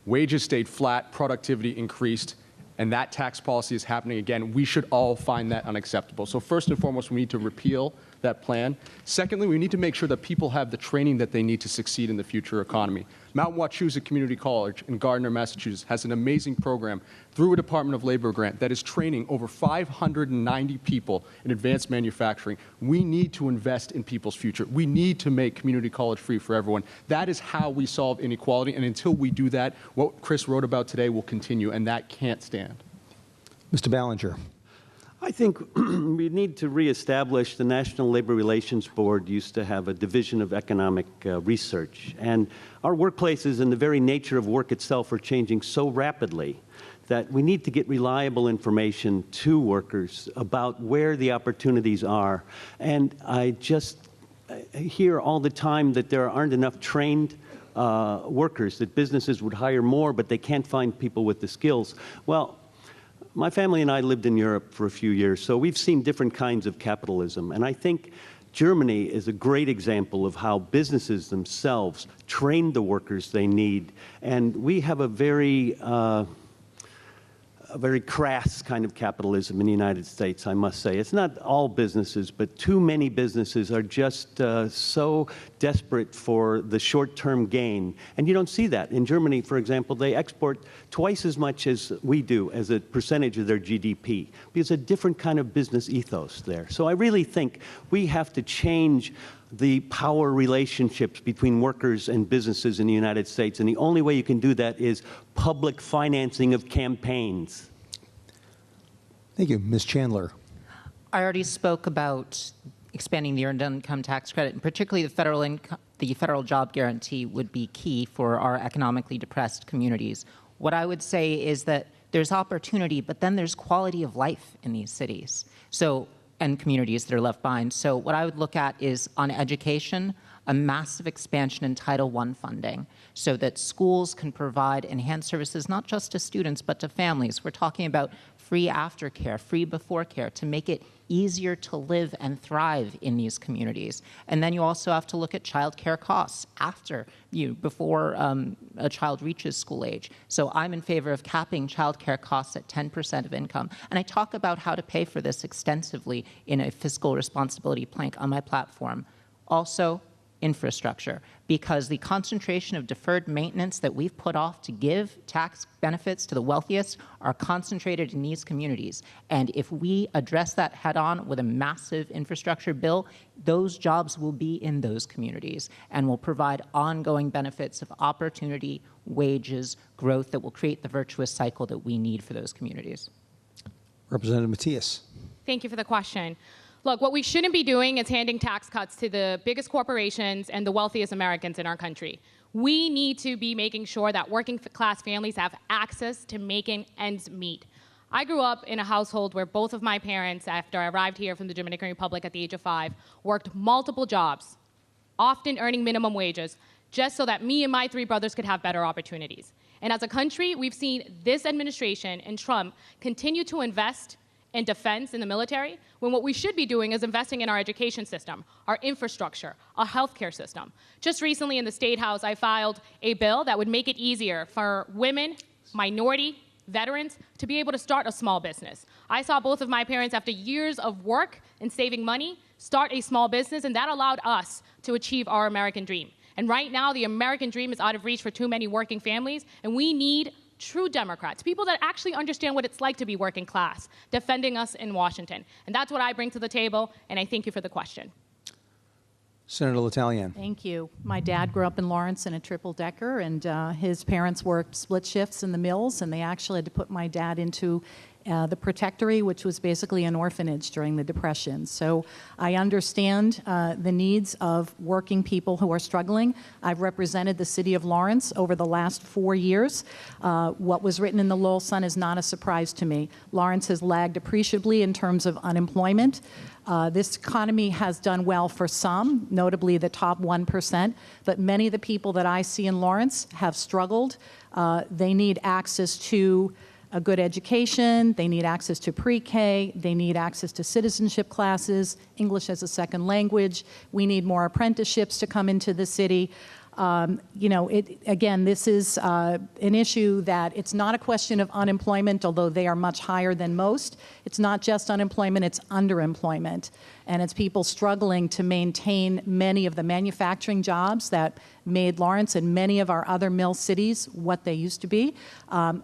wages stayed flat, productivity increased, and that tax policy is happening again. We should all find that unacceptable. So first and foremost, we need to repeal that plan. Secondly, we need to make sure that people have the training that they need to succeed in the future economy. Mount Wachusett Community College in Gardner, Massachusetts has an amazing program through a Department of Labor grant that is training over 590 people in advanced manufacturing. We need to invest in people's future. We need to make community college free for everyone. That is how we solve inequality, and until we do that, what Chris wrote about today will continue, and that can't stand.
Mr. Ballinger.
I think we need to reestablish the National Labor Relations Board. Used to have a division of economic research. And our workplaces and the very nature of work itself are changing so rapidly that we need to get reliable information to workers about where the opportunities are. And I just hear all the time that there aren't enough trained workers, that businesses would hire more, but they can't find people with the skills. Well, my family and I lived in Europe for a few years, so we've seen different kinds of capitalism. And I think Germany is a great example of how businesses themselves train the workers they need. And we have a very crass kind of capitalism in the United States, I must say. It's not all businesses, but too many businesses are just so desperate for the short-term gain. And you don't see that. In Germany, for example, they export twice as much as we do as a percentage of their GDP, because a different kind of business ethos there. So I really think we have to change the power relationships between workers and businesses in the United States. And the only way you can do that is public financing of campaigns.
Thank you. Ms. Chandler.
I already spoke about expanding the earned income tax credit, and particularly the federal job guarantee would be key for our economically depressed communities. What I would say is that there's opportunity, but then there's quality of life in these cities. And communities that are left behind. So what I would look at is on education, a massive expansion in Title I funding so that schools can provide enhanced services not just to students but to families. We're talking about free aftercare, free before care to make it easier to live and thrive in these communities. And then you also have to look at child care costs before a child reaches school age. So I'm in favor of capping child care costs at 10% of income. And I talk about how to pay for this extensively in a fiscal responsibility plank on my platform. Also, infrastructure, because the concentration of deferred maintenance that we've put off to give tax benefits to the wealthiest are concentrated in these communities. And if we address that head on with a massive infrastructure bill, those jobs will be in those communities and will provide ongoing benefits of opportunity, wages, growth that will create the virtuous cycle that we need for those communities.
Representative Matias.
Thank you for the question. Look, what we shouldn't be doing is handing tax cuts to the biggest corporations and the wealthiest Americans in our country. We need to be making sure that working class families have access to making ends meet. I grew up in a household where both of my parents, after I arrived here from the Dominican Republic at the age of 5, worked multiple jobs, often earning minimum wages, just so that me and my 3 brothers could have better opportunities. And as a country, we've seen this administration and Trump continue to invest in defense, in the military, when what we should be doing is investing in our education system, our infrastructure, our healthcare system. Just recently in the State House, I filed a bill that would make it easier for women, minority, veterans to be able to start a small business. I saw both of my parents, after years of work and saving money, start a small business, and that allowed us to achieve our American dream. And right now, the American dream is out of reach for too many working families, and we need true Democrats, people that actually understand what it's like to be working class, defending us in Washington. And that's what I bring to the table, and I thank you for the question.
Senator LaTallian.
Thank you. My dad grew up in Lawrence in a triple-decker, and his parents worked split shifts in the mills, and they actually had to put my dad into the Protectory, which was basically an orphanage during the Depression. So I understand the needs of working people who are struggling. I've represented the city of Lawrence over the last 4 years. What was written in the Lowell Sun is not a surprise to me. Lawrence has lagged appreciably in terms of unemployment. This economy has done well for some, notably the top 1%, but many of the people that I see in Lawrence have struggled. They need access to a good education, they need access to pre-K, they need access to citizenship classes, English as a second language. We need more apprenticeships to come into the city. Again, this is an issue that it's not a question of unemployment, although they are much higher than most. It's not just unemployment, it's underemployment. And it's people struggling to maintain many of the manufacturing jobs that made Lawrence and many of our other mill cities what they used to be.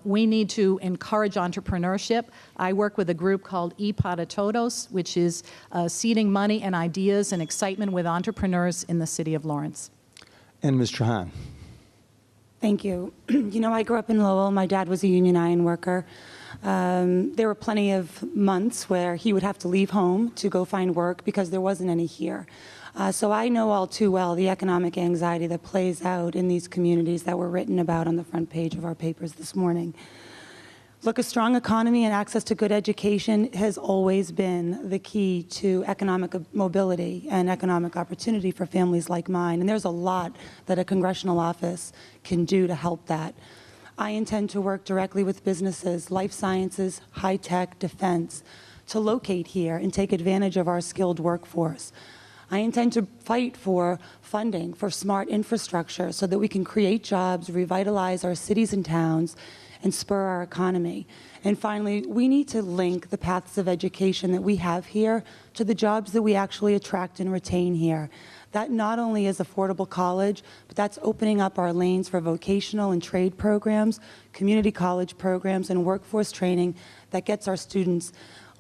We need to encourage entrepreneurship. I work with a group called Y Para Todos, which is seeding money and ideas and excitement with entrepreneurs in the city of Lawrence.
And Ms. Trahan.
Thank you. I grew up in Lowell. My dad was a union iron worker. There were plenty of months where he would have to leave home to go find work because there wasn't any here. So I know all too well the economic anxiety that plays out in these communities that were written about on the front page of our papers this morning. Look, a strong economy and access to good education has always been the key to economic mobility and economic opportunity for families like mine. And there's a lot that a congressional office can do to help that. I intend to work directly with businesses, life sciences, high tech, defense, to locate here and take advantage of our skilled workforce. I intend to fight for funding for smart infrastructure so that we can create jobs, revitalize our cities and towns, and spur our economy. And finally, we need to link the paths of education that we have here to the jobs that we actually attract and retain here. That not only is affordable college, but that's opening up our lanes for vocational and trade programs, community college programs, and workforce training that gets our students,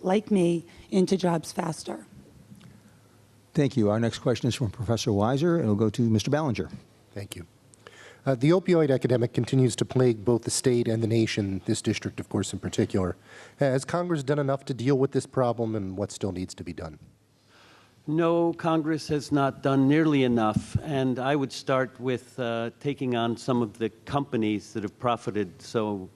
like me, into jobs faster.
Thank you. Our next question is from Professor Weiser, and it'll go to Mr. Ballinger.
Thank you. The opioid epidemic continues to plague both the state and the nation, this district, of course, in particular. Has Congress done enough to deal with this problem, and what still needs to be done?
No, Congress has not done nearly enough, and I would start with taking on some of the companies that have profited so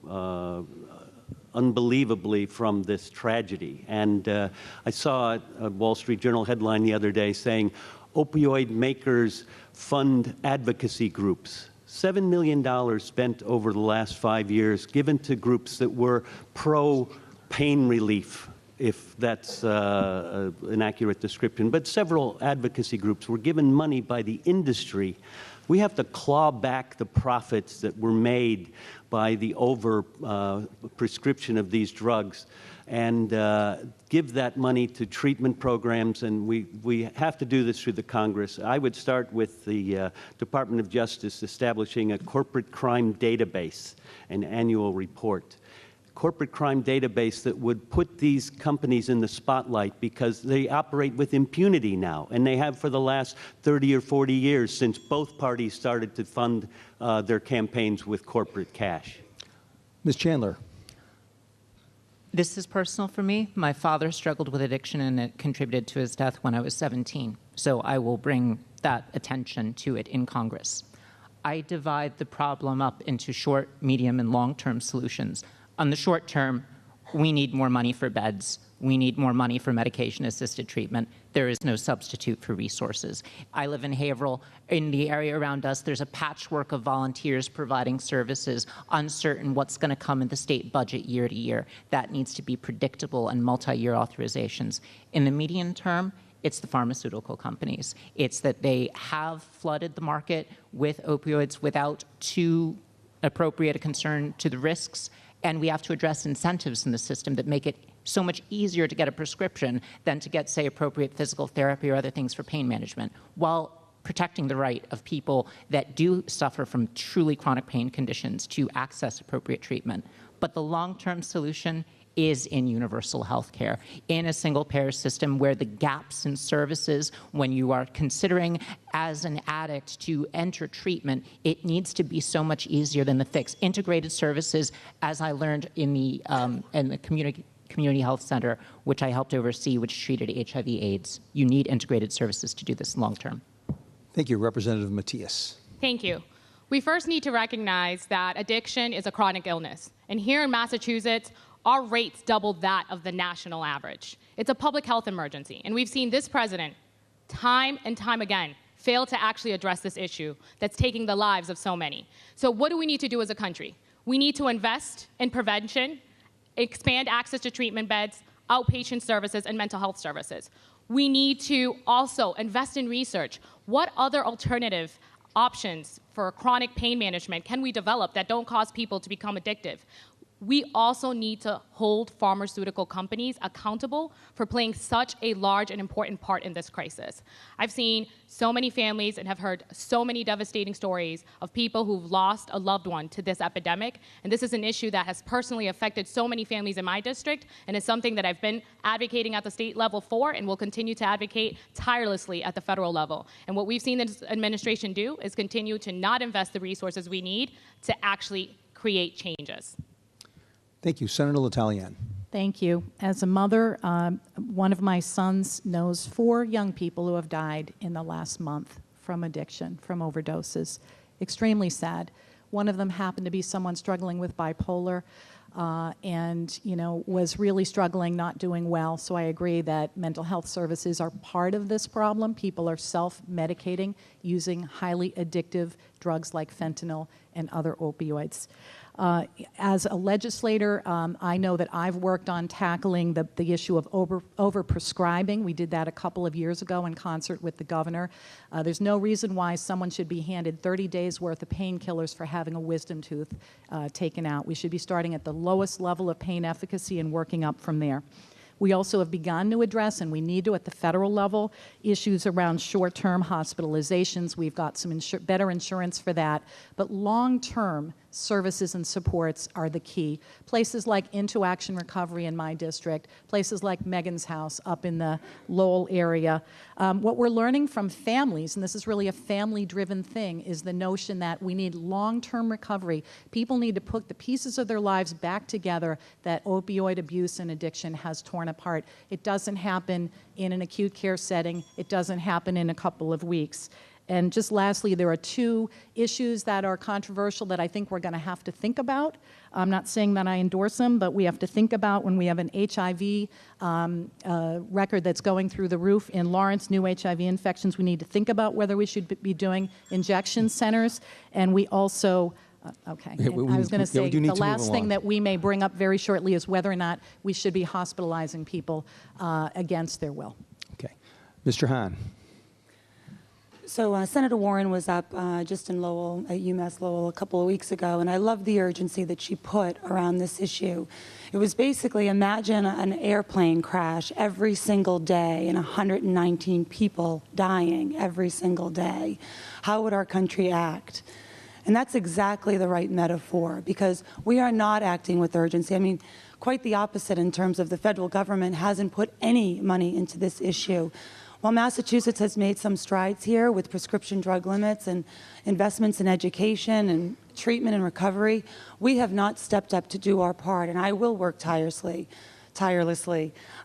unbelievably from this tragedy. And I saw a Wall Street Journal headline the other day saying, opioid makers fund advocacy groups. $7 million spent over the last 5 years given to groups that were pro-pain relief, if that's an accurate description. But several advocacy groups were given money by the industry. We have to claw back the profits that were made by the over-prescription of these drugs and give that money to treatment programs, and we have to do this through the Congress. I would start with the Department of Justice establishing a corporate crime database, an annual report. Corporate crime database that would put these companies in the spotlight because they operate with impunity now, and they have for the last 30 or 40 years since both parties started to fund their campaigns with corporate cash.
Ms. Chandler.
This is personal for me. My father struggled with addiction, and it contributed to his death when I was 17. So I will bring that attention to it in Congress. I divide the problem up into short, medium, and long-term solutions. On the short term, we need more money for beds. We need more money for medication-assisted treatment. There is no substitute for resources. I live in Haverhill. In the area around us, there's a patchwork of volunteers providing services, uncertain what's going to come in the state budget year to year. That needs to be predictable and multi-year authorizations. In the medium term, it's the pharmaceutical companies. It's that they have flooded the market with opioids without too appropriate a concern to the risks, and we have to address incentives in the system that make it so much easier to get a prescription than to get, say, appropriate physical therapy or other things for pain management, while protecting the right of people that do suffer from truly chronic pain conditions to access appropriate treatment. But the long-term solution is in universal health care, in a single-payer system where the gaps in services, when you are considering as an addict to enter treatment, it needs to be so much easier than the fix. Integrated services, as I learned in the community health center, which I helped oversee, which treated HIV/AIDS. You need integrated services to do this long term.
Thank you. Representative Matias.
Thank you. We first need to recognize that addiction is a chronic illness. And here in Massachusetts, our rates doubled that of the national average. It's a public health emergency. And we've seen this president, time and time again, fail to actually address this issue that's taking the lives of so many. So what do we need to do as a country? We need to invest in prevention, expand access to treatment beds, outpatient services, and mental health services. We need to also invest in research. What other alternative options for chronic pain management can we develop that don't cause people to become addictive? We also need to hold pharmaceutical companies accountable for playing such a large and important part in this crisis. I've seen so many families and have heard so many devastating stories of people who've lost a loved one to this epidemic. And this is an issue that has personally affected so many families in my district, and is something that I've been advocating at the state level for and will continue to advocate tirelessly at the federal level. And what we've seen this administration do is continue to not invest the resources we need to actually create changes.
Thank you. Senator L'Italian.
Thank you. As a mother, one of my sons knows 4 young people who have died in the last month from addiction, from overdoses. Extremely sad. One of them happened to be someone struggling with bipolar and, was really struggling, not doing well. So I agree that mental health services are part of this problem. People are self-medicating using highly addictive drugs like fentanyl and other opioids. As a legislator, I know that I've worked on tackling the issue of overprescribing. We did that a couple of years ago in concert with the governor. There's no reason why someone should be handed 30 days worth of painkillers for having a wisdom tooth taken out. We should be starting at the lowest level of pain efficacy and working up from there. We also have begun to address, and we need to at the federal level, issues around short-term hospitalizations. We've got some better insurance for that. But long-term services and supports are the key. Places like Into Action Recovery in my district, places like Megan's House up in the Lowell area. What we're learning from families, and this is really a family-driven thing, is the notion that we need long-term recovery. People need to put the pieces of their lives back together that opioid abuse and addiction has torn apart. It doesn't happen in an acute care setting. It doesn't happen in a couple of weeks. And just lastly, there are 2 issues that are controversial that I think we're going to have to think about. I'm not saying that I endorse them, but we have to think about when we have an HIV record that's going through the roof in Lawrence, new HIV infections. We need to think about whether we should be doing injection centers. And we also, okay,
Yeah,
I was going to say the last thing
along.
that we may bring up very shortly is whether or not we should be hospitalizing people against their will.
Okay. Mr. Hahn.
So Senator Warren was up just in Lowell, at UMass Lowell, a couple of weeks ago, and I love the urgency that she put around this issue. It was basically, imagine an airplane crash every single day and 119 people dying every single day. How would our country act? And that's exactly the right metaphor, because we are not acting with urgency. I mean, quite the opposite in terms of the federal government hasn't put any money into this issue. While Massachusetts has made some strides here with prescription drug limits and investments in education and treatment and recovery, we have not stepped up to do our part, and I will work tirelessly,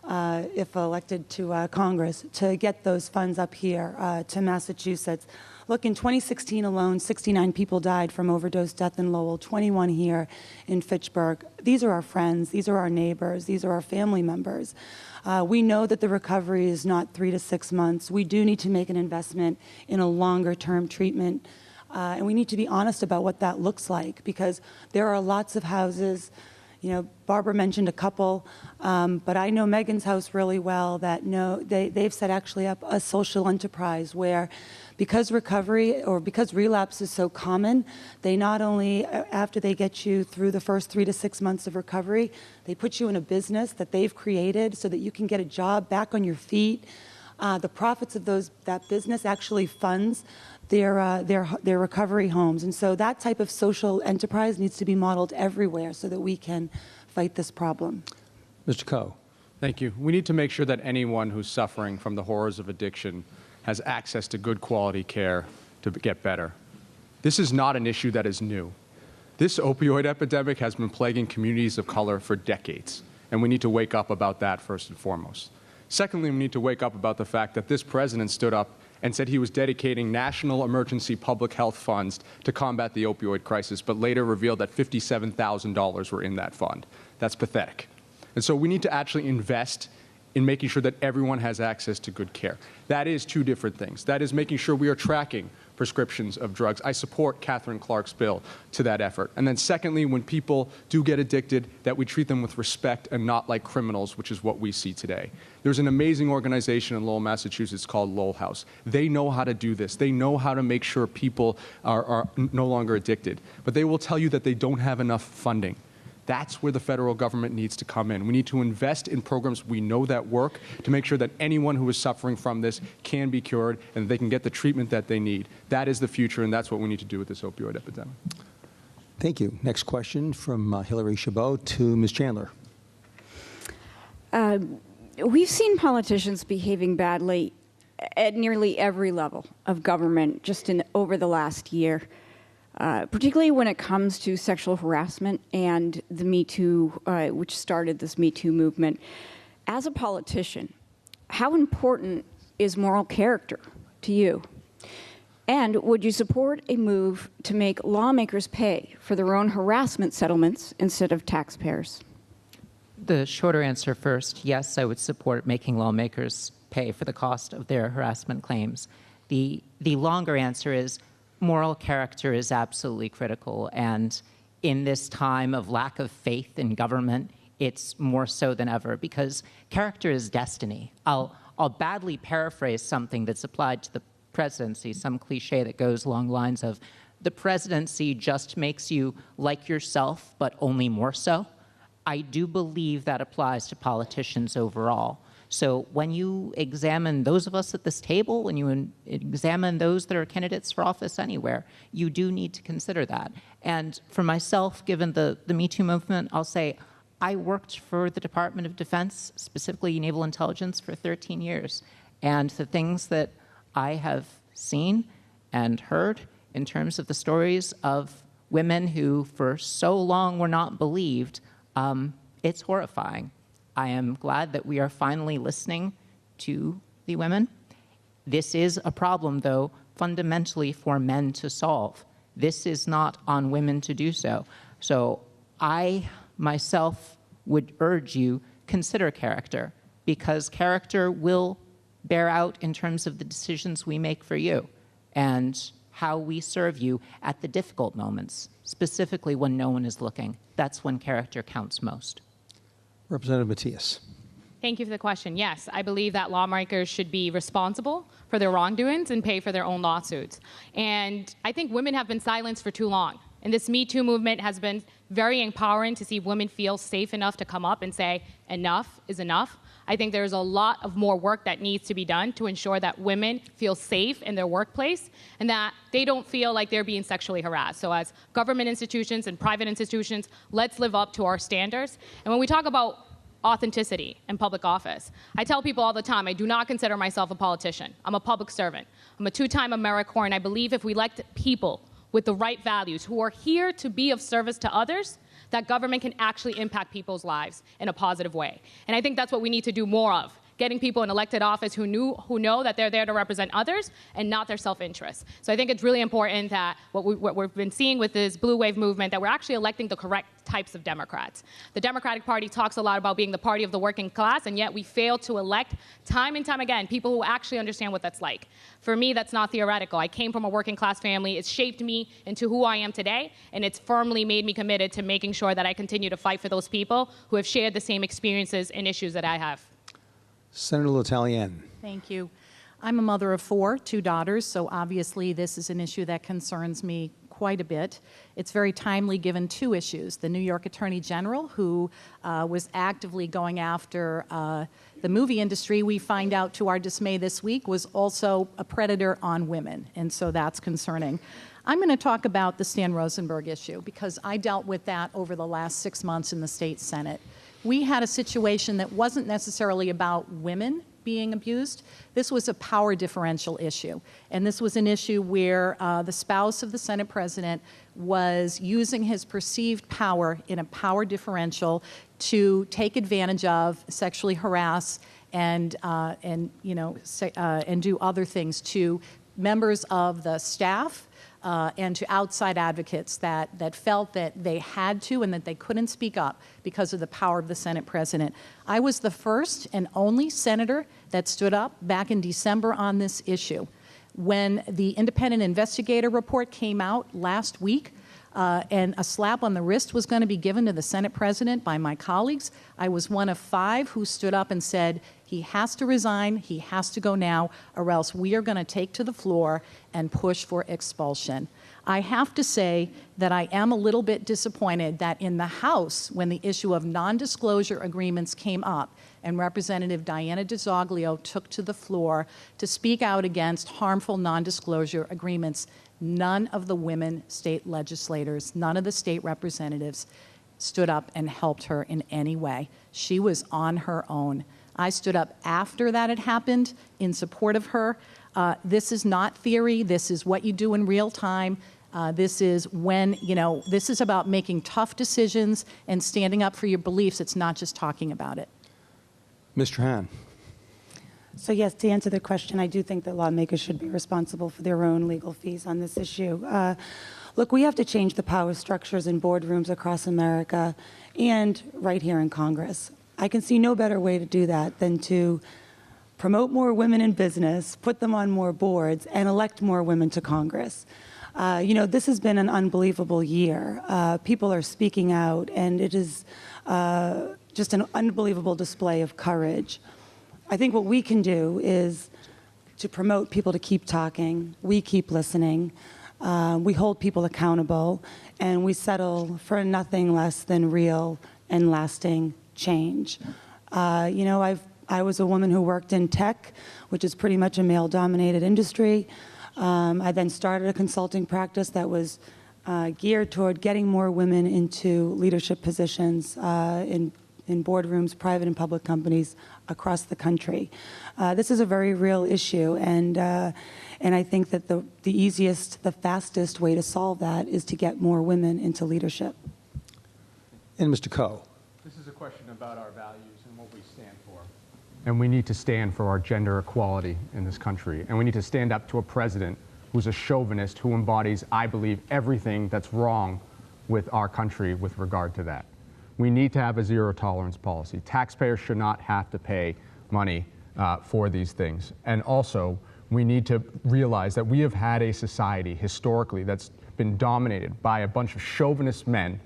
if elected to Congress, to get those funds up here to Massachusetts. Look, in 2016 alone, 69 people died from overdose death in Lowell, 21 here in Fitchburg. These are our friends, these are our neighbors, these are our family members. We know that the recovery is not 3 to 6 months. We do need to make an investment in a longer-term treatment, and we need to be honest about what that looks like, because there are lots of houses. Barbara mentioned a couple, but I know Megan's House really well that they've set actually up a social enterprise where, because recovery or because relapse is so common, they not only, after they get you through the first 3 to 6 months of recovery, they put you in a business that they've created so that you can get a job, back on your feet. The profits of that business actually funds their recovery homes. And so that type of social enterprise needs to be modeled everywhere so that we can fight this problem.
Mr. Coe.
Thank you. We need to make sure that anyone who's suffering from the horrors of addiction has access to good quality care to get better. This is not an issue that is new. This opioid epidemic has been plaguing communities of color for decades. and we need to wake up about that first and foremost. Secondly, we need to wake up about the fact that this president stood up and said he was dedicating national emergency public health funds to combat the opioid crisis, but later revealed that $57,000 were in that fund. That's pathetic. And so we need to actually invest in making sure that everyone has access to good care. That is two different things. That is making sure we are tracking prescriptions of drugs. I support Catherine Clark's bill to that effort. And then secondly, when people do get addicted, that we treat them with respect and not like criminals, which is what we see today. There's an amazing organization in Lowell, Massachusetts called Lowell House. They know how to do this. They know how to make sure people are no longer addicted. But they will tell you that they don't have enough funding. That's where the federal government needs to come in. We need to invest in programs we know that work to make sure that anyone who is suffering from this can be cured and they can get the treatment that they need. That is the future, and that's what we need to do with this opioid epidemic.
Thank you. Next question from Hillary Chabot to Ms. Chandler.
We've seen politicians behaving badly at nearly every level of government just over the last year. Particularly when it comes to sexual harassment and the Me Too, which started this Me Too movement. As a politician, how important is moral character to you? And would you support a move to make lawmakers pay for their own harassment settlements instead of taxpayers?
The shorter answer first, yes, I would support making lawmakers pay for the cost of their harassment claims. The longer answer is moral character is absolutely critical, and in this time of lack of faith in government, it's more so than ever because character is destiny. I'll badly paraphrase something that's applied to the presidency, some cliche that goes along the lines of the presidency just makes you like yourself, but only more so. I do believe that applies to politicians overall. So when you examine those of us at this table, when you examine those that are candidates for office anywhere, you do need to consider that. And for myself, given the Me Too movement, I'll say I worked for the Department of Defense, specifically Naval Intelligence, for 13 years. And the things that I have seen and heard in terms of the stories of women who for so long were not believed, it's horrifying. I am glad that we are finally listening to the women. This is a problem, though, fundamentally for men to solve. This is not on women to do so. So I, myself, would urge you, consider character, because character will bear out in terms of the decisions we make for you and how we serve you at the difficult moments, specifically when no one is looking. That's when character counts most.
Representative Matias.
Thank you for the question. Yes, I believe that lawmakers should be responsible for their wrongdoings and pay for their own lawsuits. And I think women have been silenced for too long. And this Me Too movement has been very empowering to see women feel safe enough to come up and say, enough is enough. I think there's a lot of more work that needs to be done to ensure that women feel safe in their workplace and that they don't feel like they're being sexually harassed. So as government institutions and private institutions, let's live up to our standards. And when we talk about authenticity in public office, I tell people all the time, I do not consider myself a politician. I'm a public servant. I'm a two-time AmeriCorps, and I believe if we elect people with the right values who are here to be of service to others, that government can actually impact people's lives in a positive way. And I think that's what we need to do more of, getting people in elected office who know that they're there to represent others and not their self-interest. So I think it's really important that what we've been seeing with this blue wave movement, that we're actually electing the correct types of Democrats. The Democratic Party talks a lot about being the party of the working class, and yet we fail to elect time and time again people who actually understand what that's like. For me, that's not theoretical. I came from a working class family. It's shaped me into who I am today, and it's firmly made me committed to making sure that I continue to fight for those people who have shared the same experiences and issues that I have.
Senator L'Italienne.
Thank you. I'm a mother of 4, 2 daughters, so obviously this is an issue that concerns me quite a bit. It's very timely given 2 issues. The New York Attorney General, who was actively going after the movie industry, we find out to our dismay this week, was also a predator on women, and so that's concerning. I'm going to talk about the Stan Rosenberg issue because I dealt with that over the last 6 months in the state Senate. We had a situation that wasn't necessarily about women being abused. This was a power differential issue. And this was an issue where the spouse of the Senate president was using his perceived power in a power differential to take advantage of, sexually harass, and do other things to members of the staff and to outside advocates that felt that they had to and that they couldn't speak up because of the power of the Senate president. I was the first and only senator that stood up back in December on this issue. When the independent investigator report came out last week, and a slap on the wrist was going to be given to the Senate president by my colleagues, I was one of 5 who stood up and said, he has to resign, he has to go now, or else we are going to take to the floor and push for expulsion. I have to say that I am a little bit disappointed that in the House, when the issue of non-disclosure agreements came up, and Representative Diana DiZoglio took to the floor to speak out against harmful non-disclosure agreements, none of the women state legislators, none of the state representatives stood up and helped her in any way. She was on her own. I stood up after that had happened in support of her. This is not theory. This is what you do in real time. This is when, this is about making tough decisions and standing up for your beliefs. It's not just talking about it.
Mr. Hahn.
So yes, to answer the question, I do think that lawmakers should be responsible for their own legal fees on this issue. Look, we have to change the power structures in boardrooms across America and right here in Congress. I can see no better way to do that than to promote more women in business, put them on more boards, and elect more women to Congress. This has been an unbelievable year. People are speaking out, and it is just an unbelievable display of courage. I think what we can do is to promote people to keep talking. We keep listening. We hold people accountable, and we settle for nothing less than real and lasting change. I was a woman who worked in tech, which is pretty much a male-dominated industry. I then started a consulting practice that was geared toward getting more women into leadership positions in boardrooms, private and public companies across the country. This is a very real issue, and I think that the easiest, the fastest way to solve that is to get more women into leadership.
And Mr. Coe.
This is a question about our values and what we stand for. And we need to stand for our gender equality in this country. And we need to stand up to a president who's a chauvinist who embodies, I believe, everything that's wrong with our country with regard to that. We need to have a zero tolerance policy. Taxpayers should not have to pay money for these things. And also, we need to realize that we have had a society historically that's been dominated by a bunch of chauvinist men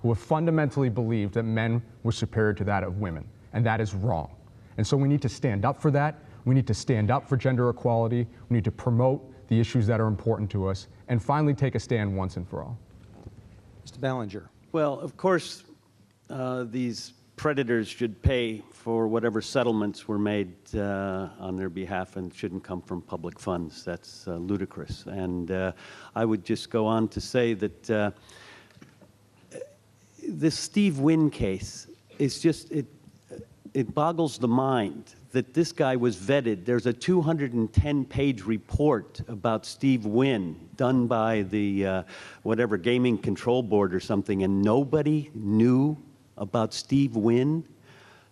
who have fundamentally believed that men were superior to that of women. And that is wrong. And so we need to stand up for that. We need to stand up for gender equality. We need to promote the issues that are important to us. And finally, take a stand once and for all.
Mr. Ballinger.
Well, of course, these predators should pay for whatever settlements were made on their behalf and shouldn't come from public funds. That's ludicrous. And I would just go on to say that this Steve Wynn case is just, it boggles the mind that this guy was vetted. There's a 210-page report about Steve Wynn done by the whatever gaming control board or something, and nobody knew about Steve Wynn.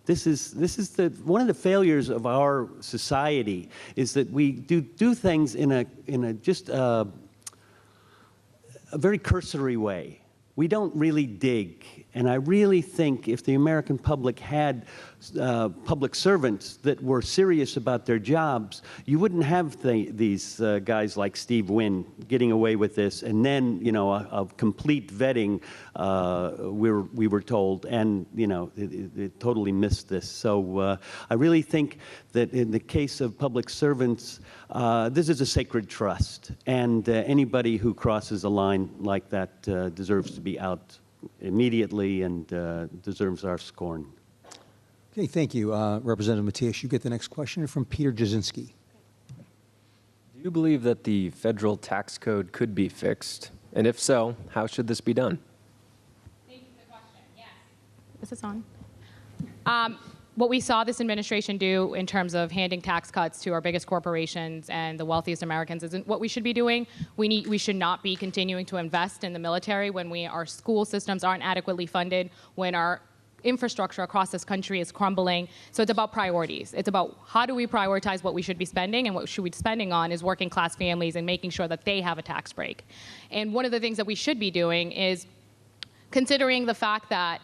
This is one of the failures of our society, is that we do things in a just a very cursory way. We don't really dig. And I really think if the American public had public servants that were serious about their jobs, you wouldn't have these guys like Steve Wynn getting away with this, and then, a complete vetting, we were told, and, it totally missed this. So I really think that in the case of public servants, this is a sacred trust, and anybody who crosses a line like that deserves to be out immediately and deserves our scorn.
Okay, thank you. Representative Matias, you get the next question from Peter Jasinski.
Do you believe that the federal tax code could be fixed? And if so, how should this be done?
Thank you for the question. Yes. Is this on? what we saw this administration do in terms of handing tax cuts to our biggest corporations and the wealthiest Americans isn't what we should be doing. We should not be continuing to invest in the military when our school systems aren't adequately funded, when our infrastructure across this country is crumbling. So it's about priorities. It's about how do we prioritize what we should be spending, and what should we be spending on is working class families and making sure that they have a tax break. And one of the things that we should be doing is considering the fact that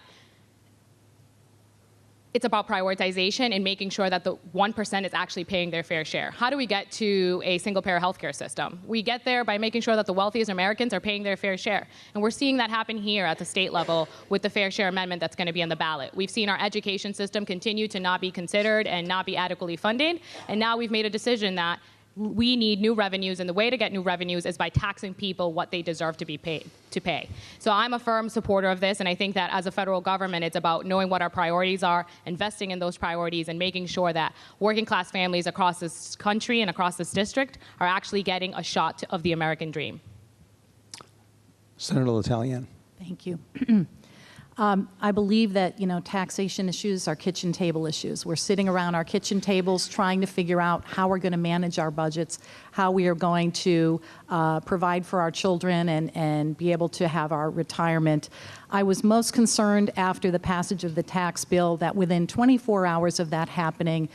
it's about prioritization and making sure that the 1% is actually paying their fair share. How do we get to a single-payer healthcare system? We get there by making sure that the wealthiest Americans are paying their fair share. And we're seeing that happen here at the state level with the fair share amendment that's going to be on the ballot. We've seen our education system continue to not be considered and not be adequately funded. And now we've made a decision that we need new revenues, and the way to get new revenues is by taxing people what they deserve to be paid to pay. So I'm a firm supporter of this, and I think that as a federal government, it's about knowing what our priorities are, investing in those priorities, and making sure that working class families across this country and across this district are actually getting a shot of the American dream.
Senator L'Italian.
Thank you. I believe that, taxation issues are kitchen table issues. We're sitting around our kitchen tables trying to figure out how we're going to manage our budgets, how we are going to provide for our children and be able to have our retirement. I was most concerned after the passage of the tax bill that within 24 hours of that happening,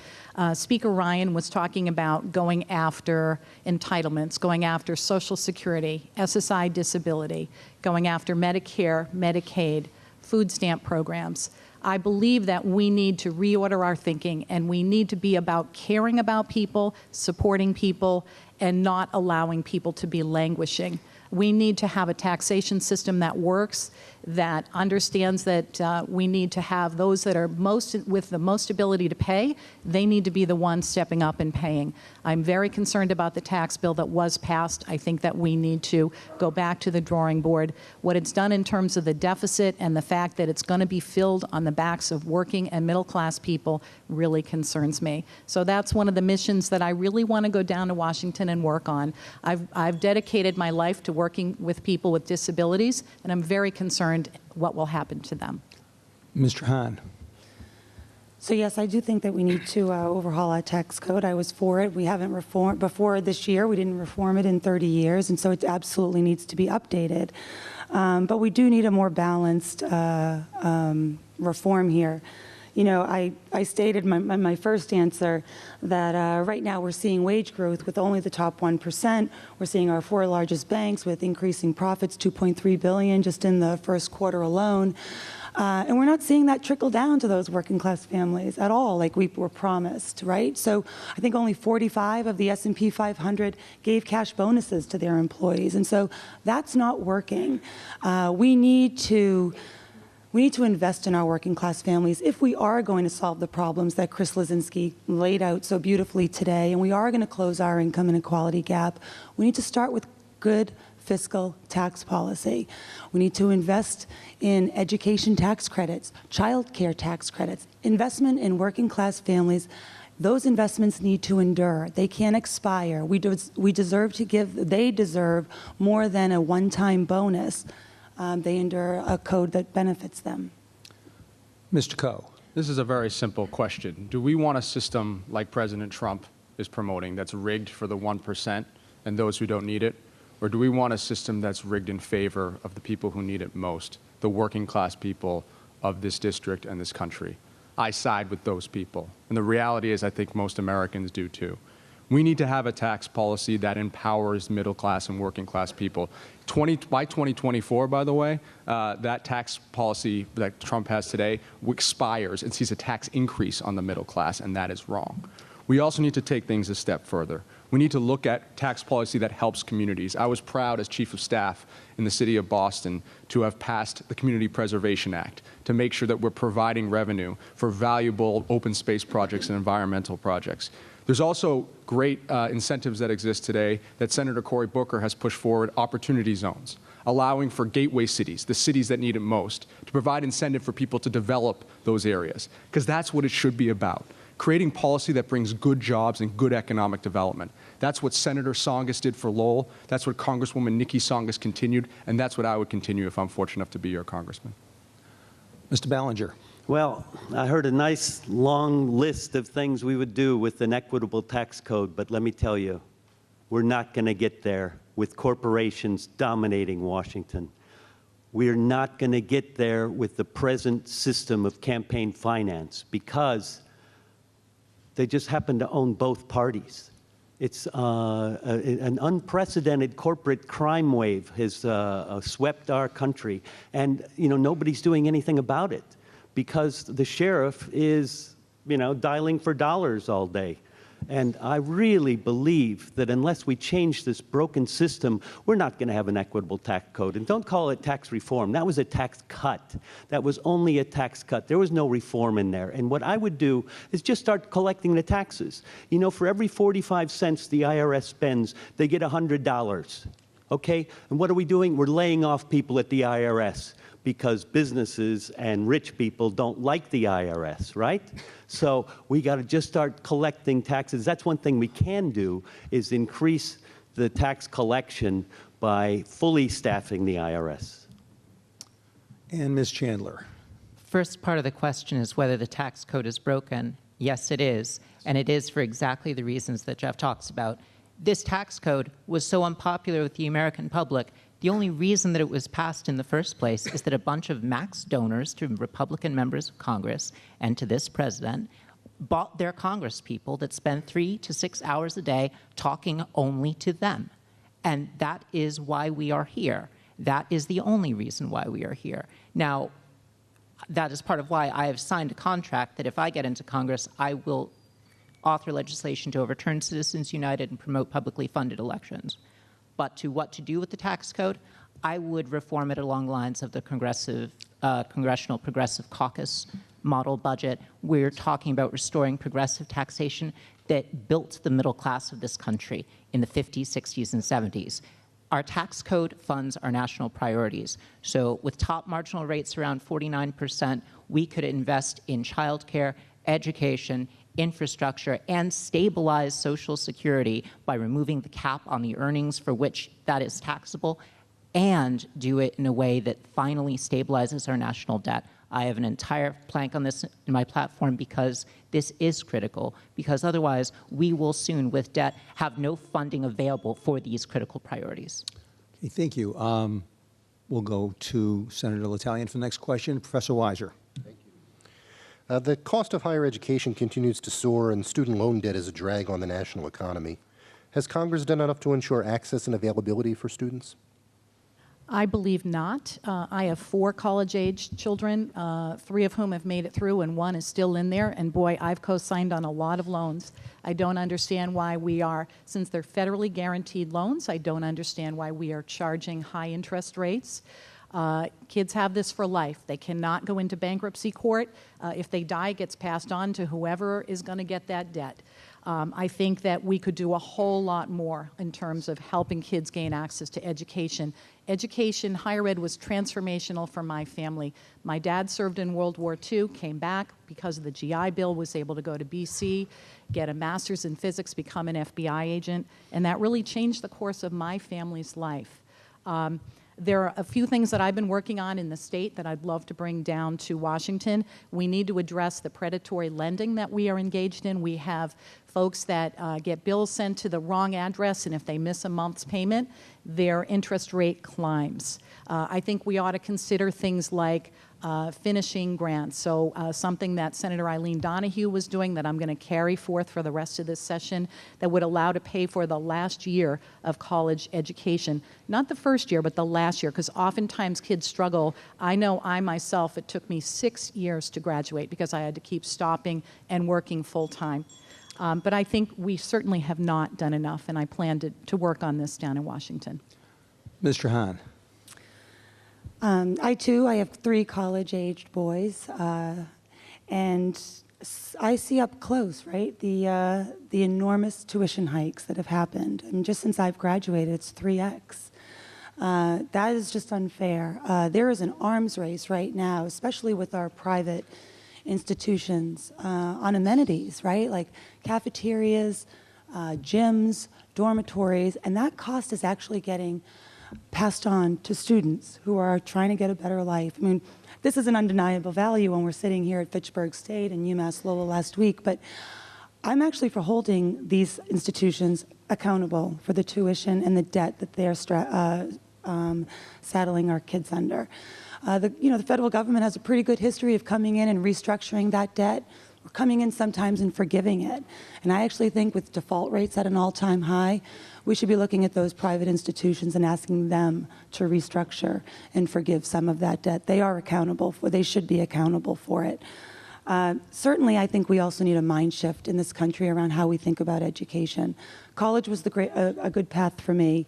Speaker Ryan was talking about going after entitlements, going after Social Security, SSI disability, going after Medicare, Medicaid, food stamp programs. I believe that we need to reorder our thinking, and we need to be about caring about people, supporting people, and not allowing people to be languishing. We need to have a taxation system that works, that understands that we need to have those that are with the most ability to pay. They need to be the ones stepping up and paying. I'm very concerned about the tax bill that was passed. I think that we need to go back to the drawing board. What it's done in terms of the deficit and the fact that it's going to be filled on the backs of working and middle class people really concerns me. So that's one of the missions that I really want to go down to Washington and work on. I've dedicated my life to working with people with disabilities, and I'm very concerned what will happen to them.
Mr. Hahn.
So yes, I do think that we need to overhaul our tax code. I was for it. We haven't reformed before this year. We didn't reform it in 30 years, and so it absolutely needs to be updated. But we do need a more balanced reform here. I stated in my first answer that right now we're seeing wage growth with only the top 1%. We're seeing our 4 largest banks with increasing profits, $2.3 billion just in the first quarter alone. And we're not seeing that trickle down to those working class families at all like we were promised, right? So I think only 45 of the S&P 500 gave cash bonuses to their employees. And so that's not working. We need to invest in our working class families if we are going to solve the problems that Chris Lisinski laid out so beautifully today, and we are going to close our income inequality gap. We need to start with good fiscal tax policy. We need to invest in education tax credits, child care tax credits, investment in working class families. Those investments need to endure. They can't expire. They deserve more than a one-time bonus. They endure a code that benefits them.
Mr. Coe.
This is a very simple question. Do we want a system like President Trump is promoting that's rigged for the 1% and those who don't need it? Or do we want a system that's rigged in favor of the people who need it most, the working class people of this district and this country? I side with those people. And the reality is I think most Americans do too. We need to have a tax policy that empowers middle class and working class people. By 2024, by the way, that tax policy that Trump has today expires and sees a tax increase on the middle class, and that is wrong. We also need to take things a step further. We need to look at tax policy that helps communities. I was proud as Chief of Staff in the city of Boston to have passed the Community Preservation Act to make sure that we're providing revenue for valuable open space projects and environmental projects. There's also great incentives that exist today that Senator Cory Booker has pushed forward, opportunity zones, allowing for gateway cities, the cities that need it most, to provide incentive for people to develop those areas, because that's what it should be about, creating policy that brings good jobs and good economic development. That's what Senator Tsongas did for Lowell, that's what Congresswoman Nikki Tsongas continued, and that's what I would continue if I'm fortunate enough to be your congressman.
Mr. Ballinger.
Well, I heard a nice long list of things we would do with an equitable tax code, but let me tell you, we're not going to get there with corporations dominating Washington. We're not going to get there with the present system of campaign finance because they just happen to own both parties. It's an unprecedented corporate crime wave has swept our country, and nobody's doing anything about it because the sheriff is dialing for dollars all day. And I really believe that unless we change this broken system, we're not going to have an equitable tax code. And don't call it tax reform. That was a tax cut. That was only a tax cut. There was no reform in there. And what I would do is just start collecting the taxes. For every 45 cents the IRS spends, they get $100. Okay? And what are we doing? We're laying off people at the IRS because businesses and rich people don't like the IRS, right? So we got to just start collecting taxes. That's one thing we can do, is increase the tax collection by fully staffing the IRS.
And Ms. Chandler.
First part of the question is whether the tax code is broken. Yes, it is, and it is for exactly the reasons that Jeff talks about. This tax code was so unpopular with the American public. The only reason that it was passed in the first place is that a bunch of max donors to Republican members of Congress and to this president bought their Congress people that spend 3 to 6 hours a day talking only to them. And that is why we are here. That is the only reason why we are here. Now, that is part of why I have signed a contract that if I get into Congress, I will author legislation to overturn Citizens United and promote publicly funded elections. But to what to do with the tax code, I would reform it along the lines of the Congressional Progressive Caucus model budget. We're talking about restoring progressive taxation that built the middle class of this country in the 50s, 60s, and 70s. Our tax code funds our national priorities. So with top marginal rates around 49%, we could invest in childcare, education, infrastructure, and stabilize Social Security by removing the cap on the earnings for which that is taxable, and do it in a way that finally stabilizes our national debt. I have an entire plank on this in my platform because this is critical, because otherwise we will soon, with debt, have no funding available for these critical priorities.
Okay, thank you. We'll go to Senator L'Italian for the next question. Professor Weiser.
The cost of higher education continues to soar, and student loan debt is a drag on the national economy. Has Congress done enough to ensure access and availability for students?
I believe not. I have 4 college-age children, 3 of whom have made it through, and 1 is still in there. And boy, I've co-signed on a lot of loans. I don't understand why we are, since they're federally guaranteed loans, I don't understand why we are charging high interest rates. Kids have this for life. They cannot go into bankruptcy court. If they die, it gets passed on to whoever is going to get that debt. I think that we could do a whole lot more in terms of helping kids gain access to education. Education, higher ed, was transformational for my family. My dad served in World War II, came back because of the GI Bill, was able to go to BC, get a master's in physics, become an FBI agent, and that really changed the course of my family's life. There are a few things that I've been working on in the state that I'd love to bring down to Washington. We need to address the predatory lending that we are engaged in. We have folks that get bills sent to the wrong address, and if they miss a month's payment, their interest rate climbs. I think we ought to consider things like finishing grants. So something that Senator Eileen Donahue was doing that I'm going to carry forth for the rest of this session, that would allow to pay for the last year of college education. Not the first year, but the last year, because oftentimes kids struggle. I know I myself, it took me 6 years to graduate because I had to keep stopping and working full time. But I think we certainly have not done enough, and I plan to work on this down in Washington.
Mr. Hahn.
I have 3 college-aged boys, and I see up close, right, the enormous tuition hikes that have happened. I mean, just since I've graduated, it's 3x. That is just unfair. There is an arms race right now, especially with our private institutions, on amenities, right, like cafeterias, gyms, dormitories, and that cost is actually getting passed on to students who are trying to get a better life. I mean, this is an undeniable value when we're sitting here at Fitchburg State and UMass Lowell last week, but I'm actually for holding these institutions accountable for the tuition and the debt that they're saddling our kids under. The federal government has a pretty good history of coming in and restructuring that debt, or coming in sometimes and forgiving it. And I actually think with default rates at an all-time high, we should be looking at those private institutions and asking them to restructure and forgive some of that debt. They are accountable for, they should be accountable for it. Certainly, I think we also need a mind shift in this country around how we think about education. College was a good path for me.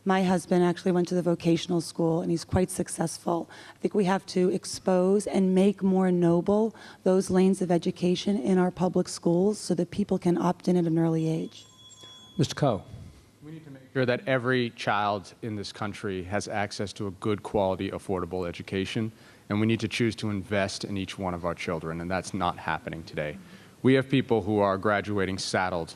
My husband actually went to the vocational school, and he's quite successful. I think we have to expose and make more noble those lanes of education in our public schools so that people can opt in at an early age.
Mr. Coe.
We need to make sure that every child in this country has access to a good quality, affordable education, and we need to choose to invest in each one of our children, and that's not happening today. We have people who are graduating saddled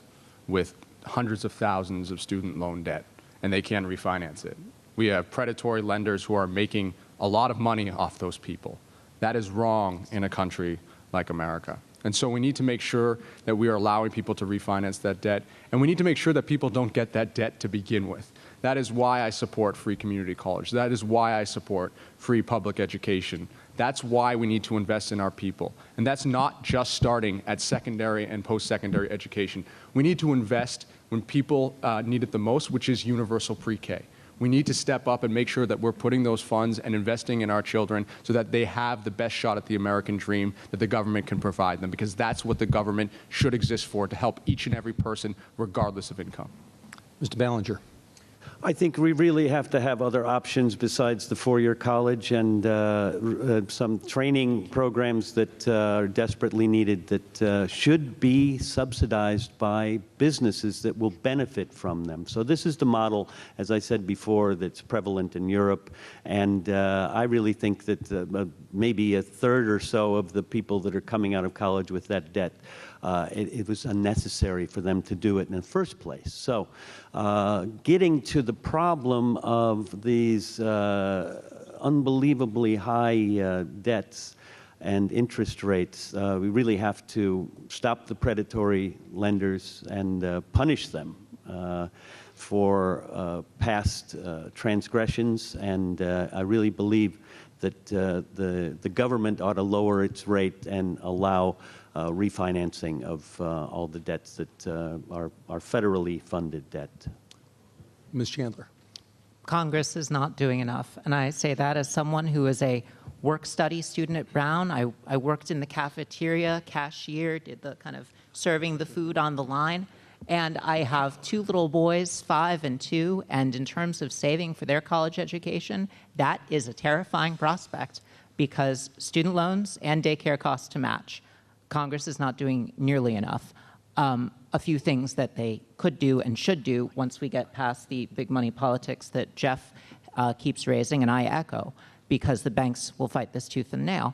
with hundreds of thousands of student loan debt, and they can't refinance it. We have predatory lenders who are making a lot of money off those people. That is wrong in a country like America. And so we need to make sure that we are allowing people to refinance that debt, and we need to make sure that people don't get that debt to begin with. That is why I support free community college. That is why I support free public education. That's why we need to invest in our people. And that's not just starting at secondary and post-secondary education. We need to invest when people need it the most, which is universal pre-K. We need to step up and make sure that we're putting those funds and investing in our children so that they have the best shot at the American dream that the government can provide them, because that's what the government should exist for, to help each and every person regardless of income.
Mr. Ballinger.
I think we really have to have other options besides the four-year college and some training programs that are desperately needed that should be subsidized by businesses that will benefit from them. So this is the model, as I said before, that's prevalent in Europe. And I really think that maybe a third or so of the people that are coming out of college with that debt, it was unnecessary for them to do it in the first place. So getting to the problem of these unbelievably high debts and interest rates, we really have to stop the predatory lenders and punish them for past transgressions. And I really believe that the government ought to lower its rate and allow refinancing of all the debts that are federally funded debt.
Ms. Chandler.
Congress is not doing enough. And I say that as someone who is a work-study student at Brown. I worked in the cafeteria, cashier, did the kind of serving the food on the line. And I have two little boys, 5 and 2, and in terms of saving for their college education, that is a terrifying prospect because student loans and daycare costs to match. Congress is not doing nearly enough. A few things that they could do and should do once we get past the big money politics that Jeff keeps raising, and I echo, because the banks will fight this tooth and nail,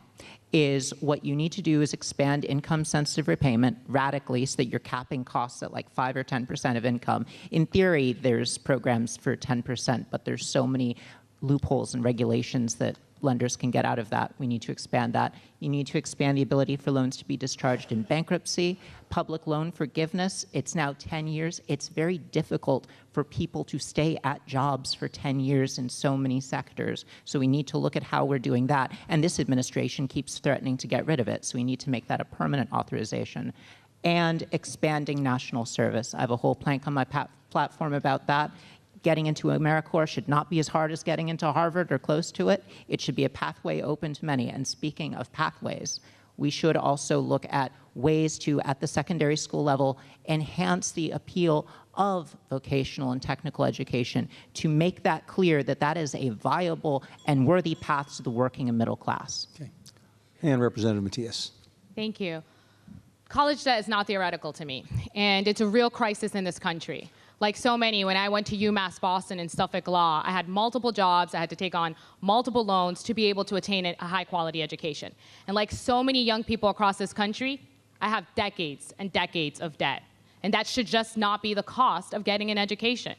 is what you need to do is expand income-sensitive repayment radically so that you're capping costs at like 5 or 10% of income. In theory, there's programs for 10%, but there's so many loopholes and regulations that lenders can get out of that. We need to expand that. You need to expand the ability for loans to be discharged in bankruptcy. Public loan forgiveness, it's now 10 years. It's very difficult for people to stay at jobs for 10 years in so many sectors. So we need to look at how we're doing that. And this administration keeps threatening to get rid of it. So we need to make that a permanent authorization. And expanding national service. I have a whole plank on my platform about that. Getting into AmeriCorps should not be as hard as getting into Harvard or close to it. It should be a pathway open to many. And speaking of pathways, we should also look at ways to, at the secondary school level, enhance the appeal of vocational and technical education to make that clear that that is a viable and worthy path to the working and middle class.
Okay. And Representative Matias.
Thank you. College debt is not theoretical to me, and it's a real crisis in this country. Like so many, when I went to UMass Boston and Suffolk Law, I had multiple jobs, I had to take on multiple loans to be able to attain a high-quality education. And like so many young people across this country, I have decades and decades of debt. And that should just not be the cost of getting an education.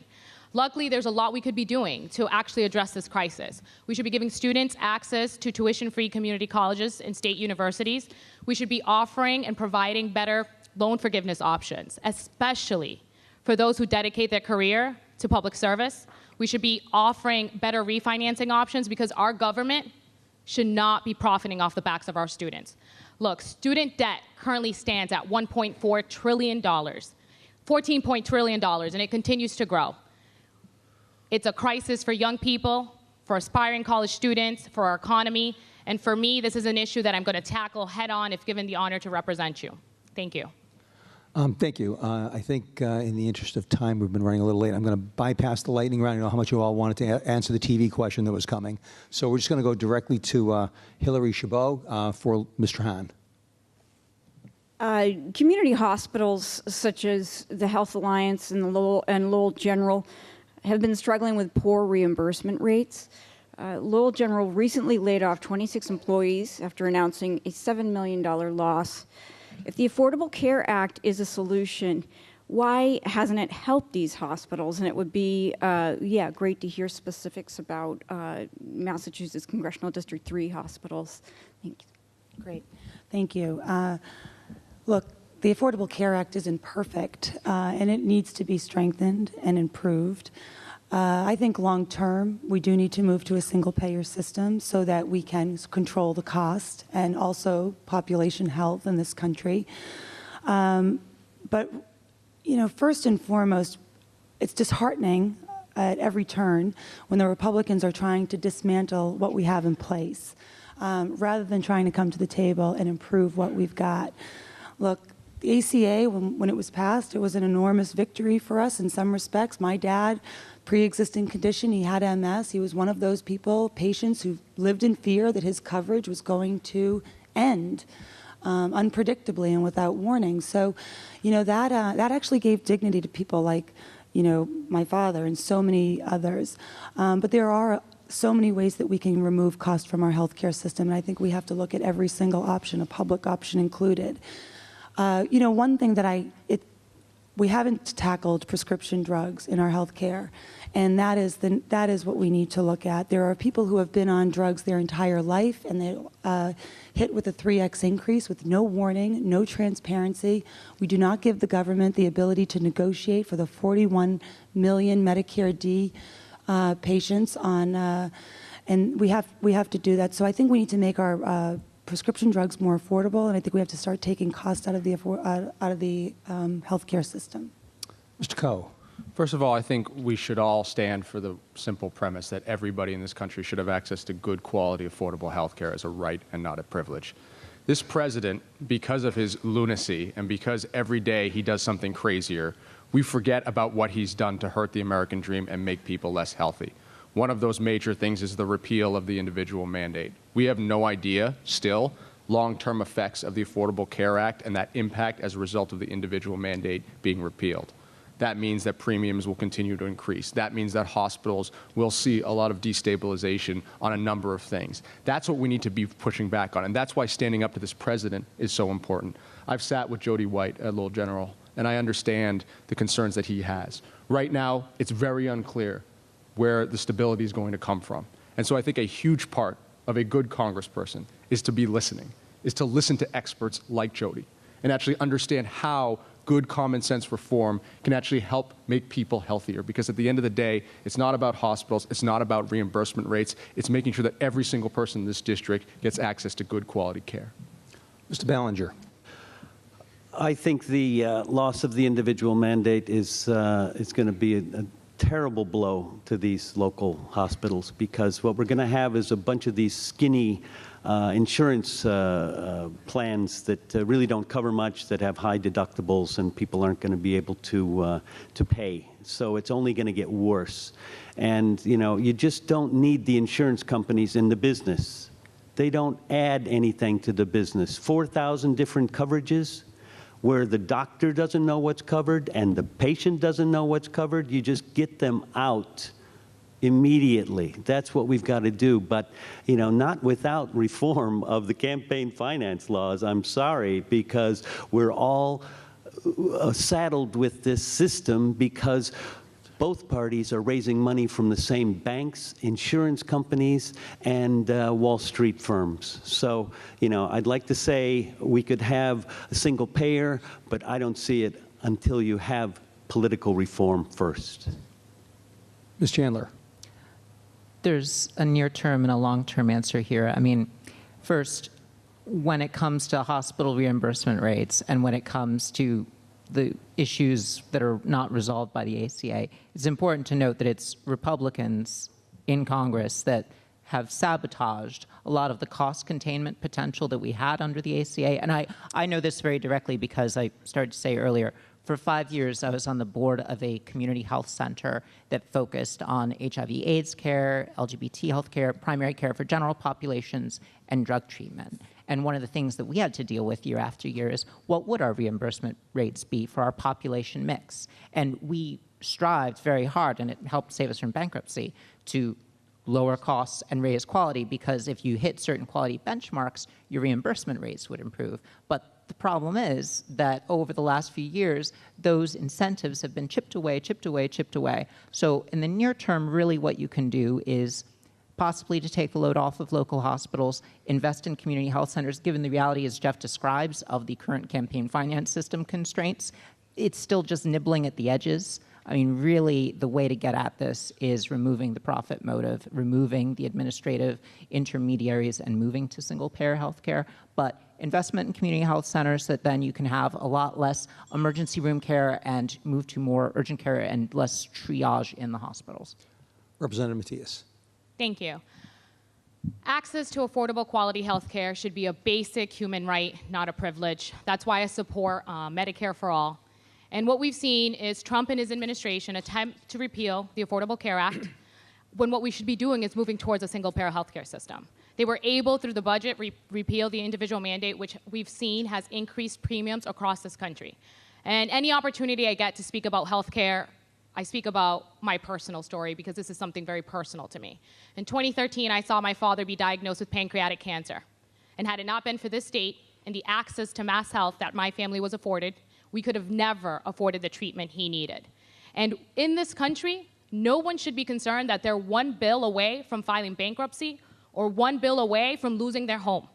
Luckily, there's a lot we could be doing to actually address this crisis. We should be giving students access to tuition-free community colleges and state universities. We should be offering and providing better loan forgiveness options, especially for those who dedicate their career to public service. We should be offering better refinancing options because our government should not be profiting off the backs of our students. Look, student debt currently stands at $1.4 trillion, $14 trillion, and it continues to grow. It's a crisis for young people, for aspiring college students, for our economy, and for me, this is an issue that I'm going to tackle head on if given the honor to represent you. Thank you.
Thank you. I think in the interest of time, we've been running a little late. I'm going to bypass the lightning round. I know how much you all wanted to answer the TV question that was coming. So we're just going to go directly to Hillary Chabot for Mr. Hahn.
Community hospitals such as the Health Alliance and Lowell General have been struggling with poor reimbursement rates. Lowell General recently laid off 26 employees after announcing a $7 million loss. If the Affordable Care Act is a solution, why hasn't it helped these hospitals? And it would be, great to hear specifics about Massachusetts Congressional District 3 hospitals. Thank you.
Great. Thank you. Look, the Affordable Care Act isn't perfect, and it needs to be strengthened and improved. I think long term, we do need to move to a single payer system so that we can control the cost and also population health in this country. But, you know, first and foremost, it's disheartening at every turn when the Republicans are trying to dismantle what we have in place, rather than trying to come to the table and improve what we've got. Look, the ACA, when it was passed, it was an enormous victory for us in some respects. My dad, pre-existing condition, he had MS. He was one of those people, patients who lived in fear that his coverage was going to end unpredictably and without warning. So, you know, that actually gave dignity to people like, you know, my father and so many others. But there are so many ways that we can remove cost from our healthcare system, and I think we have to look at every single option, a public option included. You know, one thing that we haven't tackled prescription drugs in our healthcare, and that is what we need to look at. There are people who have been on drugs their entire life, and they hit with a 3x increase with no warning, no transparency. We do not give the government the ability to negotiate for the 41 million Medicare D patients on, and we have to do that. So I think we need to make our prescription drugs more affordable, and I think we have to start taking cost out of the healthcare system.
Mr. Coe.
First of all, I think we should all stand for the simple premise that everybody in this country should have access to good quality, affordable health care as a right and not a privilege. This president, because of his lunacy and because every day he does something crazier, we forget about what he's done to hurt the American dream and make people less healthy. One of those major things is the repeal of the individual mandate. We have no idea, still, long-term effects of the Affordable Care Act and that impact as a result of the individual mandate being repealed. That means that premiums will continue to increase. That means that hospitals will see a lot of destabilization on a number of things. That's what we need to be pushing back on, and that's why standing up to this president is so important. I've sat with Jody White at Lowell General, and I understand the concerns that he has. Right now, it's very unclear where the stability is going to come from. And so I think a huge part of a good congressperson is to be listening, is to listen to experts like Jody and actually understand how good common sense reform can actually help make people healthier. Because at the end of the day, it's not about hospitals, it's not about reimbursement rates, it's making sure that every single person in this district gets access to good quality care.
Mr. Ballinger.
I think the loss of the individual mandate is going to be a terrible blow to these local hospitals, because what we're going to have is a bunch of these skinny insurance plans that really don't cover much, that have high deductibles, and people aren't going to be able to pay. So it's only going to get worse. And, you know, you just don't need the insurance companies in the business. They don't add anything to the business. 4,000 different coverages, where the doctor doesn't know what's covered and the patient doesn't know what's covered. You just get them out immediately. That's what we've got to do. But, you know, not without reform of the campaign finance laws. I'm sorry, because we're all saddled with this system because both parties are raising money from the same banks, insurance companies, and Wall Street firms. So, you know, I'd like to say we could have a single payer, but I don't see it until you have political reform first.
Ms. Chandler.
There's a near-term and a long-term answer here. I mean, first, when it comes to hospital reimbursement rates and when it comes to the issues that are not resolved by the ACA, it's important to note that it's Republicans in Congress that have sabotaged a lot of the cost containment potential that we had under the ACA. And I know this very directly because I started to say earlier, for 5 years, I was on the board of a community health center that focused on HIV/AIDS care, LGBT health care, primary care for general populations, and drug treatment. And one of the things that we had to deal with year after year is what would our reimbursement rates be for our population mix? And we strived very hard, and it helped save us from bankruptcy, to lower costs and raise quality, because if you hit certain quality benchmarks, your reimbursement rates would improve. But the problem is that over the last few years, those incentives have been chipped away, chipped away, chipped away. So in the near term, really what you can do is possibly to take the load off of local hospitals, invest in community health centers, given the reality, as Jeff describes, of the current campaign finance system constraints. It's still just nibbling at the edges. I mean, really, the way to get at this is removing the profit motive, removing the administrative intermediaries, and moving to single-payer healthcare. But investment in community health centers that then you can have a lot less emergency room care and move to more urgent care and less triage in the hospitals.
Representative Matias.
Thank you. Access to affordable quality health care should be a basic human right, not a privilege. That's why I support Medicare for All. And what we've seen is Trump and his administration attempt to repeal the Affordable Care Act when what we should be doing is moving towards a single-payer healthcare system. They were able, through the budget, repeal the individual mandate, which we've seen has increased premiums across this country. And any opportunity I get to speak about healthcare, I speak about my personal story because this is something very personal to me. In 2013, I saw my father be diagnosed with pancreatic cancer. And had it not been for this state and the access to mass health that my family was afforded, we could have never afforded the treatment he needed. And in this country, no one should be concerned that they're one bill away from filing bankruptcy or one bill away from losing their home.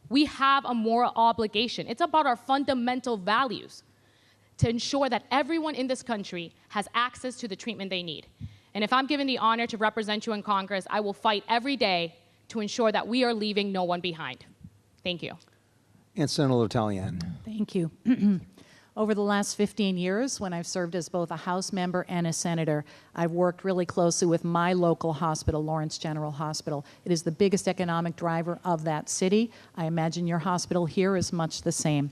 We have a moral obligation. It's about our fundamental values to ensure that everyone in this country has access to the treatment they need. And if I'm given the honor to represent you in Congress, I will fight every day to ensure that we are leaving no one behind. Thank you.
And Senator Talian.
Thank you. Over the last 15 years, when I've served as both a House member and a senator, I've worked really closely with my local hospital, Lawrence General Hospital. It is the biggest economic driver of that city. I imagine your hospital here is much the same.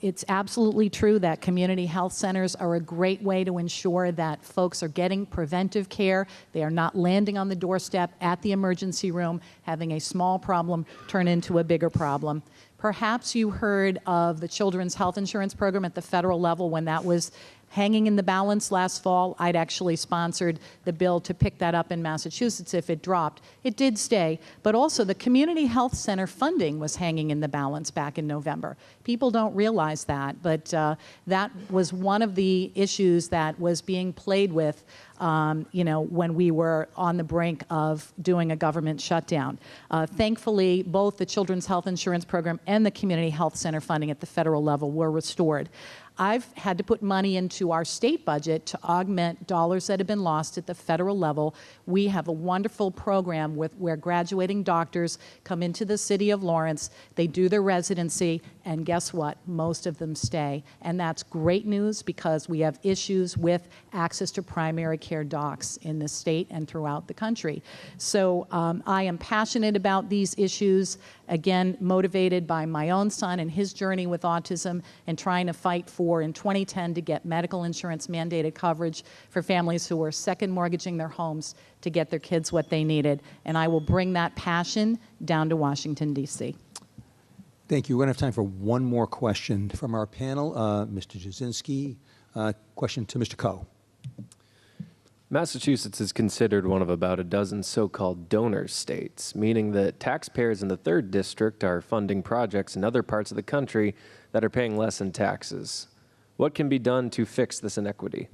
It's absolutely true that community health centers are a great way to ensure that folks are getting preventive care. They are not landing on the doorstep at the emergency room, having a small problem turn into a bigger problem. Perhaps you heard of the Children's Health Insurance Program at the federal level when that was hanging in the balance last fall. I'd actually sponsored the bill to pick that up in Massachusetts if it dropped. It did stay, but also the community health center funding was hanging in the balance back in November. People don't realize that, but that was one of the issues that was being played with when we were on the brink of doing a government shutdown. Thankfully, both the Children's Health Insurance Program and the community health center funding at the federal level were restored. I've had to put money into our state budget to augment dollars that have been lost at the federal level. We have a wonderful program where graduating doctors come into the city of Lawrence, they do their residency, and guess what? Most of them stay. And that's great news because we have issues with access to primary care docs in the state and throughout the country. So I am passionate about these issues, again, motivated by my own son and his journey with autism and trying to fight for, in 2010, to get medical insurance mandated coverage for families who were second mortgaging their homes to get their kids what they needed. And I will bring that passion down to Washington, D.C.
Thank you. We're going to have time for one more question from our panel. Mr. Jasinski, question to Mr. Coe.
Massachusetts is considered one of about a dozen so-called donor states, meaning that taxpayers in the 3rd district are funding projects in other parts of the country that are paying less in taxes. What can be done to fix this inequity?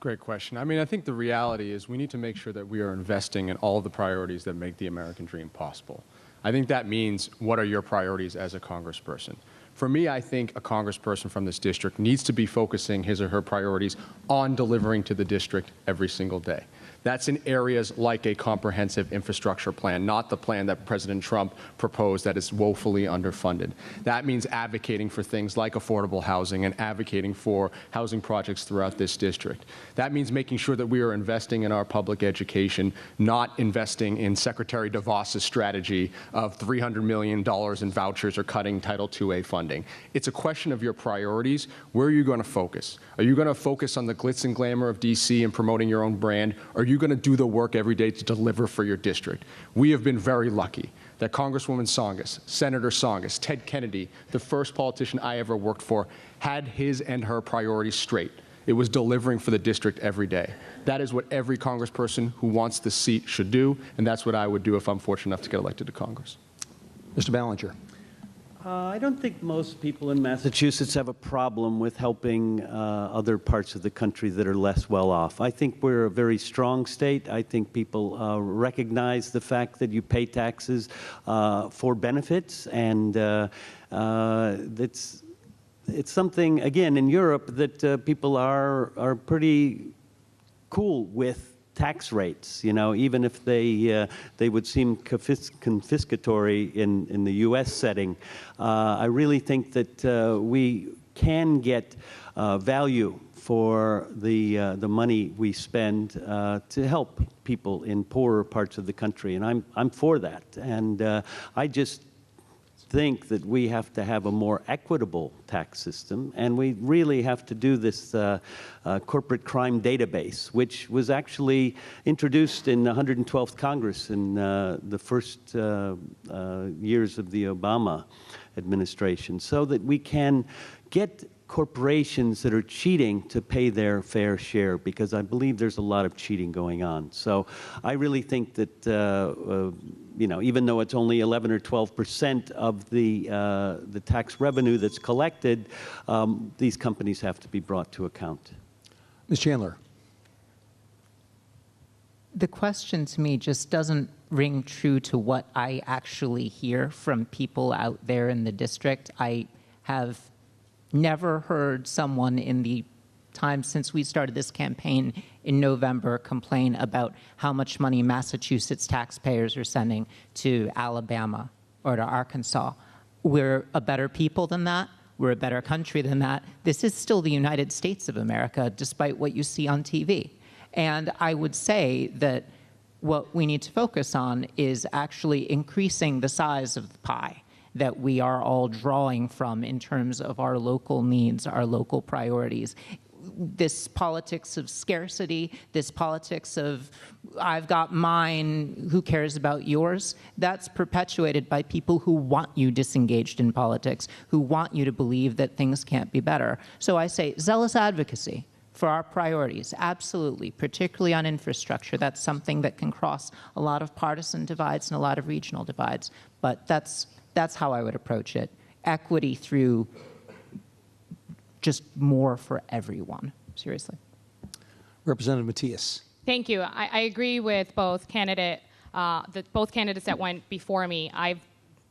Great question. I mean, I think the reality is we need to make sure that we are investing in all of the priorities that make the American dream possible. I think that means, what are your priorities as a congressperson? For me, I think a congressperson from this district needs to be focusing his or her priorities on delivering to the district every single day. That's in areas like a comprehensive infrastructure plan, not the plan that President Trump proposed that is woefully underfunded. That means advocating for things like affordable housing and advocating for housing projects throughout this district. That means making sure that we are investing in our public education, not investing in Secretary DeVos's strategy of $300 million in vouchers or cutting Title IIA funding. It's a question of your priorities. Where are you going to focus? Are you going to focus on the glitz and glamour of D.C. and promoting your own brand? Or are you going to do the work every day to deliver for your district? We have been very lucky that Congresswoman Tsongas, Senator Tsongas, Ted Kennedy, the first politician I ever worked for, had his and her priorities straight. It was delivering for the district every day. That is what every congressperson who wants the seat should do, and that's what I would do if I'm fortunate enough to get elected to Congress.
Mr. Ballinger.
I don't think most people in Massachusetts have a problem with helping other parts of the country that are less well off. I think we're a very strong state. I think people recognize the fact that you pay taxes for benefits, and it's something, again, in Europe that people are pretty cool with tax rates, you know, even if they would seem confiscatory in the U.S. setting. I really think that we can get value for the money we spend to help people in poorer parts of the country, and I'm for that. And I just think that we have to have a more equitable tax system, and we really have to do this corporate crime database, which was actually introduced in the 112th Congress in the first years of the Obama administration, so that we can get corporations that are cheating to pay their fair share, because I believe there's a lot of cheating going on. So I really think that you know, even though it's only 11 or 12% of the tax revenue that's collected, these companies have to be brought to account.
Ms. Chandler.
The question to me just doesn't ring true to what I actually hear from people out there in the district. I have never heard someone in the time since we started this campaign in November complain about how much money Massachusetts taxpayers are sending to Alabama or to Arkansas. We're a better people than that. We're a better country than that. This is still the United States of America, despite what you see on TV. And I would say that what we need to focus on is actually increasing the size of the pie that we are all drawing from in terms of our local needs, our local priorities. This politics of scarcity, this politics of I've got mine, who cares about yours, that's perpetuated by people who want you disengaged in politics, who want you to believe that things can't be better. So I say zealous advocacy for our priorities, absolutely, particularly on infrastructure. That's something that can cross a lot of partisan divides and a lot of regional divides, but that's how I would approach it. Equity through just more for everyone, seriously.
Representative Matias.
Thank you. I agree with both candidates that went before me. I've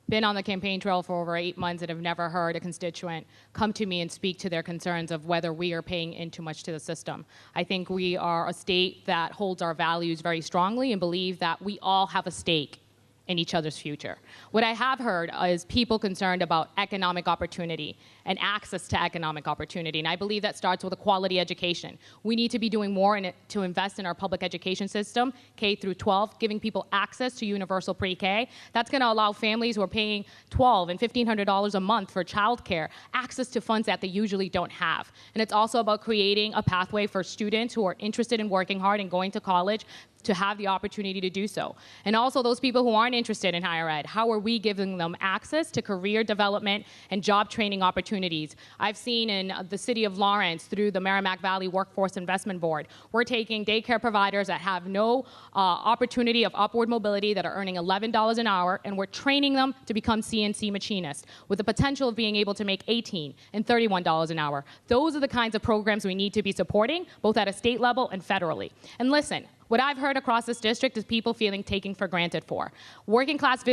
been on the campaign trail for over 8 months and have never heard a constituent come to me and speak to their concerns of whether we are paying in too much to the system. I think we are a state that holds our values very strongly and believe that we all have a stake in each other's future. What I have heard is people concerned about economic opportunity and access to economic opportunity, and I believe that starts with a quality education. We need to be doing more to invest in our public education system, K through 12, giving people access to universal pre-K. That's going to allow families who are paying $1,200 and $1,500 a month for childcare access to funds that they usually don't have. And it's also about creating a pathway for students who are interested in working hard and going to college to have the opportunity to do so. And also those people who aren't interested in higher ed, how are we giving them access to career development and job training opportunities? I've seen in the city of Lawrence through the Merrimack Valley Workforce Investment Board, we're taking daycare providers that have no opportunity of upward mobility, that are earning $11 an hour, and we're training them to become CNC machinists with the potential of being able to make $18 and $31 an hour. Those are the kinds of programs we need to be supporting, both at a state level and federally. And listen, what I've heard across this district is people feeling taken for granted for. Working class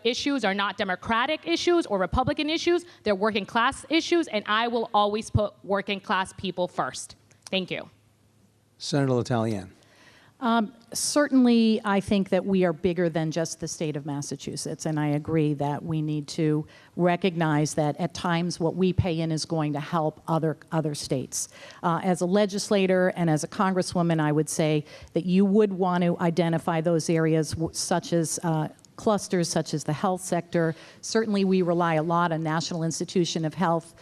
issues are not Democratic issues or Republican issues. They're working class issues, and I will always put working class people first. Thank you.
Senator LaTallienne.
Certainly, I think that we are bigger than just the state of Massachusetts, and I agree that we need to recognize that at times what we pay in is going to help other states. As a legislator and as a congresswoman, I would say that you would want to identify those areas such as clusters such as the health sector. Certainly, we rely a lot on National Institution of Health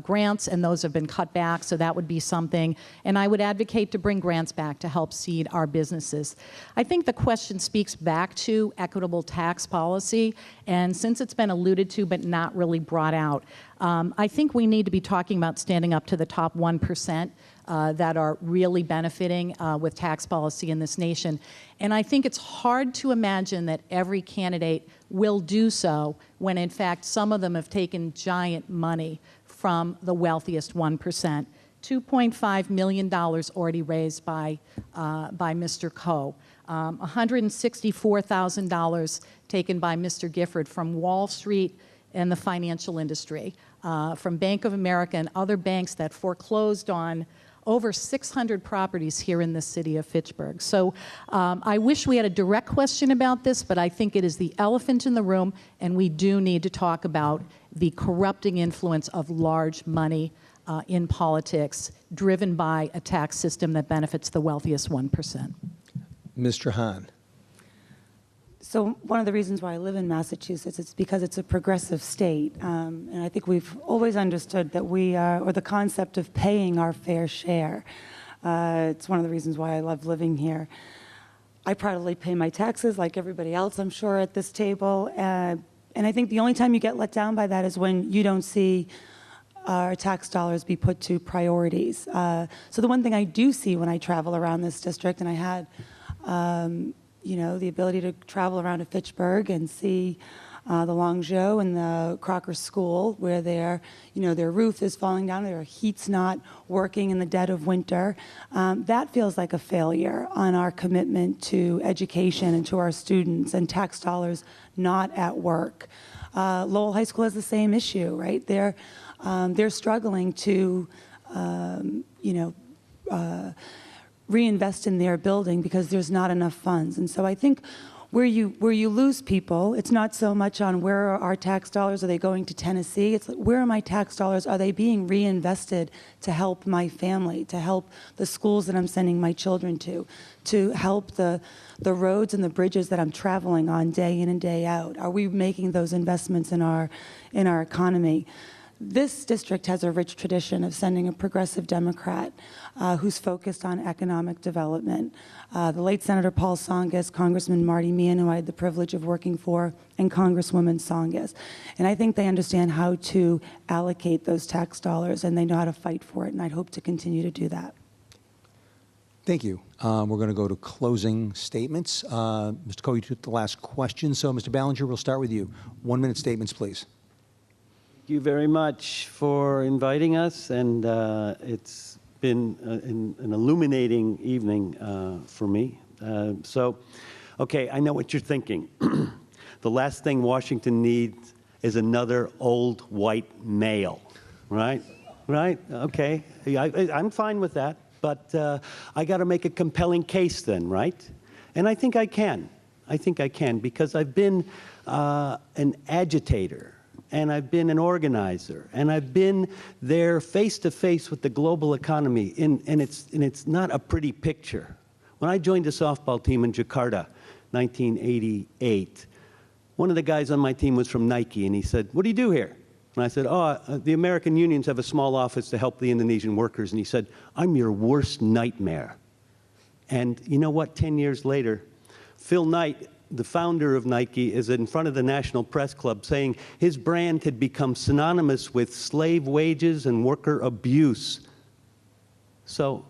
grants, and those have been cut back, so that would be something. And I would advocate to bring grants back to help seed our businesses. I think the question speaks back to equitable tax policy, and since it's been alluded to but not really brought out, I think we need to be talking about standing up to the top 1% that are really benefiting with tax policy in this nation. And I think it's hard to imagine that every candidate will do so when, in fact, some of them have taken giant money from the wealthiest 1%. $2.5 million already raised by Mr. Coe. $164,000 taken by Mr. Gifford from Wall Street and the financial industry, from Bank of America and other banks that foreclosed on over 600 properties here in the city of Fitchburg. So I wish we had a direct question about this, but I think it is the elephant in the room, and we do need to talk about the corrupting influence of large money in politics, driven by a tax system that benefits the wealthiest 1%.
Mr. Hahn.
So one of the reasons why I live in Massachusetts is because it's a progressive state. And I think we've always understood that we are, or the concept of paying our fair share. It's one of the reasons why I love living here. I proudly pay my taxes like everybody else, I'm sure, at this table. And I think the only time you get let down by that is when you don't see our tax dollars be put to priorities. So the one thing I do see when I travel around this district, and I had you know, the ability to travel around to Fitchburg and see the Longjo and the Crocker School, where their roof is falling down, their heat's not working in the dead of winter. That feels like a failure on our commitment to education and to our students, and tax dollars not at work. Lowell High School has the same issue, right? They're struggling to, reinvest in their building because there's not enough funds. And so I think where you lose people, it's not so much on where are our tax dollars, are they going to Tennessee? It's like, where are my tax dollars? Are they being reinvested to help my family, to help the schools that I'm sending my children to help the roads and the bridges that I'm traveling on day in and day out? Are we making those investments in our economy? This district has a rich tradition of sending a progressive Democrat who's focused on economic development. The late Senator Paul Tsongas, Congressman Marty Meehan, who I had the privilege of working for, and Congresswoman Tsongas. And I think they understand how to allocate those tax dollars, and they know how to fight for it, and I'd hope to continue to do that.
Thank you. We're going to go to closing statements. Mr. Coe, you took the last question, so Mr. Ballinger, we'll start with you. 1-minute statements, please.
Thank you very much for inviting us, and it's been an illuminating evening for me. Okay, I know what you're thinking. The last thing Washington needs is another old white male, right? Right? Okay, I'm fine with that, but I got to make a compelling case then, right? And I think I can. I think I can, because I've been an agitator, and I've been an organizer, and I've been there face to face with the global economy, and it's not a pretty picture. When I joined the softball team in Jakarta, 1988, one of the guys on my team was from Nike, and he said, "What do you do here?" And I said, the American unions have a small office to help the Indonesian workers. And he said, "I'm your worst nightmare." And you know what? 10 years later, Phil Knight, the founder of Nike, is in front of the National Press Club saying his brand had become synonymous with slave wages and worker abuse. So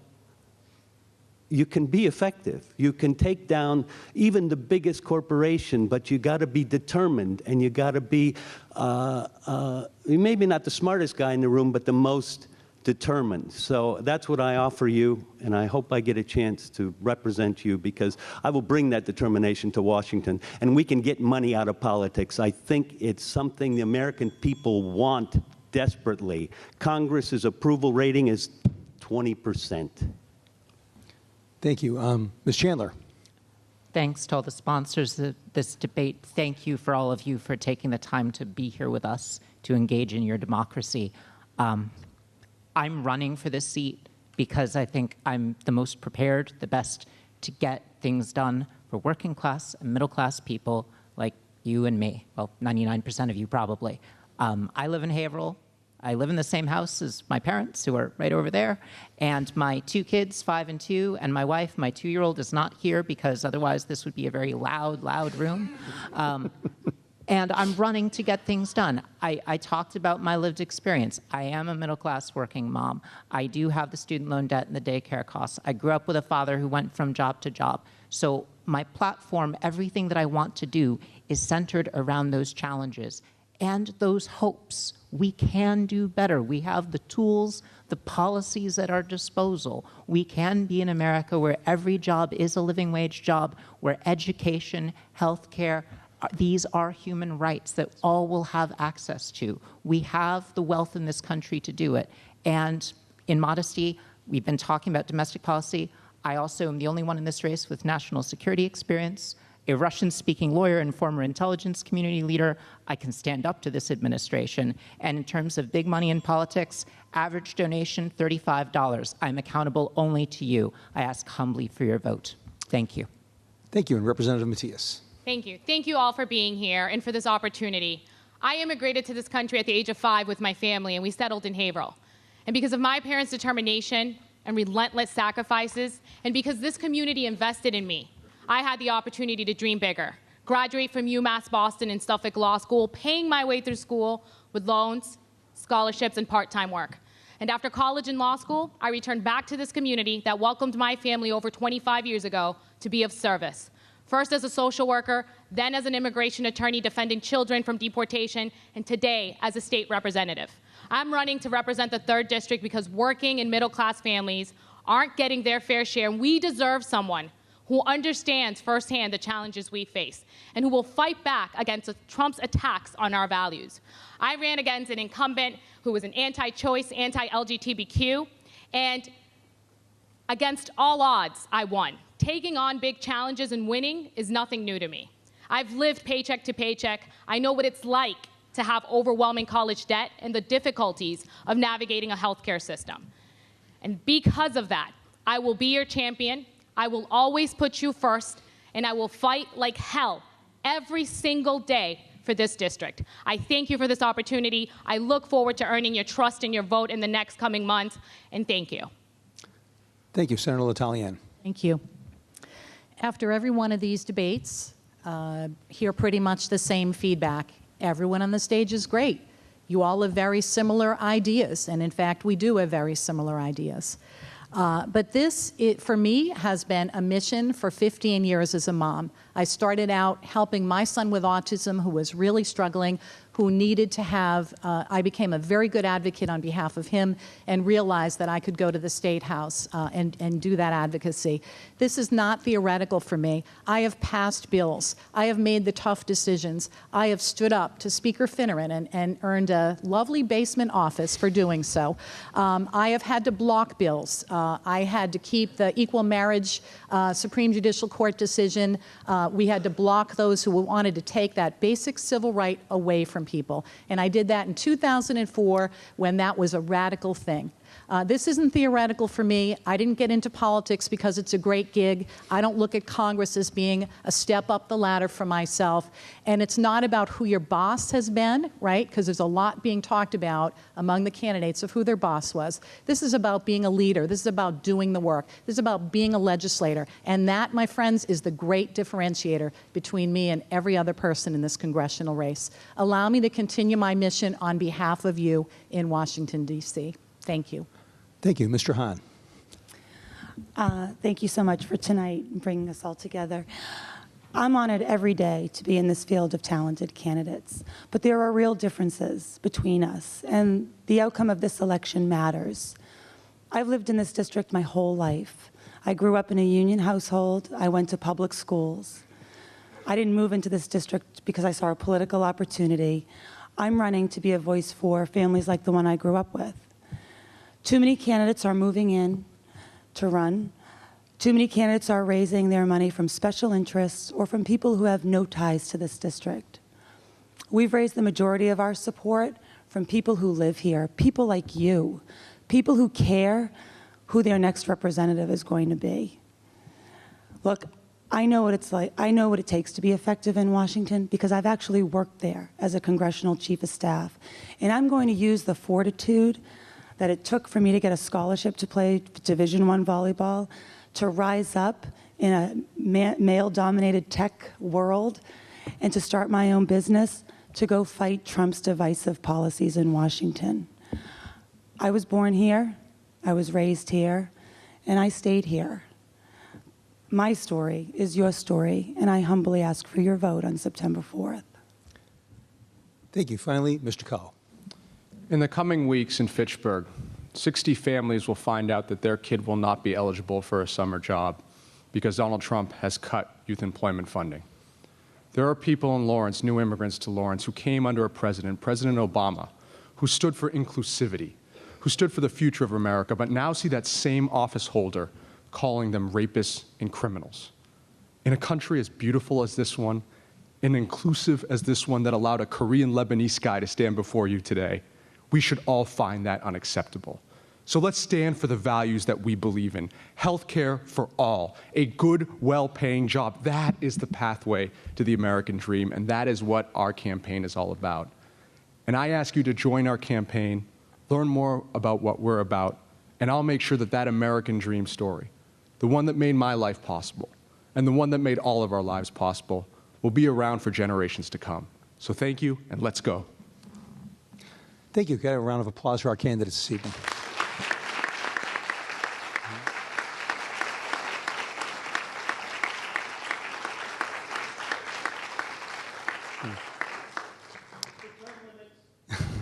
you can be effective. You can take down even the biggest corporation, but you got to be determined, and you got to be maybe not the smartest guy in the room, but the most determined. So that's what I offer you, and I hope I get a chance to represent you, because I will bring that determination to Washington, and we can get money out of politics. I think it's something the American people want desperately. Congress's approval rating is 20%.
Thank you. Ms. Chandler.
Thanks to all the sponsors of this debate. Thank you for all of you for taking the time to be here with us to engage in your democracy. I'm running for this seat because I think I'm the most prepared, the best to get things done for working class and middle class people like you and me. Well, 99% of you probably. I live in Haverhill. I live in the same house as my parents, who are right over there, and my 2 kids, 5 and 2, and my wife, my 2-year-old, is not here because otherwise this would be a very loud room. And I'm running to get things done. I talked about my lived experience. I am a middle-class working mom. I do have the student loan debt and the daycare costs. I grew up with a father who went from job to job. So my platform, everything that I want to do, is centered around those challenges and those hopes. We can do better. We have the tools, the policies at our disposal. We can be in America where every job is a living wage job, where education, healthcare, these are human rights that all will have access to. We have the wealth in this country to do it. And in modesty, we've been talking about domestic policy. I also am the only one in this race with national security experience, a Russian-speaking lawyer and former intelligence community leader. I can stand up to this administration. And in terms of big money in politics, average donation, $35. I'm accountable only to you. I ask humbly for your vote. Thank you.
Thank you. And Representative Matias.
Thank you. Thank you all for being here and for this opportunity. I immigrated to this country at the age of 5 with my family, and we settled in Haverhill. And because of my parents' determination and relentless sacrifices, and because this community invested in me, I had the opportunity to dream bigger, graduate from UMass Boston and Suffolk Law School, paying my way through school with loans, scholarships, and part-time work. And after college and law school, I returned back to this community that welcomed my family over 25 years ago to be of service. First as a social worker, then as an immigration attorney defending children from deportation, and today as a state representative. I'm running to represent the 3rd District because working and middle-class families aren't getting their fair share, and we deserve someone who understands firsthand the challenges we face and who will fight back against Trump's attacks on our values. I ran against an incumbent who was an anti-choice, anti-LGBTQ, and against all odds, I won. Taking on big challenges and winning is nothing new to me. I've lived paycheck to paycheck. I know what it's like to have overwhelming college debt and the difficulties of navigating a healthcare system. And because of that, I will be your champion. I will always put you first, and I will fight like hell every single day for this district. I thank you for this opportunity. I look forward to earning your trust and your vote in the next coming months, and thank you.
Thank you. Senator L'Italien.
Thank you. After every one of these debates, hear pretty much the same feedback. Everyone on the stage is great. You all have very similar ideas, and in fact, we do have very similar ideas. But this, for me, has been a mission for 15 years as a mom. I started out helping my son with autism, who was really struggling, who needed to have, I became a very good advocate on behalf of him and realized that I could go to the State House and do that advocacy. This is not theoretical for me. I have passed bills. I have made the tough decisions. I have stood up to Speaker Finneran and earned a lovely basement office for doing so. I have had to block bills. I had to keep the equal marriage Supreme Judicial Court decision. We had to block those who wanted to take that basic civil right away from people. And I did that in 2004 when that was a radical thing. This isn't theoretical for me. I didn't get into politics because it's a great gig. I don't look at Congress as being a step up the ladder for myself. And it's not about who your boss has been, right? Because there's a lot being talked about among the candidates of who their boss was. This is about being a leader. This is about doing the work. This is about being a legislator. And that, my friends, is the great differentiator between me and every other person in this congressional race. Allow me to continue my mission on behalf of you in Washington, D.C. Thank you.
Thank you. Mr. Hahn.
Thank you so much for tonight and bringing us all together. I'm honored every day to be in this field of talented candidates, but there are real differences between us, and the outcome of this election matters. I've lived in this district my whole life. I grew up in a union household. I went to public schools. I didn't move into this district because I saw a political opportunity. I'm running to be a voice for families like the one I grew up with. Too many candidates are moving in to run. Too many candidates are raising their money from special interests or from people who have no ties to this district. We've raised the majority of our support from people who live here, people like you, people who care who their next representative is going to be. Look, I know what it's like. I know what it takes to be effective in Washington because I've actually worked there as a congressional chief of staff. And I'm going to use the fortitude that it took for me to get a scholarship to play Division I volleyball, to rise up in a male-dominated tech world, and to start my own business to go fight Trump's divisive policies in Washington. I was born here, I was raised here, and I stayed here. My story is your story, and I humbly ask for your vote on September 4th.
Thank you. Finally, Mr. Coe.
In the coming weeks in Fitchburg, 60 families will find out that their kid will not be eligible for a summer job because Donald Trump has cut youth employment funding. There are people in Lawrence, new immigrants to Lawrence, who came under a president, President Obama, who stood for inclusivity, who stood for the future of America, but now see that same office holder calling them rapists and criminals. In a country as beautiful as this one, and inclusive as this one that allowed a Korean Lebanese guy to stand before you today, we should all find that unacceptable. So let's stand for the values that we believe in. Healthcare for all, a good, well-paying job. That is the pathway to the American dream, and that is what our campaign is all about. And I ask you to join our campaign, learn more about what we're about, and I'll make sure that that American dream story, the one that made my life possible, and the one that made all of our lives possible, will be around for generations to come. So thank you, and let's go.
Thank you. Get a round of applause for our candidates this evening.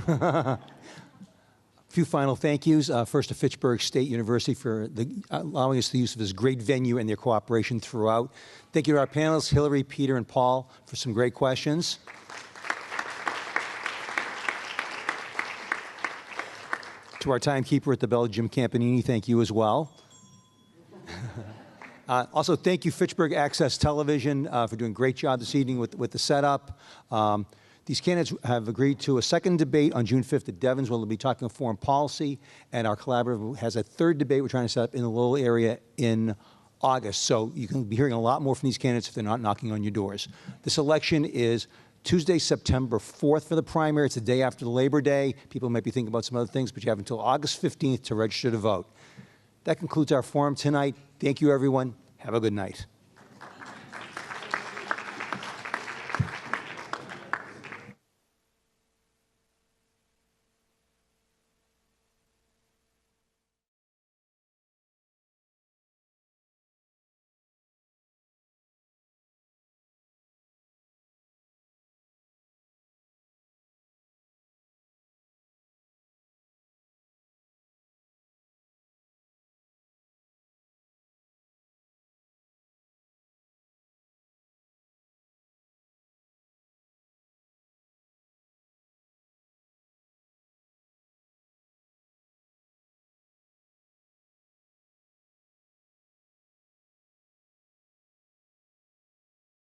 A few final thank yous. First to Fitchburg State University for allowing us the use of this great venue and their cooperation throughout. Thank you to our panelists, Hillary, Peter, and Paul, for some great questions. To our timekeeper at the bell, Jim Campanini, thank you as well. Also, thank you, Fitchburg Access Television, for doing a great job this evening with the setup. These candidates have agreed to a second debate on June 5th at Devon's, where they'll be talking foreign policy, and our collaborative has a third debate we're trying to set up in the Lowell area in August. So you can be hearing a lot more from these candidates if they're not knocking on your doors. This election is Tuesday, September 4th for the primary. It's the day after the Labor Day. People might be thinking about some other things, but you have until August 15th to register to vote. That concludes our forum tonight. Thank you, everyone. Have a good night.